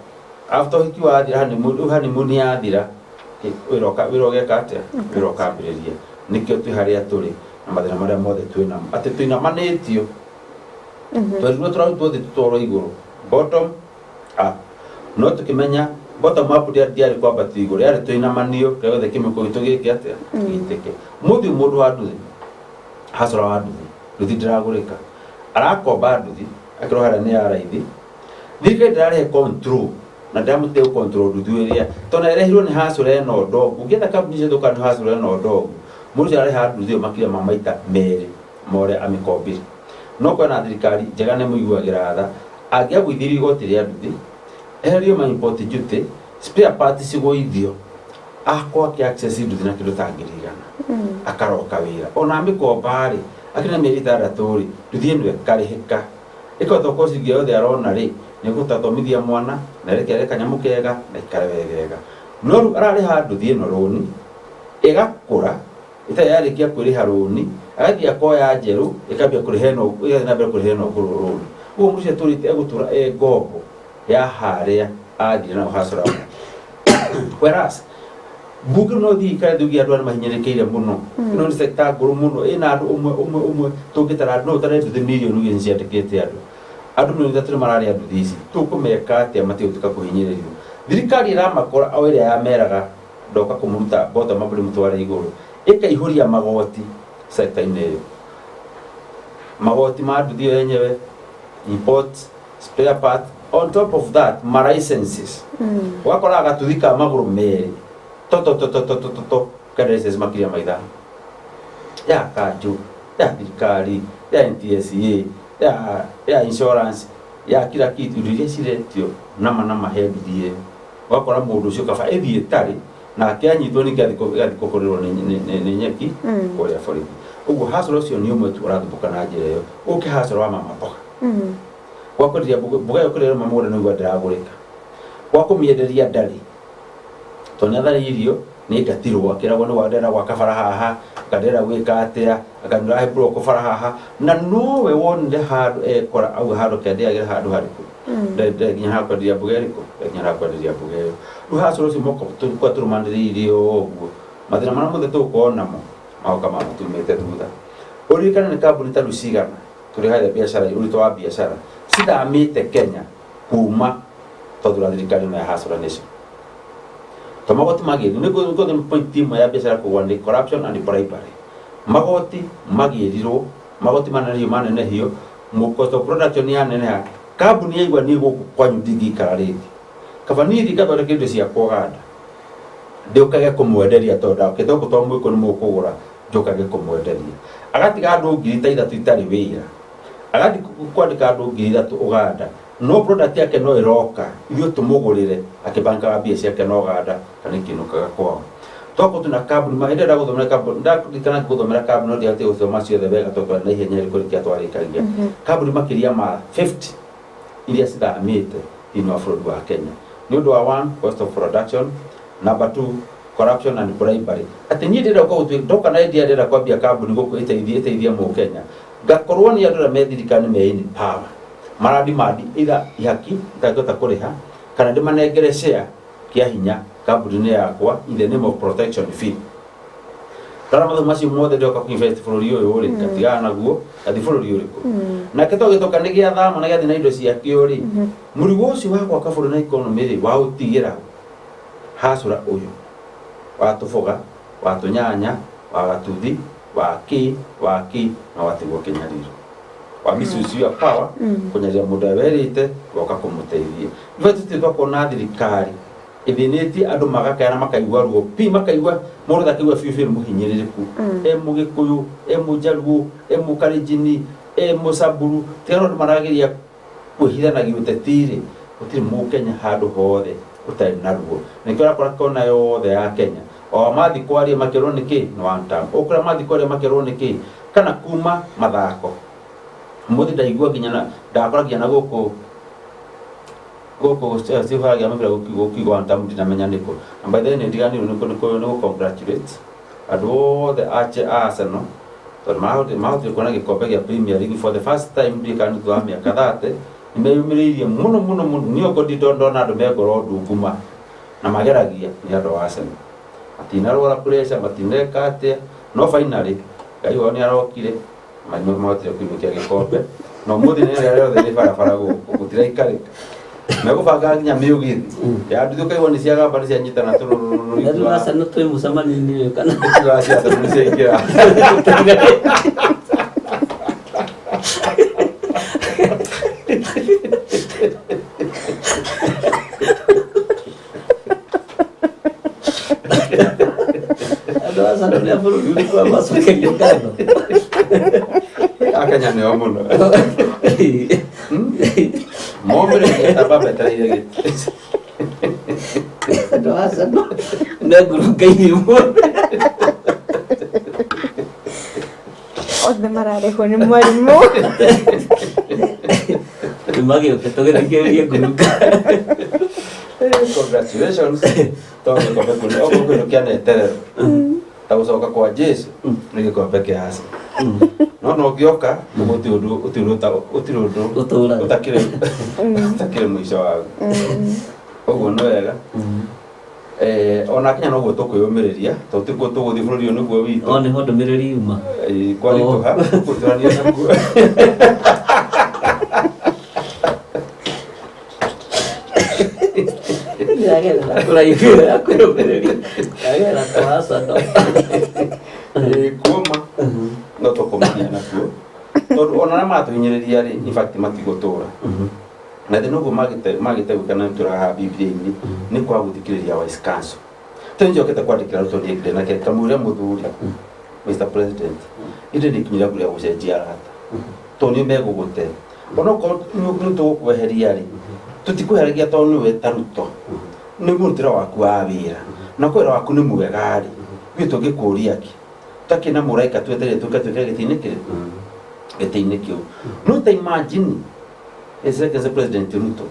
after ũhiki wathira honeymoon yathira wĩra ũgeka atĩa wĩra ũkambĩrĩria nĩkĩo twĩ harĩa tũrĩ na mathĩna marĩa mothe twĩnamo atĩ tũinamanĩtio twerirwo tũrarutwo thĩ tũtwarwo igũrũ bottom up no tũkĩmenya bottom up ndiarĩ kwambatio igũrũ yarĩ tũinamanio kĩothe kĩmĩko gitũ gĩkĩ atĩa gĩitĩke mũthiũ mũndũ wa nduthi hacũra wa nduthi nduthi ndĩragũrĩka arakomba nduthi akĩrwo harĩa nĩ ya raithi thirikari ndĩrarehe control na ndamũteo control nduthi ĩrĩa tondũ ĩrehirwo nĩ hacũra ĩno ndogo ũngĩetha kambuni cia thũka nĩ hacũra ĩno ndogo mũndũ ũcio arareha nduthi ĩyo makĩria ma maita merĩ ma ũrĩa amĩkombire no kwĩna thirikari njega nĩ mũiguagĩra tha angĩagũithirio igoti rĩa nduthi eherio ma import duty spare parts cigũithio akwa akĩ access nduthi na kĩndũ ta ngiri igana akaroka wĩra ona amĩkomba rĩ akĩna mĩeri 6 rĩ nduthi ĩno ĩkarĩhĩka ĩkahota gũkorwo ciringi yothe arona rĩ nĩ gũtathomithia mwana na ĩrekereria kanyamũ kega na ikare wegega no rĩu ararĩha nduthi ĩno rũni ĩgakũra ĩtarĩ yarĩkia kwĩrĩha rũni agathiĩ akoya njerũ ĩkambia kũrĩha ĩno ĩgathiĩ na mbere kũrĩha ĩno ngũrũ rũni ũguo mũndũ ũcio atũrĩte egũtũra ngombo ya harĩa athire na hacũra whereas Google no thi ka ndugi andu mahinyerekeire muno no ni sector nguru muno ina andu umwe tungitara no tare ndu million ngi ciandikite andu no thatire marari andu thisi tukumeka atia matiutuka kuhinyererio thirikari iramakora au ira yameraga ndoka kumuruta bottom up mutwara iguru ikaihuria magoti sector ine magoti ma andu thio yenyewe import spare part on top of that my licenses wakora agatuthika maguru meri to kada sisi makiria maitha ya kaju ya thirikari ya NTSA ya insurance ya kila kitu ndiye ciretio nama hebidie wakora mundu ucio kaba ethie tari na akianyitwo ni gathikokorerwo ni nyeki kuria borithi uguo hasoro cio ni umwe tu urathubuka na njira iyo ukihasoro wa mama mboga wakoria mboga yo kurera mama ura niguo ndiragurika wakumienderia ndari tona thari irio ni gatirwo akiragwo ni wadera gwa kabara haha kadera gwika atia akandura he bro kobara haha na nowe wonde handu ekora au handu kende agira handu hariku de nginya hakoria bugeriko nginya hakoria bugero ruhasoro si moko kwa turumandiririo oguo mathina mara mothe tukona mo au kama tumete thutha urikana ni kambuni ta Rusigana turi haida biashara urito wa biashara sida amite Kenya kuma todura thirikari na hasora nation magoti magiri ni go point team ya biashara ko wande corruption and bribery magoti magirirwo magoti manene hiyo mukoto production ya nene ya kambuni yaigwa ni go kwanyu digi karariti kabani thikathore kindu cia kuganda ndukage kumwenderia tonda kitoko to mwiko ni mukugura ndukage kumwenderia agatiga andu ngiri ta ithatu itari wira agati kwandika andu ngiri ithatu uganda no product yake no iroka ithio tumugurire akibanga wa bia ciake no ganda kana kinukaga kwao toko tuna kambuni maendera guthomera kambuni ndakana guthomera kambuni ndio ati uthoma cio the wega toko na ihenya riko rikia twarikagia kambuni makiria ma 50 iria cithamite ino bũrũri wa Kenya ni undu wa 1 cost of production number 2 corruption and bribery ati ni ndira ko ndoka na idea ndira kwambia kambuni guku iteithie mu Kenya gakorwo ni andũ methirikani me in power maradi ida ihaki ndagota kuriha kana ndimanengere share kia hinya kambuni yakwa in the name of protection fee kana matho macio mothe ndoka ku invest bũrũri ũyũ uri katigana naguo athi bũrũri ũrĩkũ na kito gitoka ni gia thama na gathi na indo cia kiori mũrigo ũcio wa gwaka bũrũri na economy ri wa utigira hasura uyu wa tufoga wa tunyanya wa gatuthi wa ki na watigwo kinyariro wa misusu ya power kunyaria muda werite woka kumuteithia ndivyo twakona thirikari ithiniti andu magakana makaigwa ruo pi makaigwa mundu thakigwa fiu muhinyiririku mugikuyu mujaruo mukarijini musaburu tero maragiria kuhithanagia utetiri utiri mu Kenya handu hothe utari naruo nikora kona yothe ya Kenya o mathi kwaria makero niki no anta okra mathi kwaria makero niki kana kuma mathako muthi ndaigua kinyana ndakoragia na guku sifagia mabira gukigwa anta mutina menya niko and by then ndigani niko congratulate ado the Arsenal to mahoti kona gikombe gia Premier League for the first time ndikani kwa miaka 30 nimeyumiririe muno niyo godi ndona andu megoro ndunguma na mageragia ni andu Arsenal atina rora pressure matineka atia no finally kai woni arokire manyo mote kuibukia gikombe no muthi ni rero the bara gutira ikari na gubanga nya miugithi ya ndu kai woni cia gamba cia nyitana tururu ndu Arsenal twi musamani ni kana cia Arsenal cia ikira Sana ni hapo ulikuwa masweka nyongano akanya ni omuno mombre tababa traire ndo asa no nguruka hiyo othe marareho ni mwarimu imagi ukitogera kiyo nguruka congratulations todo kombe kuni ogo kino kianeterero tagucoka kwa Jesu ni gikombe kia hasa no gioka muguti utiru utakire mwisho wagu ogo no wega ona Kenya no gwo tukwiyumiria to tiko tuguthi bururi onu gwo witu one ho ndumiriri yuma kwani tuha kuturania nakuo Agera kula yule akurumiriri agera twasa no kuma no tukumania nakuo tondu ona na matuhinyiriria ri in fact matigotura na de nogo magite gukana turaha Biblia-ini ni kwa guthikiriria Wise Council tenjokete kwandikira rutori ekire na ke kamuria muthuri Mr President inde ni kinyira kuria gucenjia rata to ni mego gute ono ko ni to kweheria ri tutikuheragia to ni wetaruto ni mutira waku wa wira na kwira waku ni mwega ri gwitu gikuria ki takina muraika twetere tukatuke gitine kiu no ta imagine as President Ruto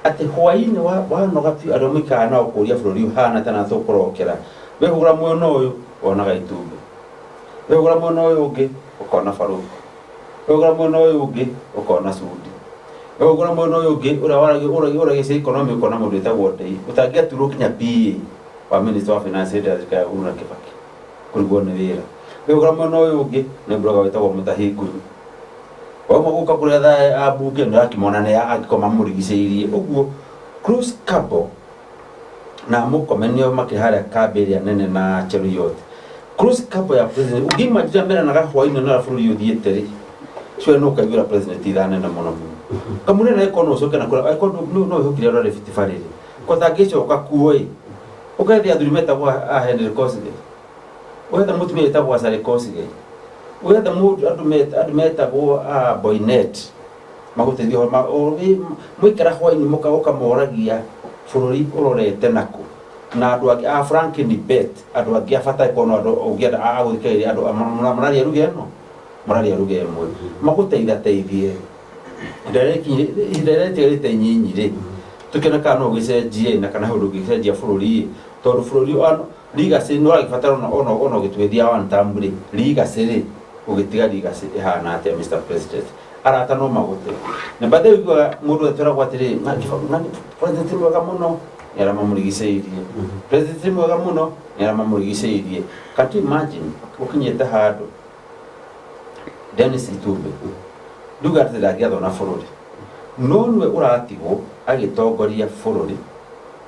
ati hwaini wa no gapi aromika na okuria bururi hana tana thukurokera we hugura mwono uyu ona gaitumbe we hugura mwono uyu ungi ukona faruku we hugura mwono uyu ungi ukona sudi we hugura mwono uyu ungi ura gise economy ukona mundu etagwo Ndei utangia turu kinya PA wa Minister of Finance Ndazika Uhuru Kibaki kurigwo ni wira we hugura mwono uyu ungi ni broga wetagwo Mutahi Wama guka kuria tha abunge no akimona ne akoma murigiceirie uguo Cruise Cabo na mukomenio makiharia kaberia nene na Cheruiyot Cruise Cabo ya president ugima jambera na gahwaino na buri yuthiete ri cyo no kaigura president ithane na mono kamune na ikono soke na kula ikono no hukire ro refiti fariri ko tagicho kakuoi ukathi athurimeta kwa Henry Kosige wetha mutumia etagwo Sare Kosige wetha mundu adumeta go Boynet magutethio ma mwikara hwaini muka moragia bururi urorete nako na andu ake a Franklin Bet andu ake afata ikono andu ugienda aguthikiriria andu mararia rugeno mararia rugemwe maguteitha teithie ndirete nyinyi ri tukena kana ugicenjie na kana hundu ugicenjia bururi tondu bururi legacy no agifatara ono gitwethia one time ri legacy ri ugitiga legacy ihana ate Mr President arata no magute na bade igwa mundu etera gwatiri nani president mwega muno era mamurigiceirie president mwega muno era mamurigiceirie can't imagine ukinyete handu Dennis Itumbe duga tira giatho na bururi no nwe uratigo agitongoria bururi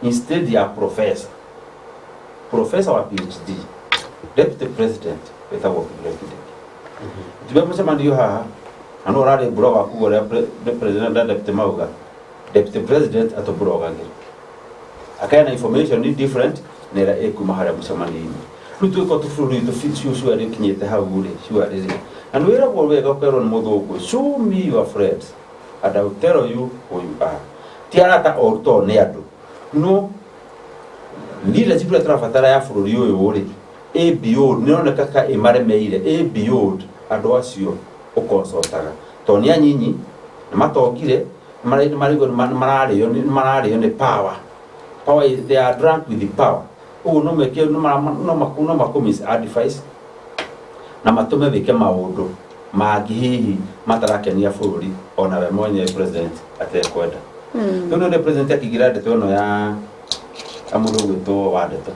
instead ya professor wa PhD deputy president wetagwo president tibe mucemanio haha ano rari broga kugora president da deputy mauga deputy president ato broga ngiro akana information ni different nera ekuma haria mucemanio rutu ko tufuru to fit shu ari kinyete hagure shu ari and wera go wega kwero muthungu show me your friends and I will tell you who you are tiarata orto ne andu no ndire tibula trafatara ya bururi uyu uri ABO nioneka ka imaremeire ABO andu acio ukonsultaga to ni anyinyi matongire marario ni power they are drunk with the power no meke no makomis advice na matume vike maundu magihihi matarakenia bururi ona we mwenye president atekwenda no ne president akigira ndeto no ya amuru gwito wandeto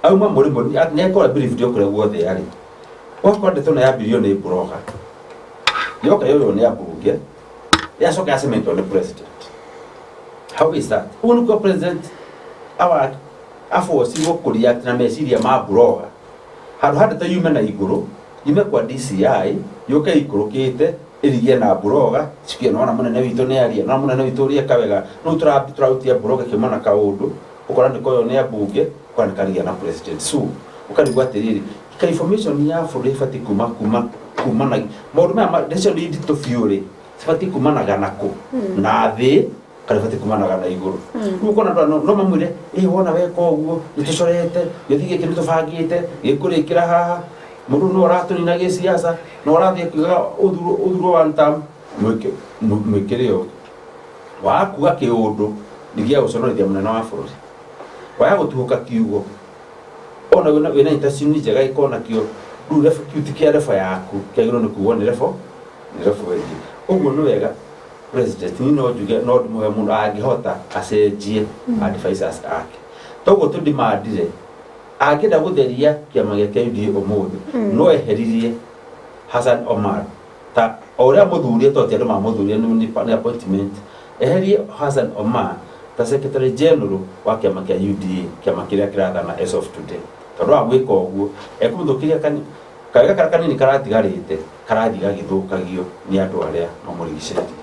auma muri ne ko brief dio kure guothe yari wako ndeto na ya bilioni broga yoka yoyo ne abunge ya soka asemento ne president how is that unu ko president awa afo sigo kuria na mesiria ma broga hadu ta yume na iguru yume kwa DCI yoka ikurukite irigie na broga sikia nona munene witu ne aria na munene witu ria kawega no turautia broga kimona kaundu ukora ndiko yo ne abunge kwa nikaria na president so ukarigwa tiriri ka information ya furi fati kuma na maundu ma ndecio ni ndito fiore fati kuma na ganako na thi kare fati kuma na gana iguru uko na no mamwire wona weko uguo nitucorete githige kindu tubangite gikurikira haha mundu no raturi na gisiasa no rathie kuga udhuru one time mwikireo wakuga kiundu ndigia uconorithia munene wa bururi waya gutuhuka kiugo ona wena intasiuni njega ikona kio du refu kiutikia refu yaku kegiro ni kuwona refu weji uguo no wega president ni no juge no muhe mundu agihota acenjie advisors ake toguo tũndimandire angĩenda gũtheria kĩama gĩake UDA ũmũthĩ no eheririe Hassan Omar ta ũrĩa mũthuri toti andũ mamũthuria nĩ appointment eherie Hassan Omar ta secretary general wa kĩama kĩa UDA kĩama kĩrĩa kĩrathana as of today tondũ wa gwĩka ũguo ekũmũthũkĩria kaga kanini karatigarĩte karathi gagĩthũkagio nĩ andũ arĩa mamũrigicĩirie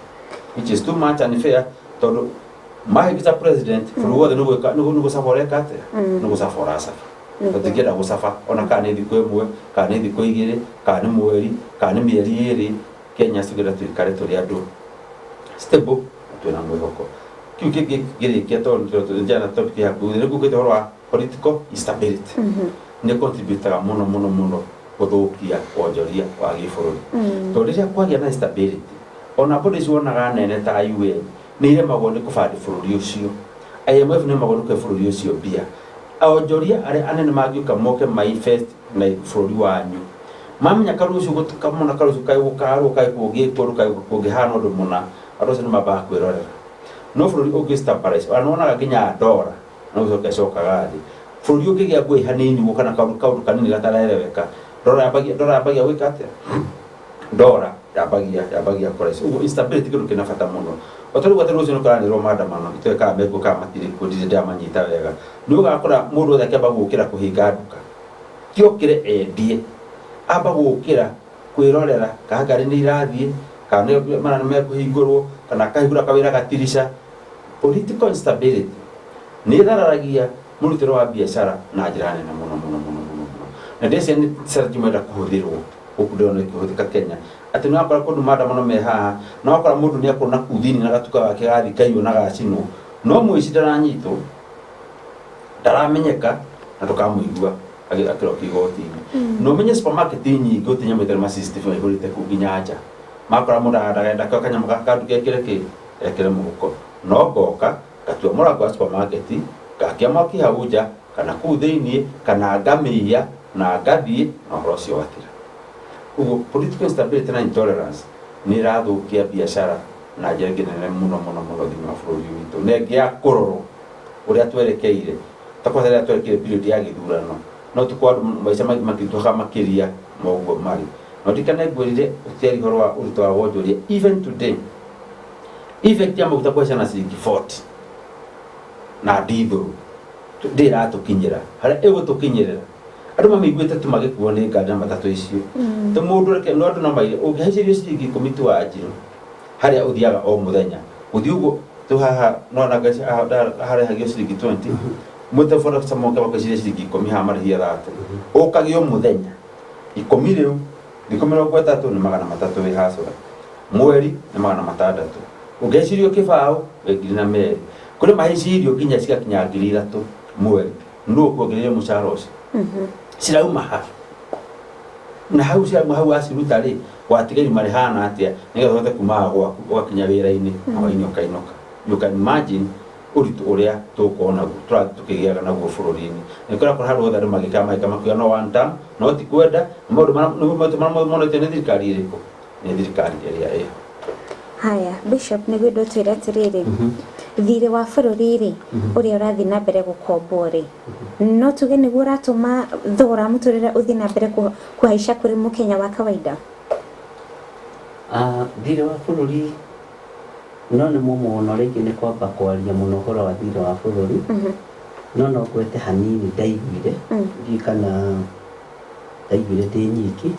which is too much unfair tondũ mahĩngĩca president bũrũri wothe nĩ gũcaboreka atĩa nĩ gũcabora acaba tũtingĩenda gũcaba ona kana nĩ thikũ ĩmwe kana nĩ thikũ igĩrĩ kana nĩ mweri kana nĩ mĩeri ĩrĩ Kenya tũgĩra tũikare tũrĩ andũ stable twĩna mwĩhoko kiu kĩngĩ gĩrĩkia tondũ njana topic ya kuo nĩ gũkĩte ũhoro wa political instability nĩ contributaga mũno gũthũkia wonjoria wa gĩbũrũri tondũ rĩrĩa kwagĩa na instability ona mbũndũ icio wonaga nene ta UN nĩ iremagwo nĩ kũbandi bũrũri ũcio IMF nĩ iremagwo nĩ kũhe bũrũri ũcio mbia onjoria arĩa anene mangĩũka moke manifest na bũrũri wanyu mamenya karucio gũtukamona karucio kaigũkarwo kaigũgĩkũrũ kaigũkũngĩhana ũndũ mũna andũ acio nĩ mambaga kwĩrorera no bũrũri ũngĩ-stabilize ona wonaga nginya ndora no gũcokaga thĩ bũrũri ũngĩgĩa ngũĩ hanini kana kaũndũ kanini gatarereweka ndora yambagia gwĩka atĩa ndora yambagia kũraica ũguo instability kĩndũ kĩna bata mũno otarĩu atĩ rũciũ nĩkũranĩrwo maandamano itoĩkaga mekwo kana matirĩ kũndirĩ ndamanyita wega nĩ ũgakora mũndũ wothe akĩamba gũkĩra kũhinga nduka tiokĩre endie amba gũkĩra kwĩrorera kana ngari nĩ irathiĩ kana nĩ mekũhingũrwo kana akahingũra kawĩra gatirica political instability nĩ ĩthararagia mũrutĩre wa biacara na njĩra nene mũno na ndĩcia nĩ strategy mwenda kũhũthĩrwo gũkũ ndĩrona ĩkĩhũthĩka Kenya atĩ nĩ wakora kũndũ maandamano me haha na wakora mũndũ nĩ akorwo na kuthini na gatuka gake gathi kaiywo na gacinwo no mũici ndaranyitwo ndaramenyeka na tũkamũigua akĩroka igoti-inĩ no menye supermarket nyingĩ ũtinyamĩte ma CCTV maihũrĩte kũu nginya nja makora mũndũ arenda kanyamũ kandu gekĩre ekĩre mũhuko no ngoka ngatua mũrango wa supermarket ngakia mwaki hau nja kana kũu thĩiniĩ kana ngamĩiya na ngathiĩ na ũhoro ũcio wathira ũguo political instability na intolerance nĩ ĩrathũkia biacara na njĩra nene mũno thĩinĩ wa bũrũri witũ na ĩngĩ ya kũrorwo ũrĩa twerekeire ta kwa rĩrĩa twerekeire period ya gĩthurano no tũkorwo maica maingĩ makĩritũha makĩria ma ũguo marĩ no ndikana ngwĩrire ũtiari ũhoro wa ũritũ wa wonjoria even today effect ya maguta kwa ciana ciringi 40 na ndithũrũ ndĩratũkinyĩra harĩa ĩgũtũkinyĩrĩra andũ mamĩiguĩte tu magĩkuo nĩ ngari na matatũ icio ta mũndũ reke no andũ no maire ũngĩhaicirio ciringi 10 tu wanjirũ harĩa ũthiaga o mũthenya ũthiĩ ũguo tu haha no na ngari harehagio ciringi 20 mũte bora samonga bakashire ciringi 10 haha marĩhia 30 ũkagio mũthenya 10 rĩu thikũ 30 nĩ 300 wĩ hasũra mweri nĩ 600 ũngĩhaicirio kĩbaũ ngiri na merĩ kũrĩ mahaicirio nginya cigakinya 3,000 mweri nũ kuongereire mũcara ũcio cirauma ha na hau cirauma hau aciruta rĩ watigari marĩ hana atĩa nĩgetha ũhote kuma gwaku ũgakinya wĩra-inĩ hwainĩ ũkainũka you can imagine ũritũ ũrĩa tũgũkorwo naguo tũrathiĩ tũkĩgĩaga naguo bũrũri-inĩ nĩ kũrakora handũ hothe andũ magĩkĩra mahĩka makiuga no one term no ti kwenda maũndũ marĩa monetio nĩ thirikari ĩrĩkũ nĩ thirikari ĩrĩa ĩho haya Bishop nĩguo ndũtwĩre atĩrĩrĩ thirĩ wa bũrũri rĩ ũrĩa ũrathiĩ na mbere gũkombwo rĩ no tuge nĩguo ũratũma thogora mũtũrĩre ũthiĩ na mbere kũhaica kũrĩ mũkenya wa kawaida thirĩ wa bũrũri no nĩ mũno rĩngĩ nĩ kwamba kwaria mũno ũhoro wa thirĩ wa bũrũri no ngwete hanini ndaiguire ndiĩ kana ndaiguire ndĩ nyiki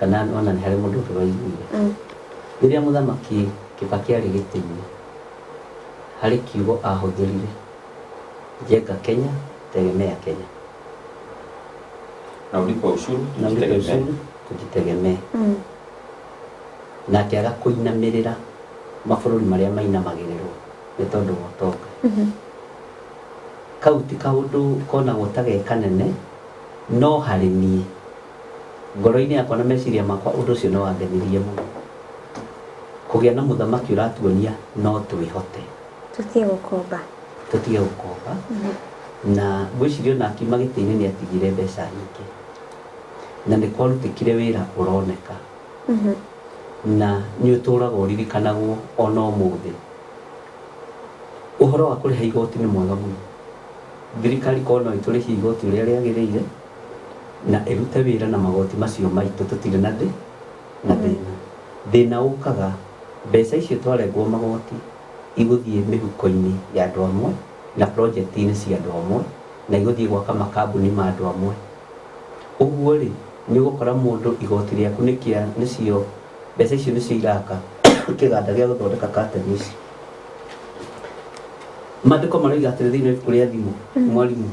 kana ona nĩ harĩ mũndũ ũngĩ waiguire rĩrĩa mũthamaki Kibaki arĩ gĩtĩ-inĩ harĩ kiugo ahũthĩrire jenga Kenya tegemea Kenya na ulipa ushuru tujitegemee na akĩaga kũinamĩrĩra mabũrũri marĩa mainamagĩrĩrwo nĩ tondũ wa ũtonga kau ti kaũndũ konagwo ta ge kanene no harĩ niĩ ngoro-inĩ yakwa na meciria makwa ũndũ ũcio nĩ wangenirie mũno kũgĩa na mũthamaki ũratuonia no twĩhote tutige gũkomba na ngwĩciria ona akiuma gĩtĩ-inĩ nĩ atigire mbeca nyingĩ na nĩ kwarutĩkire wĩra ũroneka na nĩ ũtũraga ũririkanagwo ona ũmũthĩ ũhoro wa kũrĩha igoti nĩ mwega mũno thirikari kono itũrĩhie igoti ũrĩa rĩagĩrĩire na ĩrute wĩra na magoti macio maitũ tũtirĩ na thĩna. Thĩna ũkaga mbeca icio twarengwo magoti igũthiĩ mĩhuko-inĩ ya andũ amwe na project-inĩ cia andũ amwe na igũthiĩ gwaka makambuni ma andũ amwe. Ũguo rĩ nĩ ũgũkora mũndũ igoti rĩaku nĩcio mbeca icio nĩcio iraka kĩganda gĩa gũthondeka curtain ici. Maandĩko maroiga atĩrĩ thĩinĩ wa ibuku rĩa thimũ mwarimũ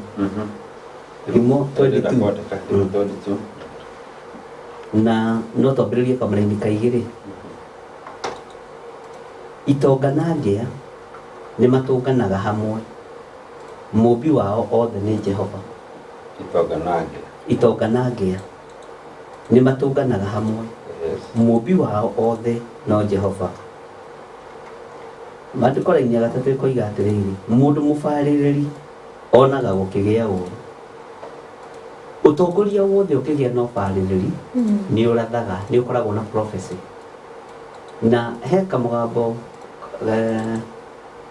thimũ 22 na no twambĩrĩrie kamũra-inĩ kaigĩrĩ. Itonga na ngĩa nĩ matũnganaga hamwe, mũmbi wao othe nĩ Jehova. Itonga na ngĩa nĩ matũnganaga hamwe, mũmbi wao othe no Jehova. Maandĩko raini ya gatatũ ĩkoiga atĩrĩrĩ, mũndũ mũbarĩrĩri onaga gũkĩgĩa ũũru. Ũtongoria wothe ũkĩgĩa na ũbarĩrĩri nĩ ũrathaga, nĩ ũkoragwo na prophecy. Na he kamũgambo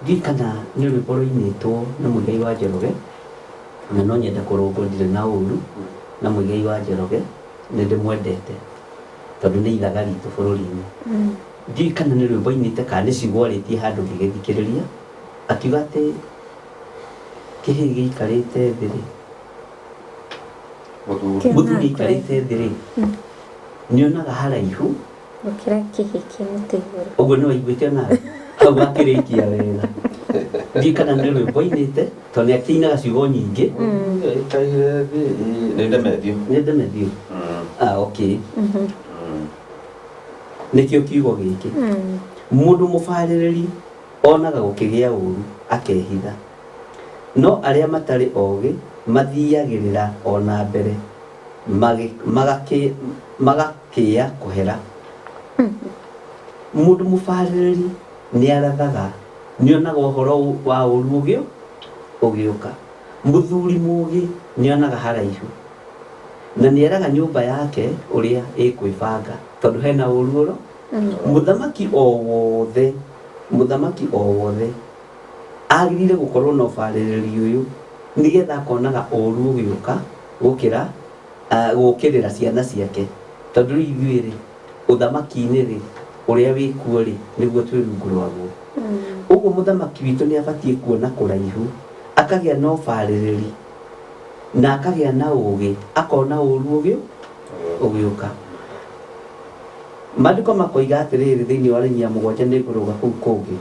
ndikana nĩ rwĩmbo rũinĩtwo na Muigai wa Njoroge, na no nyende kũrũngwo ndirĩ na ũũru na Muigai wa Njoroge, nĩ ndĩmwendete tondũ nĩ ithaga ritũ bũrũri-inĩ. Ndikana nĩ rwĩmbo ainĩte kana nĩ ciugo arĩtie handũ ngĩgĩthikĩrĩria, akiuga atĩ kĩhĩ gĩikarĩte thĩ rĩ, mũthuri aikarĩte thĩ rĩ nĩonaga haraihu gũkĩra kĩhĩ kĩa mũtĩ igũrũ. Ũguo nĩ waiguĩte nawe hau akĩrĩkia wega. Ndikana nĩ rwĩmbo ainĩte tondũ nĩ akĩinaga ciugo nyingĩ. Nĩ Ndemethio. Okay. Nĩkĩo kiugo gĩkĩ. Mũndũ mũbarĩrĩri onaga gũkĩgĩa ũũru akehitha, no arĩa matarĩ ogĩ mathiagĩrĩra ona mbere magakĩya kũhera. Mũndũ mũbarĩrĩri nĩ arathaga, nĩ onaga ũhoro wa ũũru ũgĩũka. Mũthuri mũũgĩ nĩ onaga haraihu na nĩ eraga nyũmba yake ũrĩa ĩkwĩbanga tondũ hena ũũru. Mũthamaki o wothe agĩrĩire gũkorwo na ũbarĩrĩri ũyũ nĩgetha akonaga ũũru ũgĩũka gũkĩrĩra ciana ciake, tondũ ithuĩ rĩ ũthamaki-inĩ rĩ ũrĩa wĩkuo rĩ nĩguo twĩ rungu rwaguo. Ũguo mũthamaki witũ nĩ abatiĩ kuona kũraihu, akagĩa na ũbarĩrĩri na akagĩa na ũũgĩ, akona ũũru ũgĩũka. Maandĩko makoiga atĩrĩrĩ thĩinĩ wa raini ya 7 nĩ ngũrũga kũu kũngĩ,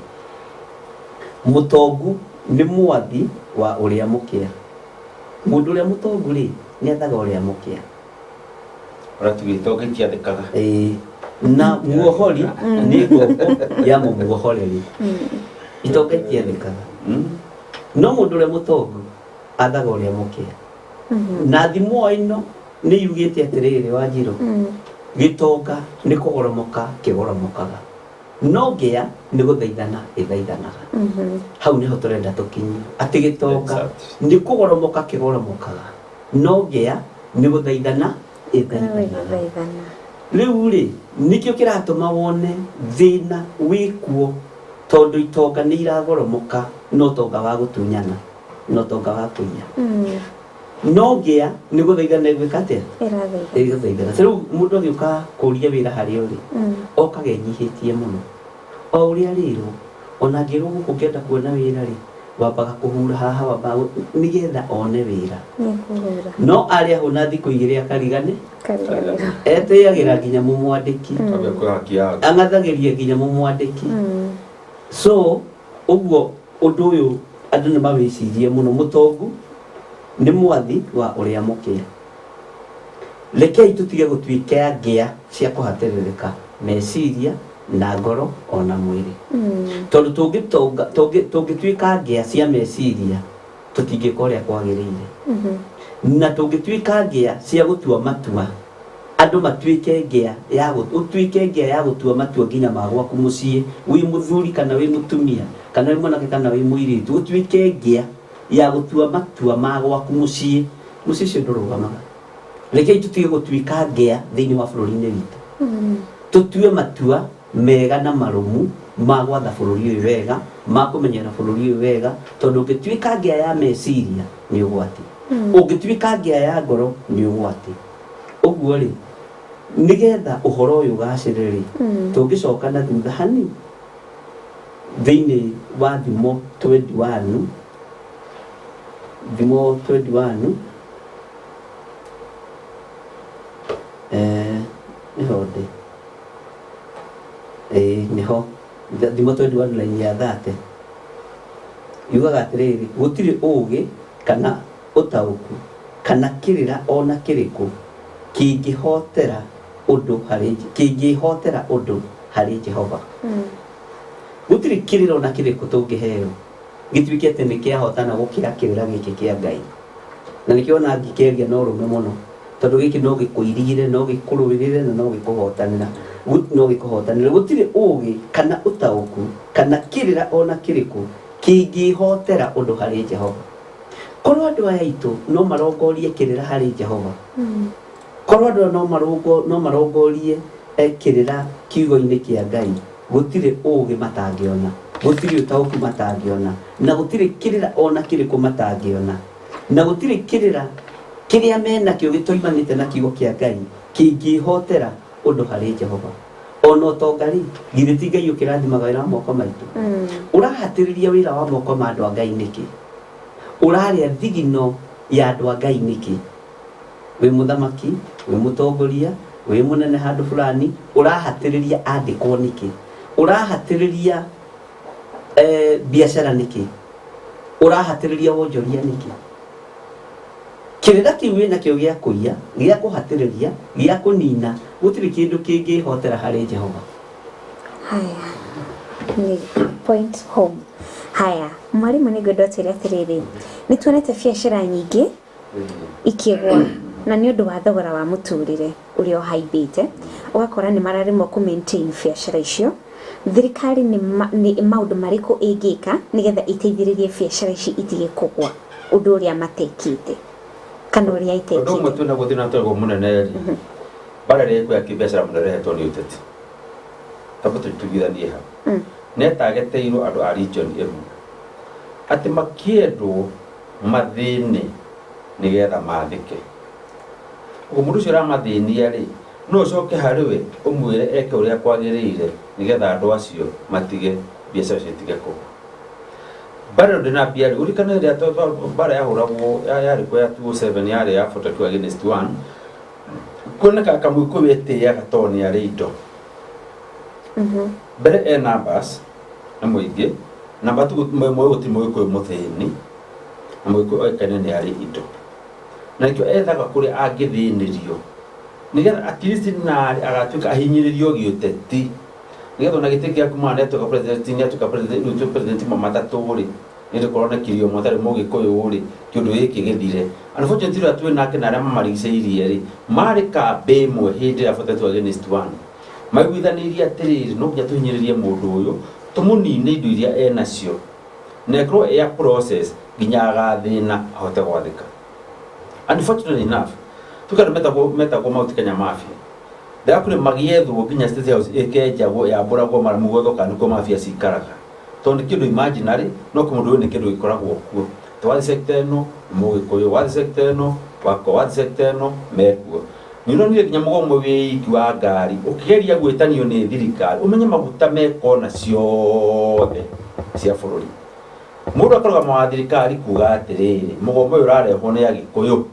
mũtongu nĩ mwathi wa ũrĩa mũkĩa. Mũndũ ũrĩa mũtongu rĩ nĩ athaga ũrĩa mũkĩa. Na muohori nĩ ngombo ya mũmuohoreri. Itonga itiathĩkaga, no mũndũ ũrĩa mũtongu athaga ũrĩa mũkĩa. Na thimo ĩno nĩ yugĩte atĩrĩrĩ Wanjirũ, gĩtonga nĩ kũgoromoka kĩgoromokaga, no ngĩa nĩ gũthaithana ĩthaithanaga. Hau nĩho tũrenda tũkinyie atĩ gĩtonga nĩ kũgoromoka kĩgoromokaga, no ngĩa nĩ gũthaithana ĩthaithanaga. Rĩu rĩ nĩkĩo kĩratũma wone thĩna wĩkuo, tondũ itonga nĩ iragoromoka, no tonga wa gũtunyana, no tonga wa kũiya. No ngĩa nĩ gũthaithana ĩgwĩka atĩa? Ĩgũthaithana. Rĩu mũndũ agĩũka kũũria wĩra harĩa ũrĩ okaga enyihĩtie mũno, o ũrĩa rĩrwo ona angĩrwo gũkũ ũngĩenda kuona wĩra rĩ wambaga kũhura haha nĩgetha one wĩra. No arĩa hũna thikũ igĩrĩ akarigane, etĩyagĩra nginya mũmwandĩki, ang'athagĩria nginya mũmwandĩki. So ũguo ũndũ ũyũ andũ nĩ mawĩcirie mũno. Mũtongu nĩ mwathi wa ũrĩa mũkĩa. Rekei tũtige gũtuĩka ngĩa cia kũhatĩrĩrĩka meciria na ngoro ona mwĩrĩ, tondũ tũngĩtuĩka ngĩa cia meciria tũtingĩka ũrĩa kwagĩrĩire, na tũngĩtuĩka ngĩa cia gũtua matua andũ matuĩke ngĩa ũtuĩke ngĩa ya gũtua matua nginya ma gwaku mũciĩ, wĩ mũthuri kana wĩ mũtumia kana wĩ mwanake kana wĩ mũirĩtu, ũtuĩke ngĩa ya gũtua matua ma gwaku mũciĩ ũcio ndũrũgamaga. Rekei tũtige gũtuĩka ngĩa thĩinĩ wa bũrũri-inĩ witũ, tũtue matua mega na marũmu ma gwatha bũrũri ũyũ wega makumenyera bururi wega tondu ngituika ngia ya meciria ni ugwati ungituika ngia ya ngoro ni ugwati uguo ri nigetha uhoro uyu gaciriri tungicoka na thutha hani thiini wa thimo 21 nihonde niho thimo 21 line ya 30 yugaga atiriri gutiri ugi kana utauku kana kirira ona kiriku kingihotera undu hari Jehova gutiri kirira ona kiriku tungiheo gituike ati nikiahotana gukira kirira giki kia Ngai na nikiona ngikeria no rume muno tondu giki no gikuirigire no gikuruirire na no gikuhotanira no gikuhotanira gutiri ugi kana utauku kana kirira ona kiriku kingihotera undu hari Jehova korwo andu aya itu no marongorie kirira hari Jehova korwo andu no marongorie kirira kiugo-ini kia Ngai gutiri ugi matangiona gutiri utauku matangiona na gutiri kirira ona kiriku matangiona na gutiri kirira kiria mena kio gitoimanite na kiugo kia Ngai kingihotera undu hari Jehova ono tongari giriti Ngai ukirathimaga wira wa moko maitu urahatiriria wira wa moko ma andu a Ngai niki uraria thigino ya andu a Ngai niki wi muthamaki wi mutongoria wi munene handu fulani urahatiriria andikwo niki urahatiriria biashara niki urahatiriria wonjoria niki kirira kiwi na kio gia kuia gia kuhatiriria gia kunina gutiri kindu kingihotera hari Jehova haya ni point home haya mwalimu ni godotire atiriri ni tuonete biashara nyingi ikigwa na ni undu wa thogora wa muturire urio haibite ugakora ni mararimo ku maintain biashara icio thirikari ni maundu mariku ingika nigetha iteithiririe biashara ici itige kugwa undu uria matekite kana uria itekite undu mwe na guthina togo munene ri barare ku ya kibiashara munere to ni uteti tabutu tugithanie ha netageteirwo andu a region emu ati makiendu mathini nigetha mathike umundu cio ramathinia ri no coke hariwe umwire eke uria kwagirire nigetha andu acio matige biashara citige ko bado ndina biari urikana ria to bara ya huragwo yari kwa ya 27 yari ya 42 against 1 kuna kamwiko wete ya gatoni ya rido bere numbers na muige namba tu mwe utimwiko muthini na mwiko aikane ni ari ido na ikyo ethaga kuri angithinirio nigetha at least na agatuika ahinyiririo giuteti nigetha na gitiki akuma neto ka president ni atuka president mama taturi nire korona kirio motare mogi koyo uri kindu giki githire unfortunately atwe nake na rama marigiceirie ri mari ka be mwe hindi ya 42 against 1 maiguithanirie atiriri no nginya tuhinyiririe mundu uyu tumunine indo iria enacio nekro ya process nginya agathina ahote gwathika unfortunately enough tukana meta ko mauti Kenya mafia da kule magiethu nginya state house ekejago ya bora ko mara mugotho kana ko mafia sikaraga tondi kindu imaginary no kumundu ni kindu ikoragwo kuo twa sector no mugikoyo wa sector no wako wa sector no mekuo nino ni nginya mugomo wiki wa ngari ukigeria gwitanio ni thirikari umenye maguta meko na ciothe cia bururi mundu akoroga ma thirikari kuga atiriri mugomo urareho ni ya gikuyu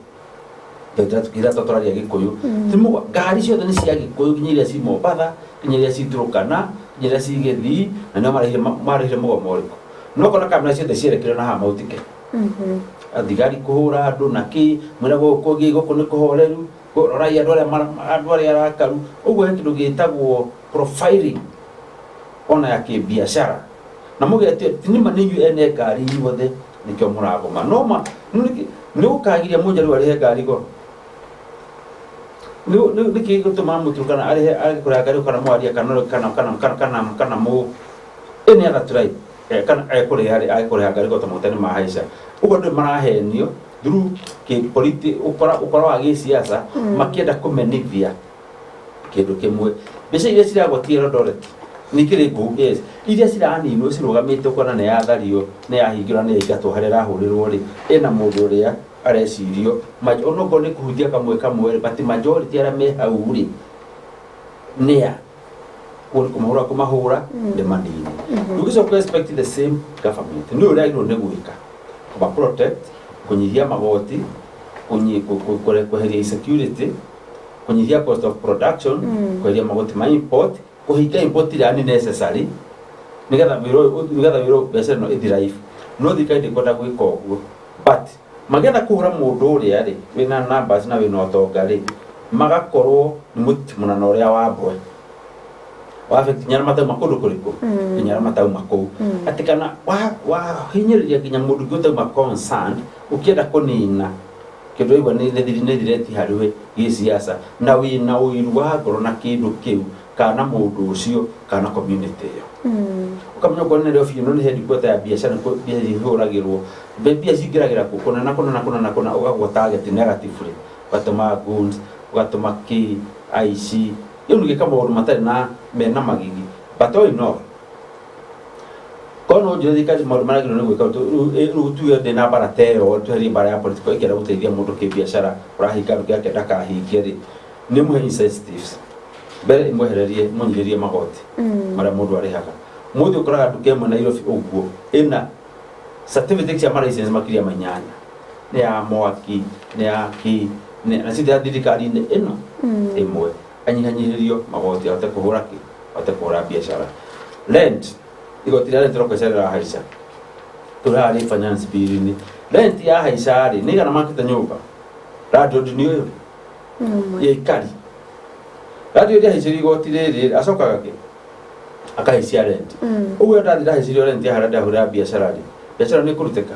tukira totoraria gikuyu timu ngari ciothe ni cia gikuyu nginya ci Mombasa nginya ci Turkana nginya ci Githii na no marihire mugomo uriko no kona kamera ciothe cierekire na ha mautike athigari kuhura andu naki mwira gukugi guku ni kuhoreru raia andu aria arakaru uguo kindu gitagwo profiling ona ya kibiashara na muge ati nima ninyu ene ngari inyuothe nikyo muragoma noma ni ukagiria munjaru ari ngari go ni kigutuma muturukana ari kuria ngari kana mwaria kana mu ene ara try kana kuria ngari go tamutani mahaisha ugo ndo marahenio through ke ukora wa gisiasa makienda kumenithia kindu kimwe mbeca iria ciragwatia Eldoret nikire go yes iria cirani no cirugamite kwana ne yathario ne yahingira ne igato harera hurirwo ri ena mundu ria arecirio onogo ni kuhutia kamwe but majority ara me hau ri nea kumahura the manini you can expect the same government no ria iro ne gwika kuba protect kunyihia magoti kuheria insecurity kunyihia cost of production kuheria magoti ma import kuhinga import ria ni necessary nigetha wiro biashara no ithirive no thikainde kwenda gwika uguo but magetha kuhura mundu uria ri wina numbers na wina utonga ri magakorwo ni mutimuna na uria wambwe wa affect nyara matau makundu kuriku nyara matau makou atikana wa hinyiriria ginya mundu gutau ma concerned ukienda kunina kindu igwa ni thireti hariwe gisiasa na wina uiru wa ngoro na kindu kiu kana mundu ucio kana community yo ukamenya ko nere ofio no ni headquarter ya biashara ko biashara ihuragirwo bia cingiragira kuna na ugagwa target negatively batoma goods ugatuma ki IC yo nige kama uru matari na mena magigi but all in all kono jodi ka mo maragiro ni gwika tu ya de na baratero tu ri bara ya politiko ikera guteithia mundu ke biashara urahika rukia ke daka hingeri ni mu incentives bere imwehererie munyirie magoti mara mundu ari haka mundu ukora duke mo na iro uguo ina certificate ya mara license makiria manyanya ne ya mwaki ne ya ki ne na sidi thirikari ne ino imwe anyihanyihirio magoti atakuhura biashara rent igoti ria rent rokocerera haica turari finance bill ni rent ya haica ri ni gana makita nyumba radio ni uyu ye kari radio ria haica igoti riri acokaga ki akahicia rent uguo ndathira haicirio rent ya harada hura biashara ni kuruteka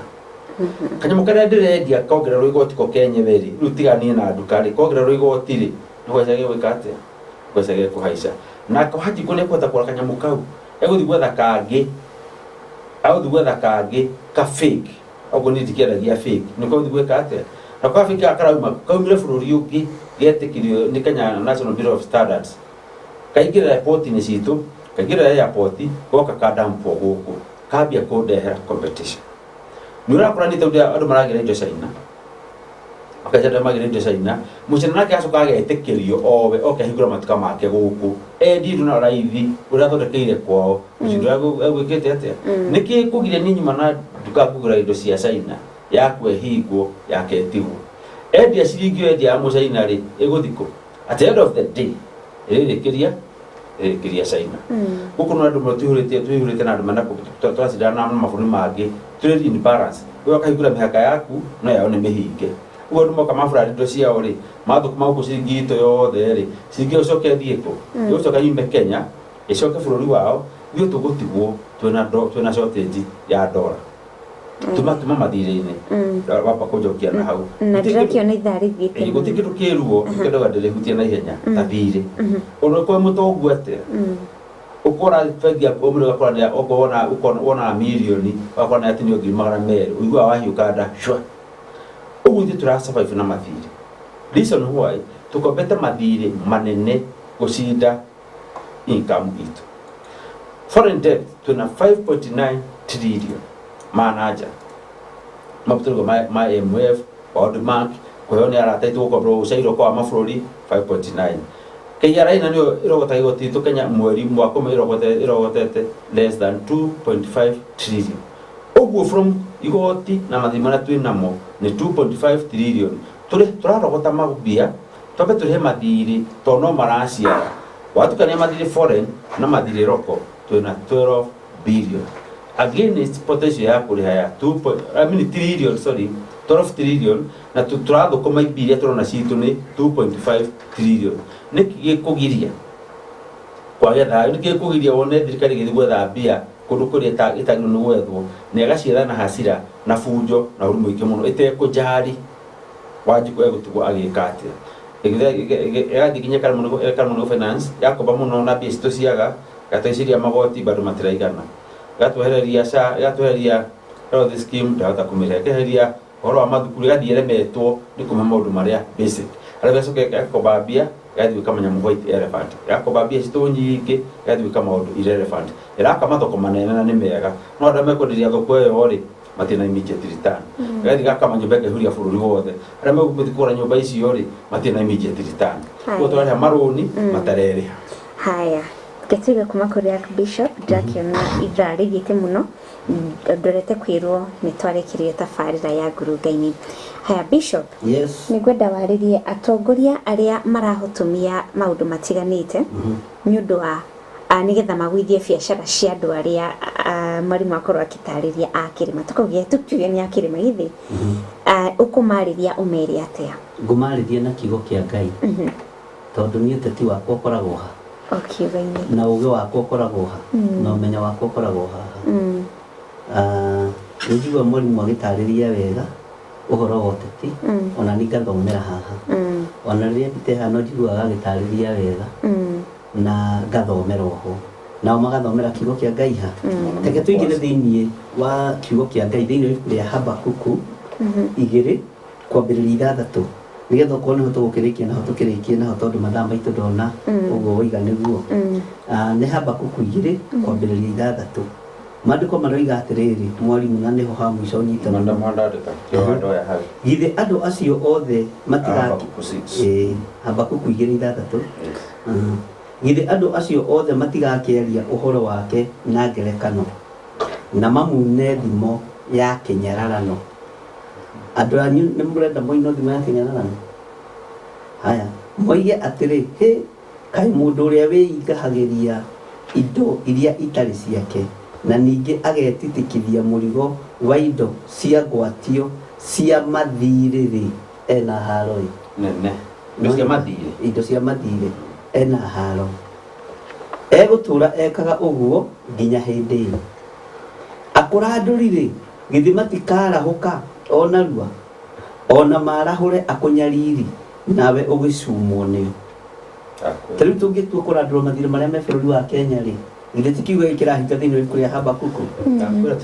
kanyamu karia ndirendia kongererwo igoti ko kenyeweri rutiganie na ndukari kongererwo igoti ri ngwecage wikate ngwecage kuhaica na ko hati kone kwata kwa kanyamu kau eguthi gwetha kangi ka fake ogo ni tikiragia fake niko thi gwikate na kwa fake akarauma kaumire bururi ungi getikirio ni Kenya National Bureau of Standards kaingira report ni citu kaingira airport goka kadampo guku kabia kudehera competition nura kurani taudia andu maragira indo China akaja magira indo China mucina nake acoka agetekerio owe okahingura matuka make guku endi nduna raithi uria thondekeire kwao mucindo agwikite atia niki kugiria ninyi mana duka kugura indo cia China yakwe hingwo yaketigwo endi acirigio endi ya mucaina ri iguthiko at the end of the day irikiria China guku no andu tuhurite na andu mana twacidana na mabuni mangi trade in balance uyo kahingura mihaka yaku no yao ni mihinge ugo ndumo kama furari ndo ciao ri mathukuma guku ciringi ito yothe ri ciringi ucoke thieko ucoka ime Kenya icoke bururi wao thio tugutigwo twina shortage ya dola tuma mathire-ini wamba kujokia na hau na ndirakio ni thari thite gutikiru kiruo kendo ndirihutia na ihenya tathire ono kwa mutongu ate ukora fegia omuri gakora ya ogona ukona milioni wakona ati ni ogiri magana meri uigwa wahiukada shwa uguthi tura survive na mathire reason why tukobeta mathire manene gucinda income itu foreign debt tuna 5.9 trillion manager maputugo ma MF World Bank kwa hiyo ni arataitwo kwa bro ucairo kwa mafururi 5.9 KRA ina nio irogota igoti to Kenya mweri mwako irogotete less than 2.5 trillion oguo from igoti na mathimana twinamo ni 2.5 trillion turarogota magubia tobe turihe mathiri to no maraciara watukania mathiri foreign na mathiri roko twina 12 billion against potential ya kuriha ya 12 trillion na turatho koma ibiria turona citu ni 2.5 trillion niki kugiria kwa getha niki kugiria wone thirikari githi gwetha mbia kundu kuria itagiro ni gwethwo na igaciara na hasira na funjo na uri muingi muno ite kujari wajibu egutigwo agikate igathi kinya karamuno finance yakoba muno na mbia citu ciaga gataiciria magoti bado matiraigana gatuhereria health scheme ndahota kumirekeheria horo wa mathukuru gathire metwo ni kuma maundu maria basic arabecoke yakobambia gathiũka manyamu white elephant yakobambia citũ nyingĩ gathiũka maũndũ irrelevant ĩraka mathoko manene na nĩ mega no arĩa mekwenderia thoko ĩyo rĩ matina immediate return gathi gaka manyũmba ĩkehuria bũrũri wothe arĩa megũthi kũgũra nyũmba icio rĩ matina immediate return koguo twarĩha marũni matarerĩha. Haya, gĩtũire kuma kũrĩ Archbishop ndakiona ithaa rĩgĩte mũno ndorete kwĩrwo nĩ twarĩkĩrĩe tabarĩra ya ngurunga-inĩ. Haya Bishop, yes, nĩ ngwenda warĩrie atongoria arĩa marahotomia maũndũ matiganĩte nĩ ũndũ wa nĩgetha magwithie biacara cia andũ arĩa mwarimũ akorwo akĩtarĩria a kĩrĩma tukiuge nĩ a kĩrĩma githĩ ũkũmarĩria ũmere atĩa? Ngũmarĩria na kiugo kĩa Ngai tondũ niĩ ũteti wakwa ũkoragwo ha okiuga-inĩ na ũgĩ wakwa ũkoragwo ha na ũmenyo wakwa ũkoragwo haha. Nĩnjigua mwarimũ agĩtarĩria wega ũhoro wa ũteti ona nĩ ngathomera haha ona rĩrĩa ndite haha no njiguaga agĩtarĩria wega na ngathomera oho nao magathomera kiugo kĩa Ngai ha. Reke tũingĩre thĩinĩ wa kiugo kĩa Ngai thĩinĩ rĩa Habakuku 2 kwambĩrĩria 6 nĩgetha okorwo nĩho tũgũkĩrĩkia naho tũkĩrĩkie naho tondũ mathaa maitũ ndona ũguo wĩiga nĩguo. Nĩ Habakuku 2 kwambĩrĩria 6 maandĩko maroiga atĩrĩrĩ mwarimũ na nĩho ha mũico nyitana githĩ andũ acio othe Habakuku 2:6 githĩ andũ acio othe matigakĩaria ũhoro wake na ngerekano na mamune thimo ya kĩnyararano. Andũ anyu nĩ mũrenda moino thimo ya kĩnyararano? Haya moige atĩrĩ kaĩ mũndũ ũrĩa wĩingahagĩria indo iria itarĩ ciake na ningĩ agetitikithia mũrigo wa indo cia gwatio cia mathirĩ ena haro nene indo cia mathirĩ ena haro egũtũra ekaga ũguo nginya hĩndĩ ĩyo akũrandũrire githĩ matikarahũka ona rua ona marahũre akũnyariri nawe ũgĩcumwo nĩo. Tarĩu tũngĩtua kũrandũra mathirĩ marĩa me bũrũri wa Kenya rĩ githĩ ti kiugo kĩrahinga thĩinĩ wa Habakuku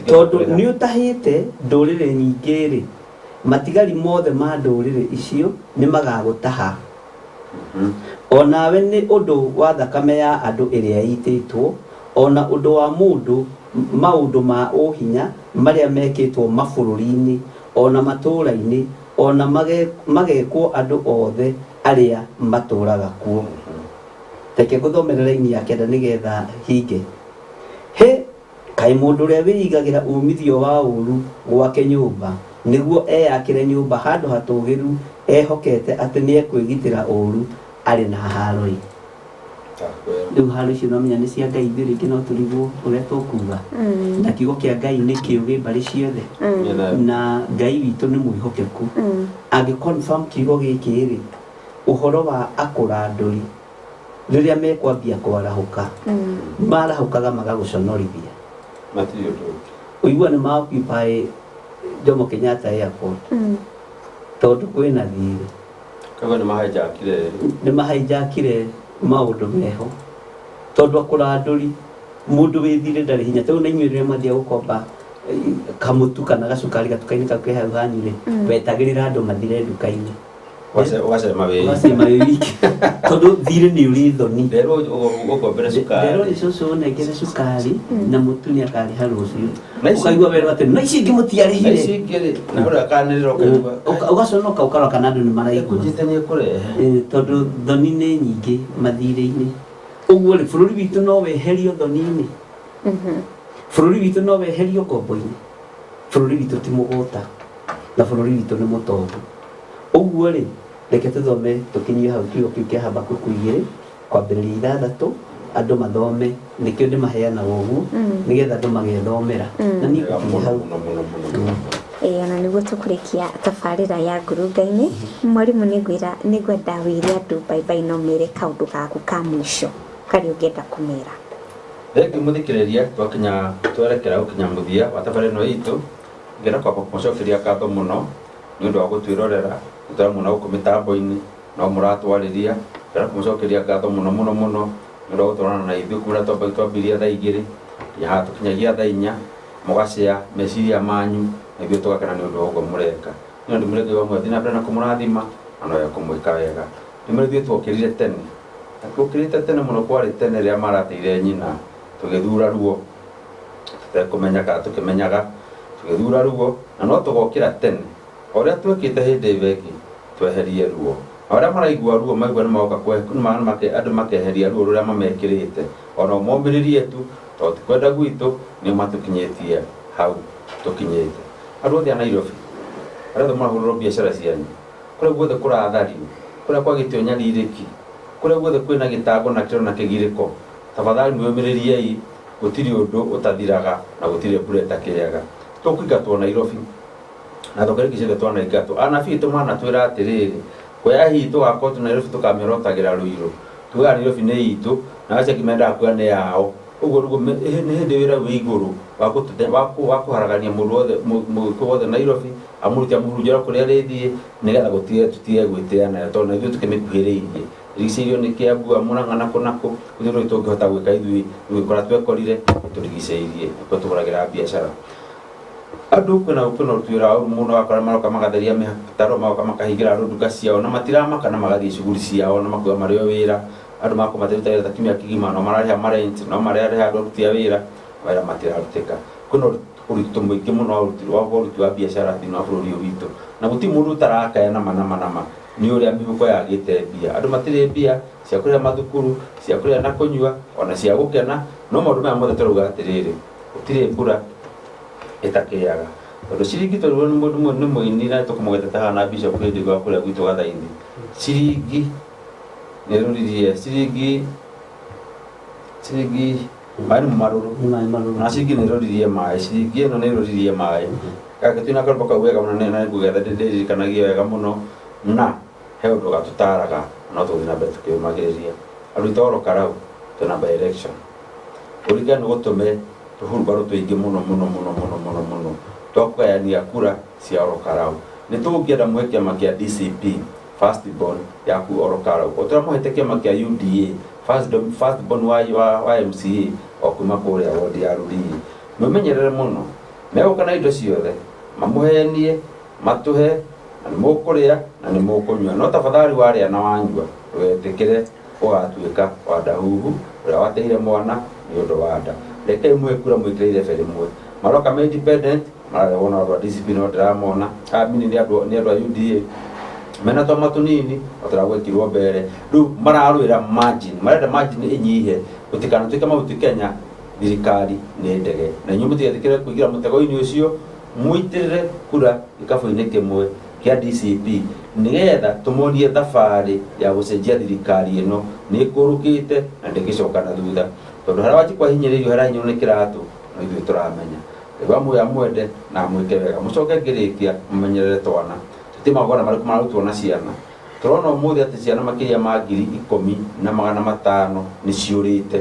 tondũ nĩ ũtahĩte ndũrĩrĩ nyingĩ rĩ matigari mothe ma ndũrĩrĩ icio nĩ magagũtaha onawe nĩ ũndũ wa thakame ya andũ ĩrĩa ĩitĩtwo ona ũndũ wa mũndũ maũndũ ma ũhinya marĩa mekĩtwo mabũrũri-inĩ ona matũũra-inĩ ona magekwo andũ othe arĩa matũũraga kuo. Reke ngũthomere raini ya 9 nĩgetha hinge. Kaĩ mũndũ ũrĩa wĩigagĩra umithio wa ũru gwake nyũmba nĩguo eyakĩre nyũmba handũ hatũgĩru ehokete atĩ nĩ ekwĩgitĩra ũru arĩ na haro. Rĩu haro icio no menya nĩ cia Ngai rĩngĩ no tũrigwo ũrĩa tũkuga na kiugo kĩa Ngai nĩ kĩũgĩ mbarĩ ciothe na Ngai witũ nĩ mwĩhokeku angĩ-confirm kiugo gĩkĩ rĩ ũhoro wa akũrandũri rĩrĩa mekwambia kwarahũka marahũkaga magagũconorithia ũigua nĩ ma-occupy Jomo Kenyatta Airport tondũ kwĩna thirĩ nĩ mahijackire maũndũ meho tondũ akũrandũri mũndũ wĩ thirĩ ndarĩ hinya. Tondũ na inyuĩ rĩrĩa mwathiĩ gũkomba kamũtu kana gacukari gatuka-inĩ kau ke hau hanyu rĩ wetagĩrĩra andũ mathire nduka-inĩ ũgacema wĩ wiki tondũ thirĩ nĩ ũrĩ thoni. Nderwo ũkombere cukari nderwo nĩ cũcũ ũnengere cukari na mũtu nĩ akarĩha rũciũ ũkaigua werwo atĩ na ici ingĩ mũtiarĩhire ũgaconoka ũkarora kana andũ nĩ maraigua tondũ thoni nĩ nyingĩ mathirĩ-inĩ. Ũguo rĩ bũrũri witũ no weherio thoni-inĩ bũrũri witũ no weherio ngombo-inĩ. Bũrũri witũ ti mũgũta na bũrũri witũ nĩ mũtongu. Ũguo rĩ reke tũthome tũkinyie hau kiugo kĩu kĩa Habakuku 2 kwambĩrĩria 6 andũ mathome nĩkĩo ndĩmaheanaga ũguo nĩgetha andũ magethomera na niĩ gũkinya hau ona nĩguo tũkũrĩkia tabarĩra ya ngurunga-inĩ. Mwarimũ nĩ ngwenda wĩre andũ bye no mere kaũndũ gaku ka mũico karĩa ũngĩenda kũmera. Rĩngĩ mũthikĩrĩria twakinya twerekera gũkinya mũthia wa tabarĩra ĩno itũ ngĩenda kwamba kũmũcokeria ngatho mũno nĩ ũndũ wa gũtwĩrorera tũtamũna gũkũ mĩtambo-inĩ no mũratwarĩria. Ngĩenda kũmũcokeria ngatho mũno mũno mũno nĩ ũndũ wa gũtwarana na ithuĩ kumĩra twambirie thaa 2 nginya haha tũkinyagia thaa 4 mũgacĩa meciria manyu na ithuĩ tũgakena nĩ ũndũ wa ũguo mũreka. Nĩ ũndũ mũreka wa mwezi na mbere na kũmũrathima ano ya kumwika wega nimethie twokirire tene twokirite tene muno kwari tene ria marateire nyina tugithura ruo tutekumenya ka tukimenyaga tugithura ruo na no tugokira tene oria twekite hindi veki tweherie ruo oria maraigua ruo maigua ni maoka andu makeheria ruo ruria mamekirite ona mombiririe tu to tikwenda gwitu ni matukinyetie hau tukinyete andu othe a Nairobi aria mahururo biashara cianyu kuria guothe kurathario kuria kwagitio nyaririki kuria guothe kwina gitango na kiro na kigiriko tafadhali mwemiririe gutiri undu utathiraga na gutiri mbura itakiaga tukuingatwo Nairobi na tukarikicire twana ingatwo anabii tumana twira atiriri kwaya hitu gakotu Nairobi tukamerotagira ruiro tuga Nairobi ni itu na acha kimenda kwa ne yao ugo rugo ne hindi wira wi iguru wakuharagania mundu wothe muko wothe Nairobi amurutia murujira kuria rithie nigetha gutie tutie gwitiana to na ithu tukimikuhiriirie rigiceirio ni Kiambu Murang'a nako kuthiro itungihota gwika ithui gwikora twekorire turigiceirie ko tuguragira biashara andu kwina rutwira muno akora maroka magatheria mihataro maroka makahingira andu nduka ciao na matirama kana magathie shughuli ciao na makuwa mario wira andu mako matirutira takimia kigima no marariha marent no marariha andu rutia wira wira matiraruteka kuno uritu mwingi muno uruti wa biashara thini wa bururi witu na guti mundu utaraka na manama ni uria mihuko yagite mbia andu matire mbia cia kuria mathukuru cia kuria na kunyua ona cia gukena no maundu maya mothe turuga atiriri gutire mbura itakiaga tondu ciringi tondũ nĩ mũndũ nĩ mũini na tũkũmũgeteta na bishop hĩndĩ gwa kũrĩa gwitũ gathainĩ ciringi nĩ rũririe ciringi maĩ nĩ marũrũ na ciringi nĩ rũririe maĩ ciringi ĩno nĩ rũririe maĩ kake twĩna karũmbo kau wega mũno nĩ ngũgetha ndĩririkanagia wega mũno na he ũndũ gatũtaraga no tũthiĩ na mbere tũkĩũmagĩrĩria andũ itoro karau twĩna by election ũringa nĩ gũtũme tuhurbaru tuingi muno twakugayania kura cia orokarau ni tungienda muhe kiama kia DCP first born yaku orokarau uturamuhete kiama kia UDA first born wa MCA okuma kuria wodi ya Ruriri mumenyerere muno megukana indo ciothe mamuhenie matuhe na mukuria na ni mukunywa no tafadhali waria na wanyua wetekere ugatuika wa dahuhu uria wateire mwana ni undu wa nda reke imwe kura mwikirire bere mwe maroka me independent mara wona wa discipline no ndramona amini ni andu a UDA mena to matunini otaragwekirwo mbere ru mararwira marenda margin inyihe utikana twika mabuti Kenya thirikari ni ndege na nyumu tiethikire kuigira mutego-ini ucio muitirire kura ikabu-ini kimwe kia DCP nigetha tumonie thabari ya gucenjia thirikari ino ni kurukite na ndigicoka na thutha tondu haria wachikwa hinyiririo haria hinyo ni kiratu no ithuĩ turamenya rĩu amwe mwende na mwĩke wega mũcoke ngĩrĩkia mũmenyerere twana tũtimagona marĩkũ mararutwo na ciana tũrona ũmũthĩ atĩ ciana makĩria ma 10,500 nĩ ciũrĩte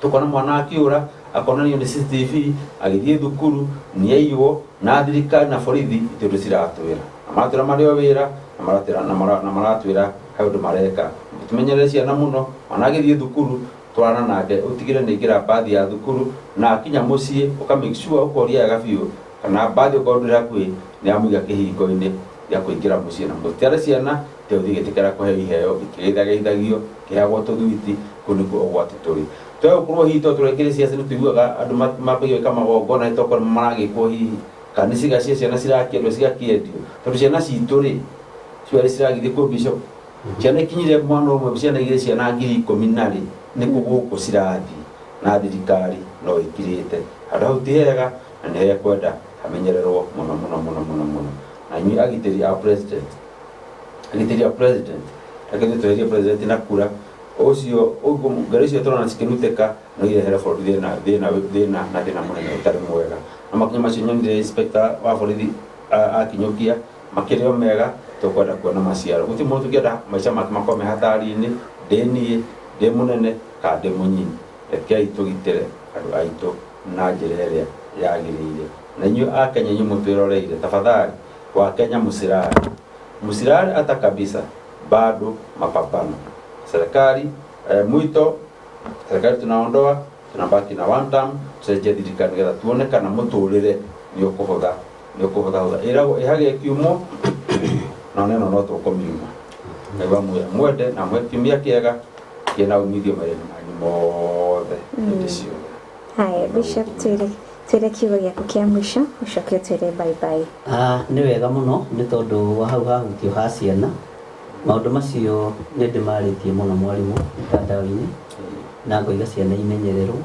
tũkona mwana akĩũra akonanio nĩ CCTV agĩthiĩ thukuru nĩ aiywo na thirikari na borithi itĩ ũndũ ciratwĩra na maratwĩra marĩ o wĩra na maratwĩra he ũndũ mareka tũmenyerere ciana mũno mwana agĩthiĩ thukuru twarana nake utigire ni ngira baadhi ya thukuru na akinya mucie uka make sure ukoria wega biu kana baadhi ukondira kwi ni amuiga kihiko-ini ya kuingira mucie na mutiare ciana te uthigitikira kuhe iheo ikithagithagio kiagwo tuthwiti kuniku ogwati turi twe ukurwo hito turekire ciaca nituiguaga andu mapigiwe kama gongona itoko maragikwo hihi kana cigacie ciana cirakiendwo cigakiendio tondu ciana citu ri ciari ciragithikwo bishop ciana ikinyire mwana umwe ciana igire ciana 10,000 ni kuguku cirathi na thirikari no ikirite hau ti hega na ni kwenda amenyererwo muno na nyi agitiri a president agitiri president na kura ocio ugo garisho tona cikinuteka no ile hera for thina munene utari mwega na makinya macio nyonire inspector wa borithi akinyokia makirio mega tukwenda kuona maciaro guti mundu tukienda maica makome hatari-ini ndenie ndi munene ka ndi munyini rekei tugitire andu aitu na njira iria yagiriire na inyu a Kenya inyu mutwiroreire tafadhali wa Kenya musirari hata kabisa bado mapambano serikali mwito serikali tunaondoa tunabaki na one term tuseje thirikari getha tuone kana muturire ni ukuhutha ira ihage kiumo na neno no tukumiuma ngai wa mwende na mwekimia kiega kina umithio mareni manyu mothe ndicio. Haya Bishop twire kiugo gĩaku kĩa mũico ũcoke twire bye bye. Nĩ wega mũno nĩ tondũ wa hau hahutio ha ciana maũndũ macio nĩ ndĩmarĩtie mũno mwarimũ mtandao-inĩ na ngoiga ciana imenyererwo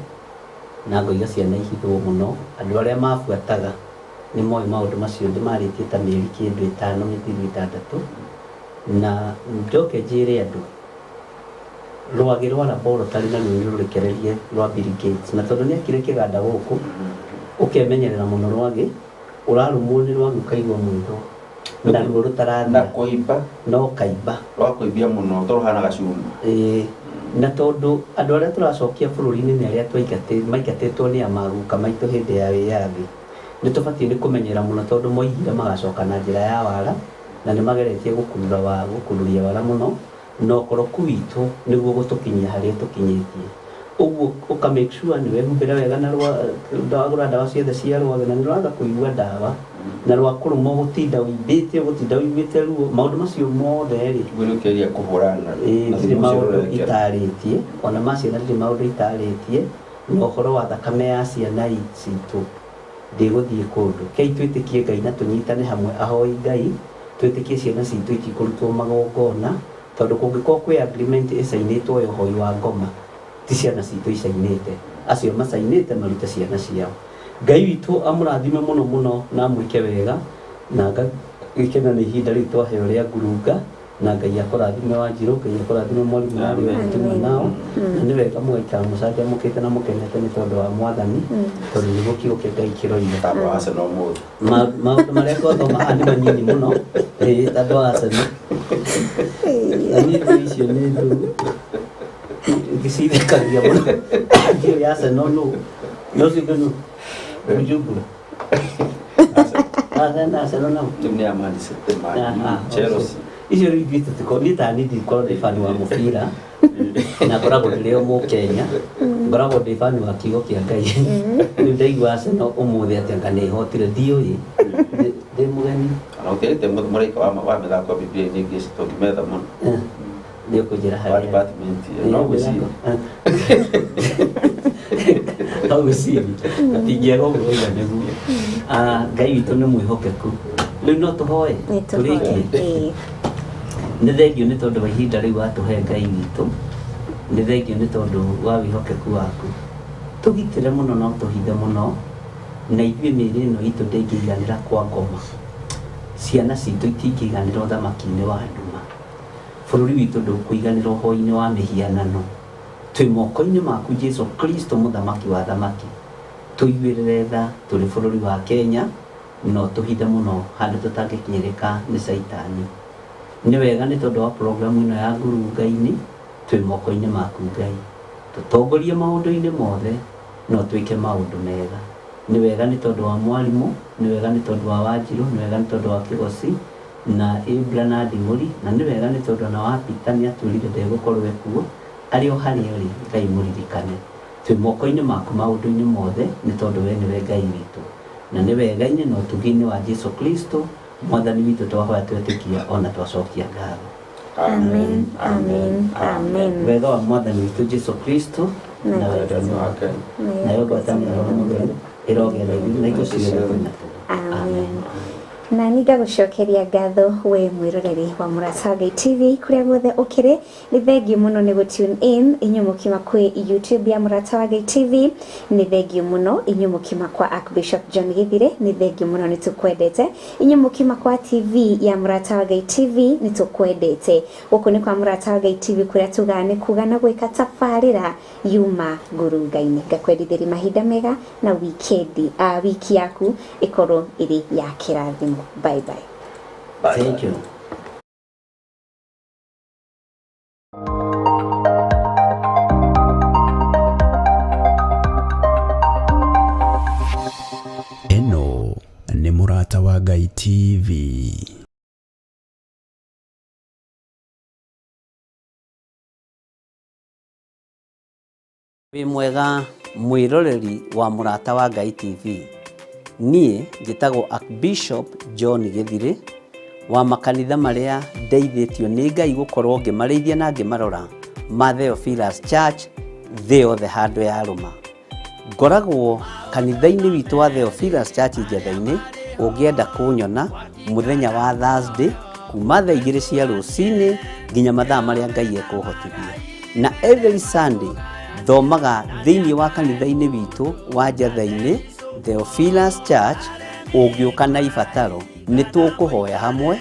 na ngoiga ciana ihithwo mũno andũ arĩa mabuataga nĩ moĩ maũndũ macio ndĩmarĩtie ta mĩeri kĩndũ 5 mĩthiri 6 na njoke njĩre andũ rwagĩ rwa laboratory na nĩ rũrekererie rwa Bill Gates na tondũ nĩ akire kĩganda gũkũ ũkemenyerera mũno rwagĩ ũrarumwo nĩ rwagĩ ũkaigua mwĩtho na ruo rũtarathira na kũimba no kaimba rwa kũimbia mũno tondũ hana gacuma na tondũ andũ arĩa tũracokia bũrũri-inĩ nĩ arĩa maingatĩtwo nĩ amaguka maitũ hĩndĩ ya wĩyathi nĩ tũbatiĩ nĩ kũmenyera mũno tondũ moigire magacoka na njĩra ya wara na nĩ mageretie gũkururia wara mũno na ũkoroku witũ nĩguo gũtũkinyia harĩa tũkinyĩtie ũguo ũka make sure nĩ wehumbĩra wega na ndwagũra ndawa ciothe cia rwagĩ na nĩ rwaga kũigua ndawa na rwa kũrũmwo gũtinda wĩmbĩte ruo maũndũ macio mothe rĩ gwĩrũkĩria kũhũrana ndirĩ maũndũ itarĩtie ona maciana ndirĩ maũndũ itarĩtie na ũhoro wa thakame ya ciana citũ ndĩgũthiĩ kũndũ kei twĩtĩkie Ngai na tũnyitane hamwe ahoi Ngai twĩtĩkie ciana citũ itikũrutwo magongona tondũ kũngĩkorwo kwĩ agreement ĩcainĩtwo ya ũhoi wa ngoma ti ciana citũ icainĩte acio macainĩte marute ciana ciao Ngai witũ amũrathime mũno mũno na mwĩke wega na gĩkena nĩ ihinda rĩu twaheo rĩa ngurunga na Ngai akũrathime Wanjirũ Ngai akũrathime mwarimũ na arĩa tũmwe nao na nĩ wega mũgaikara mũcanjamũkĩte na mũkenete nĩ tondũ wa Mwathani tondũ nĩguo kiugo kĩa Ngai kĩroiga tandũ wa Arsenal mũthĩ maũndũ marĩa twathoma haha nĩ manini mũno tandũ wa Arsenal ani icio nĩ ndũ gĩcirĩkagia mũno ndio ya Arsenal no cigano Bujumbura Arsenal no ni ya Man City Chelsea icio rĩu ithuĩ tũtikonita nĩ ndikorwo ndĩ bani wa mũbira na ngoragwo ndĩrĩ o Mũkenya ngoragwo ndĩ bani wa kiugo kĩa Ngai rĩu ndaigua Arsenal ũmũthĩ atĩ anga nĩ ĩhotire ndiũĩ ndĩ mũgeni na ũkĩrĩte mũraika wa mĩthako Biblia-inĩ ĩngĩ tũngĩmetha mũno nĩ ũkũnjĩra harĩa department no gwĩciria no gwĩciria atingĩaga ũguo oiga nĩguo Ngai witũ nĩ mwĩhokeku rĩu no tũhoe tũrĩkie nĩ thengiũ nĩ tondũ wa ihinda rĩu watũhe Ngai witũ nĩ thengiũ nĩ tondũ wa wĩhokeku waku tũgitĩre mũno no tũhithe mũno na ithuĩ mĩĩrĩ ĩno itũ ndĩngĩiganĩra kwa ngoma ciana citũ itingĩiganĩra ũthamaki-inĩ wa nduma bũrũri witũ ndũkũiganĩra ũhoi-inĩ wa mĩhianano twĩ moko-inĩ maku Jesu Kristo mũthamaki wa thamaki tũiguĩrĩre tha tũrĩ bũrũri wa Kenya no tũhithe mũno handũ tũtangĩkinyĩrĩka nĩ Saitani nĩ wega nĩ tondũ wa programu ĩno ya ngurunga-inĩ twĩ moko-inĩ maku Ngai tũtongorie maũndũ-inĩ mothe no twĩke maũndũ mega nĩ wega nĩ tondũ wa mwarimũ nĩ wega nĩ tondũ wa Wanjirũ nĩ wega nĩ tondũ wa Kĩgoci na Ibra na Nding'ũri na nĩ wega nĩ tondũ na wa Peter nĩ atwĩrire ndegũkorwo ekuo arĩ o harĩa ũrĩ Ngai mũririkane twĩ moko-inĩ maku maũndũ-inĩ mothe nĩ tondũ we nĩwe Ngai witũ na nĩ wega-inĩ na ũtugi-inĩ wa Jesu Kristo Mwathani witũ twahoya twetĩkia ona twacokia ngatho amen amen amen wega wa Mwathani witũ Jesu Kristo na wendani wa Ngai nayo ngwatanĩro ya Roho Mũtheru ĩrogĩa na indo ciothe amen na ningagũcokeria ngatho we mwĩroreri wa Mũrata Ngai TV kũrĩa guothe ũkĩrĩ nĩ thengiũ mũno nĩ gũ tune in inyuĩ mũkiuma kwĩ YouTube ya Mũrata Ngai TV nĩ thengiũ mũno inyuĩ mũkiuma kwa Archbishop John Githire nĩ thengiũ mũno nĩ tũkwendete inyuĩ mũkiuma kwa TV ya Mũrata Ngai TV nĩ tũkwendete gũkũ nĩ kwa Mũrata Ngai TV kũrĩa tugaga nĩ kuga na gwĩka tabarĩra yuma ngurunga-inĩ ngakwendithĩria mahinda mega na wiki yaku ĩkorwo ĩrĩ ya kĩrathimo. Bye bye. Thank you. Eno nĩ Mũrata wa Ngai TV. Wĩ mwega mwĩroreri wa Mũrata wa Ngai TV. Niĩ njĩtagwo Archbishop John Githire wa makanitha maria ndeithĩtio nĩ Ngai gũkorwo ngĩmarĩithia na ngĩmarora ma Theophilus Church thĩ yothe handũ ya rũma. Ngoragwo kanitha-inĩ witũ wa Theophilus Church Njatha-inĩ, ũngĩenda kũnyona mũthenya wa Thursday kuma thaa 2 cia rũcinĩ nginya mathaa marĩa Ngai ekũhotithia. Na every Sunday thomaga thĩinĩ wa kanitha-inĩ witũ wa Njatha-inĩ Theophilus Church. Ũngĩũka na ibataro nĩ tũkũhoya hamwe